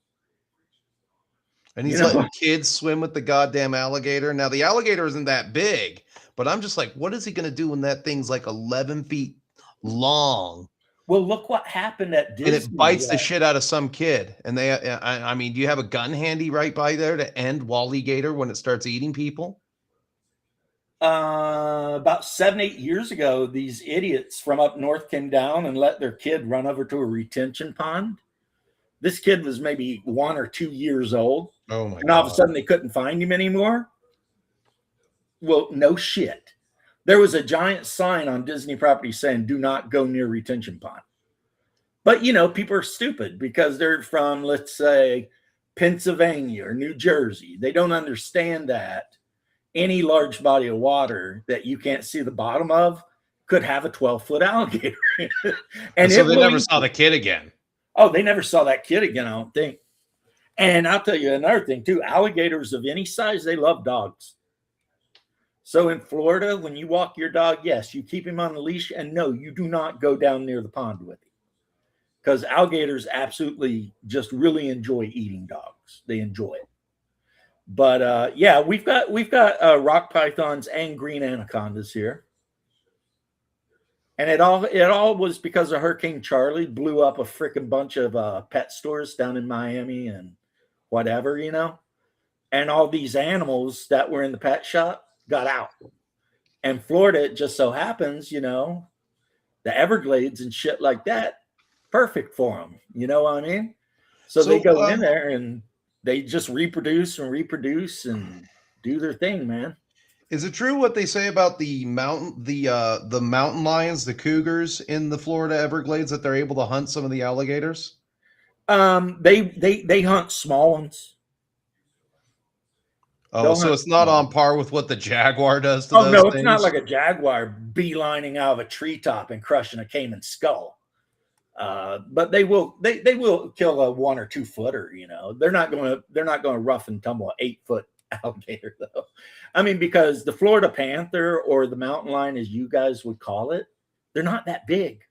Speaker 3: And he's letting kids swim with the goddamn alligator. Now, the alligator isn't that big, but I'm just like, what is he going to do when that thing's like 11 feet long?
Speaker 1: Well, look what happened at Disney.
Speaker 3: And it bites the shit out of some kid. And I mean, do you have a gun handy right by there to end Wally Gator when it starts eating people?
Speaker 1: About 7-8 years ago, these idiots from up north came down and let their kid run over to a retention pond. This kid was maybe 1 or 2 years old.
Speaker 3: Oh my God.
Speaker 1: And all of a sudden they couldn't find him anymore. Well, no shit. There was a giant sign on Disney property saying, do not go near retention pond. But, you know, people are stupid because they're from, let's say, Pennsylvania or New Jersey. They don't understand that any large body of water that you can't see the bottom of could have a 12-foot alligator.
Speaker 3: And so
Speaker 1: it
Speaker 3: they
Speaker 1: will
Speaker 3: never
Speaker 1: eat
Speaker 3: saw
Speaker 1: you.
Speaker 3: the kid again.
Speaker 1: Oh, they never saw that kid again, I don't think. And I'll tell you another thing, too. Alligators of any size, they love dogs. So in Florida, when you walk your dog, yes, you keep him on the leash. And no, you do not go down near the pond with him. Because alligators absolutely just really enjoy eating dogs. They enjoy it. But yeah, we've got rock pythons and green anacondas here. And it all was because of Hurricane Charlie blew up a freaking bunch of pet stores down in Miami and whatever, you know. And all these animals that were in the pet shop got out. And Florida, it just so happens, you know, the Everglades and shit like that, perfect for them. You know what I mean? So they go in there and they just reproduce and do their thing, man.
Speaker 3: Is it true what they say about the mountain lions, the cougars in the Florida Everglades, that they're able to hunt some of the alligators?
Speaker 1: They hunt small ones.
Speaker 3: Oh, so it's not on par with what the jaguar does to those
Speaker 1: no,
Speaker 3: things?
Speaker 1: It's not like a jaguar beelining out of a treetop and crushing a caiman skull. But they will kill a 1 or 2 footer, you know. They're not going to rough and tumble an 8-foot alligator though. I mean, because the Florida panther or the mountain lion, as you guys would call it, they're not that big.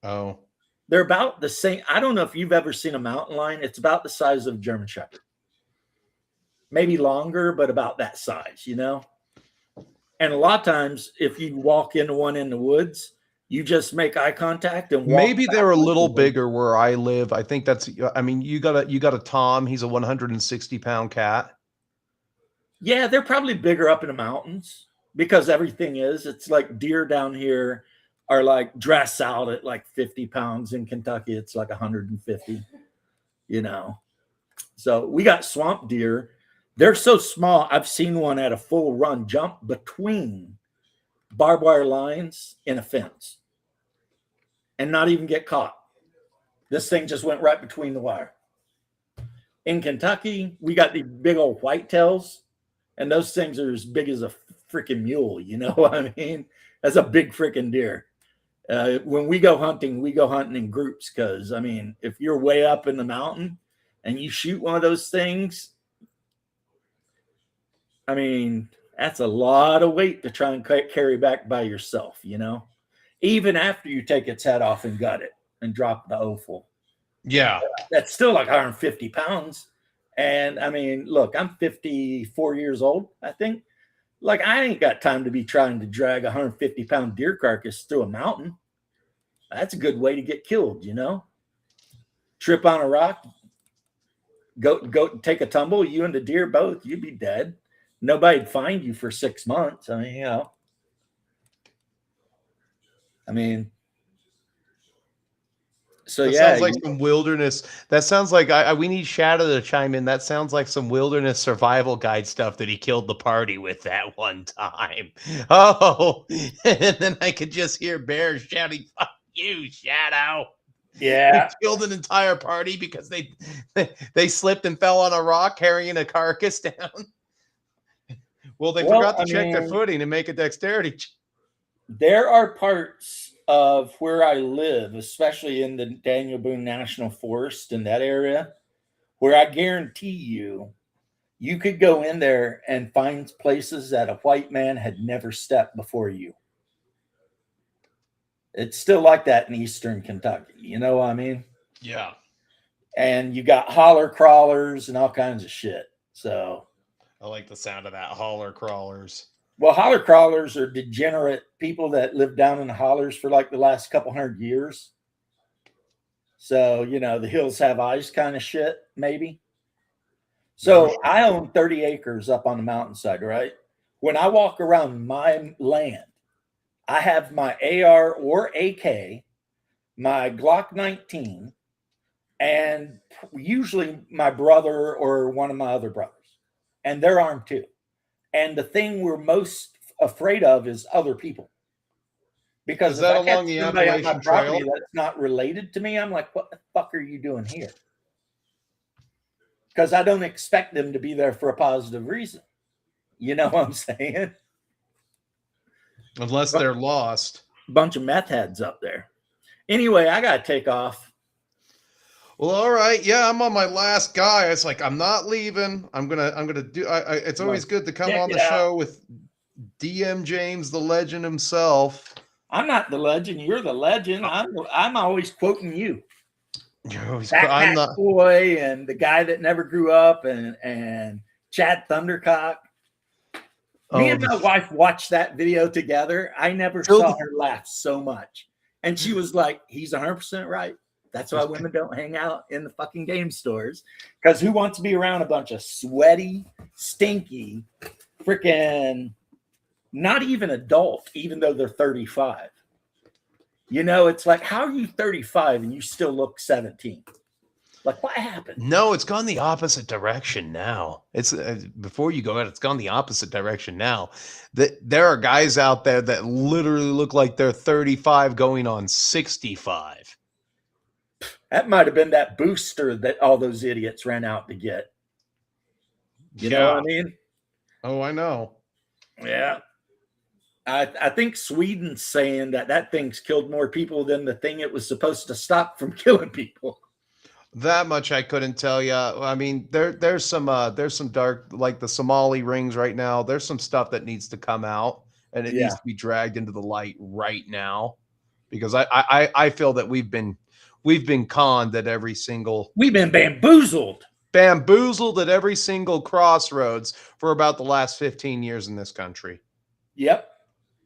Speaker 3: Oh.
Speaker 1: They're about the same. I don't know if you've ever seen a mountain lion. It's about the size of a German Shepherd. Maybe longer, but about that size, you know? And a lot of times, if you walk into one in the woods, you just make eye contact and walk.
Speaker 3: Maybe they're a little bigger where I live. I think that's, I mean, you got a Tom. He's a 160-pound cat.
Speaker 1: Yeah, they're probably bigger up in the mountains because everything is. It's like deer down here are like dress out at like 50 pounds. In Kentucky, it's like 150, you know. So we got swamp deer. They're so small. I've seen one at a full run jump between barbed wire lines in a fence and not even get caught. This thing just went right between the wire. In Kentucky, we got the big old whitetails, and those things are as big as a freaking mule. You know what I mean? That's a big freaking deer. When we go hunting in groups because, I mean, if you're way up in the mountain and you shoot one of those things, I mean, that's a lot of weight to try and carry back by yourself, you know, even after you take its head off and gut it and drop the offal.
Speaker 3: Yeah.
Speaker 1: That's still like 150 pounds. And I mean, look, I'm 54 years old, I think. Like, I ain't got time to be trying to drag a 150-pound deer carcass through a mountain. That's a good way to get killed, you know? Trip on a rock, go take a tumble, you and the deer both, you'd be dead. Nobody'd find you for 6 months. I mean, you know. So
Speaker 3: that sounds like some wilderness. That sounds like we need Shadow to chime in. That sounds like some wilderness survival guide stuff that he killed the party with that one time. Oh, and then I could just hear Bear shouting, "Fuck you, Shadow!"
Speaker 1: Yeah,
Speaker 3: he killed an entire party because they slipped and fell on a rock carrying a carcass down. Well, they forgot to check their footing and make a dexterity.
Speaker 1: There are parts of where I live, especially in the Daniel Boone National Forest in that area, where I guarantee you could go in there and find places that a white man had never stepped before you. It's still like that in Eastern Kentucky. You know what I mean?
Speaker 3: Yeah.
Speaker 1: And you got holler crawlers and all kinds of shit. So
Speaker 3: I like the sound of that, holler crawlers.
Speaker 1: Well, holler crawlers are degenerate people that live down in the hollers for like the last couple 100 years. So, you know, the hills have eyes kind of shit, maybe. So I own 30 acres up on the mountainside, right? When I walk around my land, I have my AR or AK, my Glock 19, and usually my brother or one of my other brothers. And they're armed too. And the thing we're most afraid of is other people. Because
Speaker 3: Is
Speaker 1: if
Speaker 3: that
Speaker 1: I got
Speaker 3: along the
Speaker 1: somebody on my
Speaker 3: Appalachian
Speaker 1: property
Speaker 3: Trail?
Speaker 1: that's not related to me, I'm like, what the fuck are you doing here? Because I don't expect them to be there for a positive reason. You know what I'm saying?
Speaker 3: Unless they're lost.
Speaker 1: Bunch of meth heads up there. Anyway, I gotta take off.
Speaker 3: Well, all right. Yeah, I'm on my last guy. It's like I'm not leaving. I'm gonna do. It's always good to come
Speaker 1: Check
Speaker 3: on
Speaker 1: it
Speaker 3: the
Speaker 1: out.
Speaker 3: show with DM James, the legend himself.
Speaker 1: I'm not the legend. You're the legend. I'm always quoting you.
Speaker 3: You're always,
Speaker 1: Backpack
Speaker 3: I'm not.
Speaker 1: Boy and the guy that never grew up and Chad Thundercock. Me and my wife watched that video together. I never saw her laugh so much. And she was like, he's 100% right. That's why women don't hang out in the fucking game stores. Because who wants to be around a bunch of sweaty, stinky, freaking not even adult, even though they're 35. You know, it's like, how are you 35 and you still look 17? Like, what happened?
Speaker 3: No, it's gone the opposite direction now. It's before you go out, it's gone the opposite direction now. There are guys out there that literally look like they're 35 going on 65.
Speaker 1: That might have been that booster that all those idiots ran out to get. You know what I mean?
Speaker 3: Oh, I know.
Speaker 1: Yeah. I think Sweden's saying that thing's killed more people than the thing it was supposed to stop from killing people.
Speaker 3: That much I couldn't tell you. I mean, there's some dark, like the Somali rings right now. There's some stuff that needs to come out, and it needs to be dragged into the light right now, because I feel that we've been conned at every single.
Speaker 1: We've been bamboozled
Speaker 3: at every single crossroads for about the last 15 years in this country.
Speaker 1: Yep.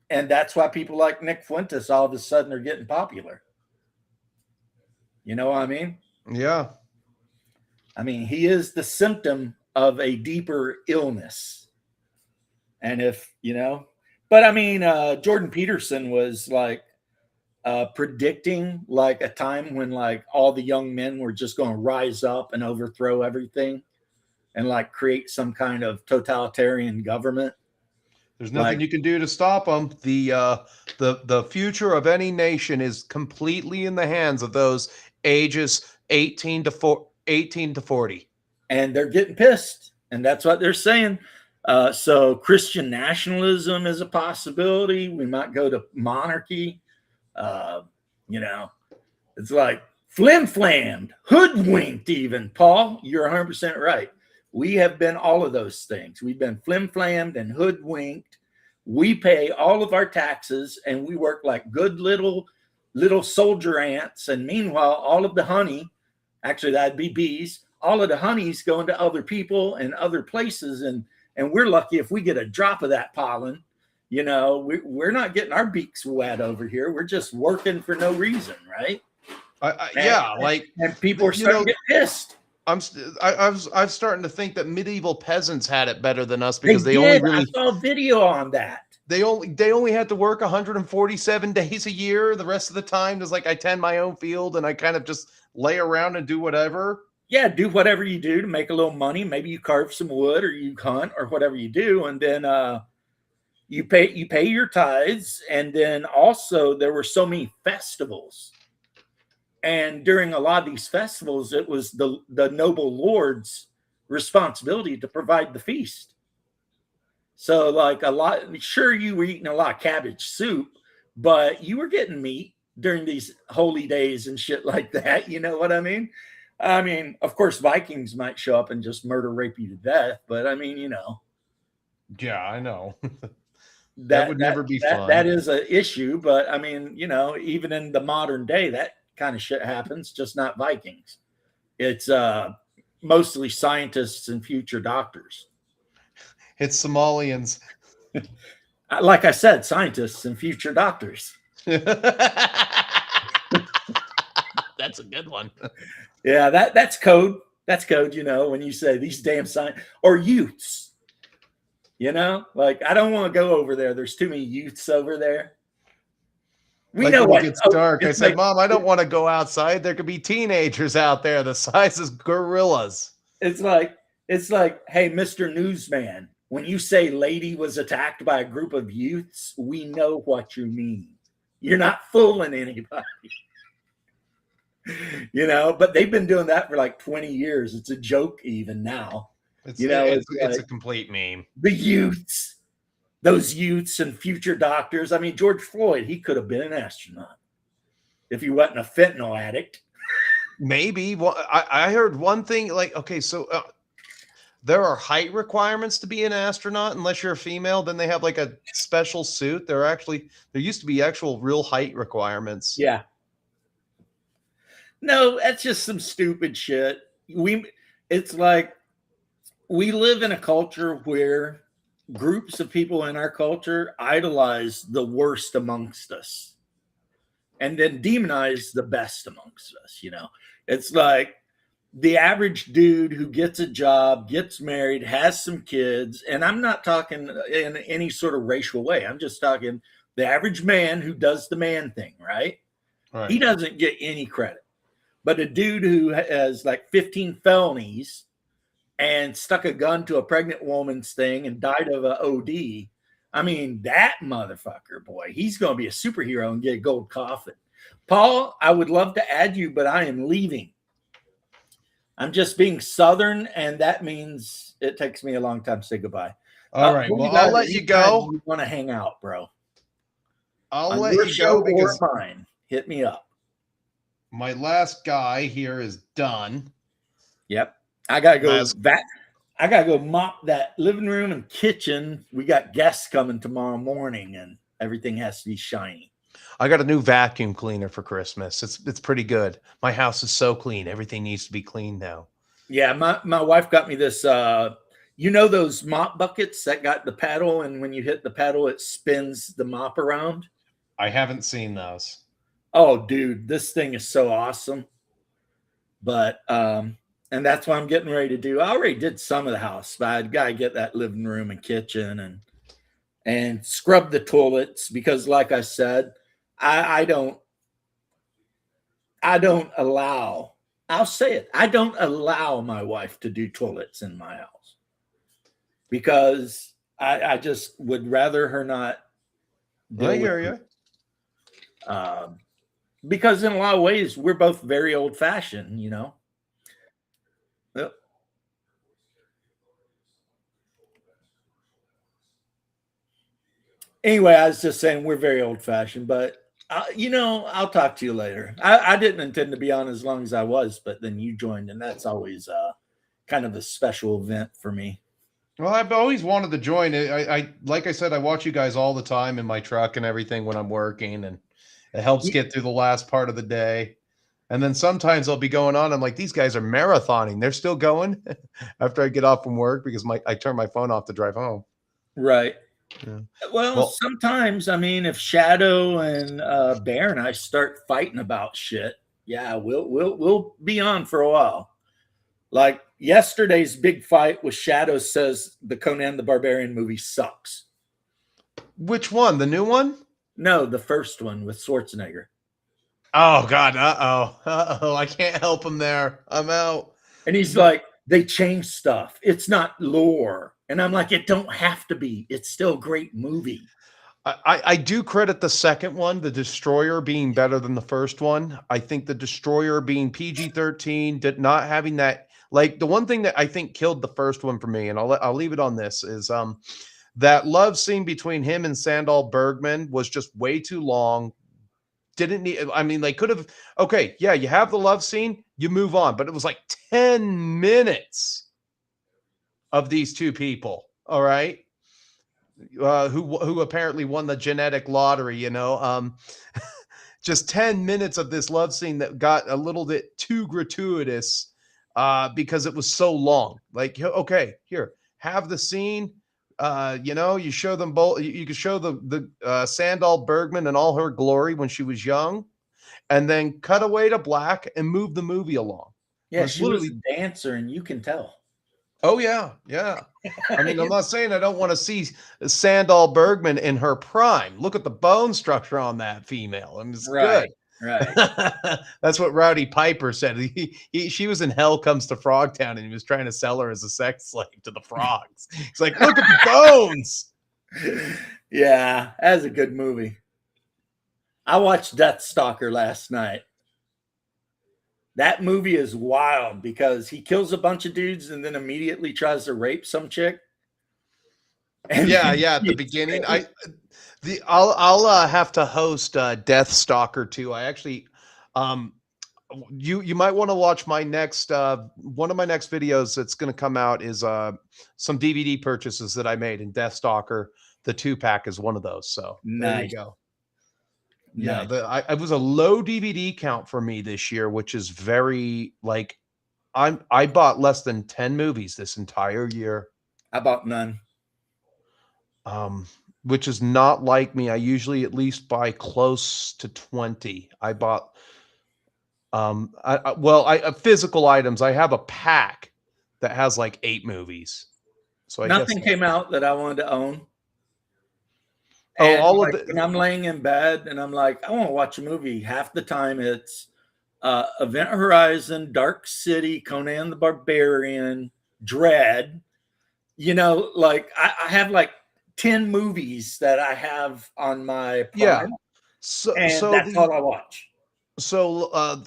Speaker 1: And that's why people like Nick Fuentes all of a sudden are getting popular. You know what I mean?
Speaker 3: Yeah.
Speaker 1: I mean, he is the symptom of a deeper illness. And if, you know, but I mean, Jordan Peterson was like predicting like a time when like all the young men were just going to rise up and overthrow everything and like create some kind of totalitarian government.
Speaker 3: There's nothing you can do to stop them. The future of any nation is completely in the hands of those ages 18 to 40.
Speaker 1: And they're getting pissed. And that's what they're saying. So Christian nationalism is a possibility. We might go to monarchy. You know, it's like flim-flammed, hoodwinked even. Paul, you're 100% right. We have been all of those things. We've been flim-flammed and hoodwinked. We pay all of our taxes and we work like good little soldier ants. And meanwhile, all of the honey, actually that'd be bees, all of the honey's going to other people and other places. And we're lucky if we get a drop of that pollen. You know, we're not getting our beaks wet over here. We're just working for no reason, right?
Speaker 3: And
Speaker 1: people are starting to get pissed.
Speaker 3: I'm starting to think that medieval peasants had it better than us because
Speaker 1: I saw a video on that.
Speaker 3: They only had to work 147 days a year. The rest of the time is like I tend my own field and I kind of just lay around and do whatever.
Speaker 1: Yeah, do whatever you do to make a little money. Maybe you carve some wood or you hunt or whatever you do, and then you pay your tithes. And then also there were so many festivals. And during a lot of these festivals, it was the noble lord's responsibility to provide the feast. So like sure, you were eating a lot of cabbage soup, but you were getting meat during these holy days and shit like that. You know what I mean? I mean, of course, Vikings might show up and just murder, rape you to death. But I mean, you know.
Speaker 3: Yeah, I know.
Speaker 1: that
Speaker 3: would never be fun.
Speaker 1: That is an issue. But I mean, you know, even in the modern day, that kind of shit happens, just not Vikings. It's mostly scientists and future doctors.
Speaker 3: It's Somalians.
Speaker 1: Like I said, scientists and future doctors.
Speaker 3: That's a good one.
Speaker 1: Yeah, that's code. That's code, you know, when you say these damn science or youths. You know, like I don't want to go over there. There's too many youths over there.
Speaker 3: We know when it gets dark. I said, Mom, I don't want to go outside. There could be teenagers out there the size of gorillas.
Speaker 1: It's like, hey, Mr. Newsman, When you say lady was attacked by a group of youths, we know what you mean. You're not fooling anybody. But they've been doing that for like 20 years. It's a joke even now.
Speaker 3: It's
Speaker 1: It's
Speaker 3: a complete meme.
Speaker 1: the youths, those youths and future doctors. I mean, George Floyd, he could have been an astronaut if he wasn't a fentanyl addict.
Speaker 3: Maybe. Well, I heard one thing, like, okay, so there are height requirements to be an astronaut unless you're a female. Then they have like a special suit. There used to be actual real height requirements.
Speaker 1: Yeah. No, that's just some stupid shit. It's like we live in a culture where groups of people in our culture idolize the worst amongst us and then demonize the best amongst us. It's like the average dude who gets a job, gets married, has some kids, and I'm not talking in any sort of racial way. I'm just talking the average man who does the man thing, right?
Speaker 3: Right.
Speaker 1: He doesn't get any credit. But a dude who has like 15 felonies and stuck a gun to a pregnant woman's thing and died of a OD, I mean, that motherfucker, boy, he's going to be a superhero and get a gold coffin. Paul, I would love to add you, but I am leaving. I'm just being Southern, and that means it takes me a long time to say goodbye.
Speaker 3: All right. Well, I'll let you go.
Speaker 1: You want to hang out, bro?
Speaker 3: I'll
Speaker 1: On
Speaker 3: let
Speaker 1: your
Speaker 3: you
Speaker 1: show
Speaker 3: go because
Speaker 1: or mine. Hit me up.
Speaker 3: my last guy here is done.
Speaker 1: Yep. I gotta go I gotta go mop that living room and kitchen. We got guests coming tomorrow morning, and everything has to be shiny.
Speaker 3: I got a new vacuum cleaner for Christmas. It's pretty good. My house is so clean. Everything needs to be clean now.
Speaker 1: Yeah, my wife got me this. Those mop buckets that got the paddle, and when you hit the paddle, it spins the mop around.
Speaker 3: I haven't seen those.
Speaker 1: Oh, dude, this thing is so awesome. But and that's what I'm getting ready to do. I already did some of the house, but I'd got to get that living room and kitchen and scrub the toilets because, like I said, I don't allow. I'll say it. I don't allow my wife to do toilets in my house because I just would rather her not.
Speaker 3: I hear you.
Speaker 1: Because in a lot of ways, we're both very old fashioned, Yep. Anyway, I was just saying we're very old fashioned, but I'll talk to you later. I didn't intend to be on as long as I was, but then you joined, and that's always kind of a special event for me.
Speaker 3: Well, I've always wanted to join. I like I said, I watch you guys all the time in my truck and everything when I'm working, and it helps get through the last part of the day. And then sometimes I'll be going on. I'm like, these guys are marathoning. They're still going after I get off from work because I turn my phone off to drive home.
Speaker 1: Right.
Speaker 3: Yeah.
Speaker 1: Well, sometimes, I mean, if Shadow and Bear and I start fighting about shit, yeah, we'll be on for a while. Like yesterday's big fight with Shadow says the Conan the Barbarian movie sucks.
Speaker 3: Which one? The new one?
Speaker 1: No, the first one with Schwarzenegger.
Speaker 3: Oh God! Uh-oh! I can't help him there. I'm out.
Speaker 1: And he's like, they changed stuff. It's not lore. And I'm like, it don't have to be. It's still a great movie.
Speaker 3: I do credit the second one, The Destroyer, being better than the first one. I think The Destroyer being PG-13, did not having that. Like the one thing that I think killed the first one for me, and I'll leave it on this, is that love scene between him and Sandal Bergman was just way too long. Didn't need. I mean, they could have. Okay, yeah, you have the love scene, you move on, but it was like 10 minutes of these two people, all right, who apparently won the genetic lottery, just 10 minutes of this love scene that got a little bit too gratuitous because it was so long. Like, okay, here, have the scene, you show them both. You can show the Sandal Bergman in all her glory when she was young, and then cut away to black and move the movie along.
Speaker 1: Yeah, she was a dancer, and you can tell.
Speaker 3: Oh, yeah. I mean, I'm not saying I don't want to see Sandal Bergman in her prime. Look at the bone structure on that female. I mean, it's good.
Speaker 1: Right.
Speaker 3: That's what Rowdy Piper said. She was in Hell Comes to Frogtown, and he was trying to sell her as a sex slave to the frogs. He's like, look at the bones.
Speaker 1: Yeah, that's a good movie. I watched Death Stalker last night. That movie is wild because he kills a bunch of dudes and then immediately tries to rape some chick. And
Speaker 3: Yeah, at the beginning, I'll have to host Death Stalker 2. I actually, you might want to watch my next one of my next videos that's going to come out is some DVD purchases that I made, in Death Stalker. The 2-pack is one of those. So there you go. Yeah,
Speaker 1: Nice.
Speaker 3: it was a low DVD count for me this year, which is very like I bought less than 10 movies this entire year.
Speaker 1: I bought none.
Speaker 3: Which is not like me. I usually at least buy close to 20. I bought physical items. I have a pack that has like 8 movies. So I
Speaker 1: Nothing
Speaker 3: guess
Speaker 1: came out that I wanted to own.
Speaker 3: Oh,
Speaker 1: And
Speaker 3: all
Speaker 1: like,
Speaker 3: of it.
Speaker 1: when I'm laying in bed and I'm like, I want to watch a movie. Half the time it's Event Horizon, Dark City, Conan the Barbarian, Dread. You know, like I have like 10 movies that I have on my Prime,
Speaker 3: Yeah. So
Speaker 1: and that's all I watch.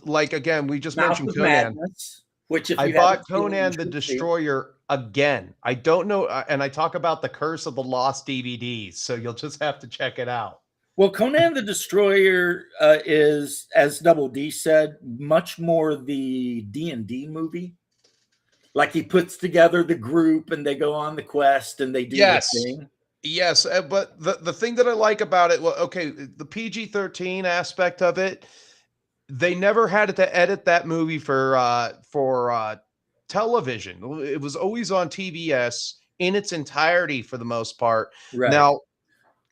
Speaker 3: Like again, we just
Speaker 1: Mouth
Speaker 3: mentioned
Speaker 1: of
Speaker 3: Conan.
Speaker 1: Madness, which if
Speaker 3: I
Speaker 1: you
Speaker 3: bought
Speaker 1: haven't seen, you
Speaker 3: Conan the
Speaker 1: should see.
Speaker 3: Destroyer again. I don't know, and I talk about the Curse of the Lost DVDs, so you'll just have to check it out.
Speaker 1: Well, Conan the Destroyer is, as Double D said, much more the D&D movie. Like he puts together the group and they go on the quest and they do the thing.
Speaker 3: Yes, but the thing that I like about it, well, okay, the PG-13 aspect of it, they never had to edit that movie for television. It was always on TBS in its entirety for the most part.
Speaker 1: Right.
Speaker 3: Now,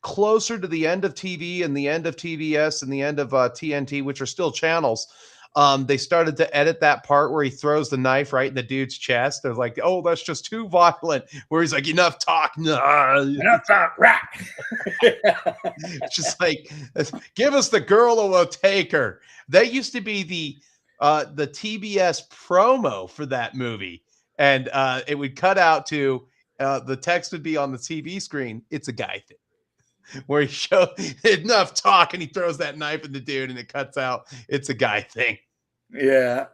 Speaker 3: closer to the end of TV and the end of TBS and the end of TNT, which are still channels, they started to edit that part where he throws the knife right in the dude's chest. They're like, oh, that's just too violent. Where he's like, enough talk.
Speaker 1: Enough talk. Right.
Speaker 3: It's just like, give us the girl who will take her. That used to be the TBS promo for that movie. And it would cut out to the text would be on the TV screen. It's a guy thing. Where he shows enough talk and he throws that knife at the dude and it cuts out. It's a guy thing.
Speaker 1: Yeah.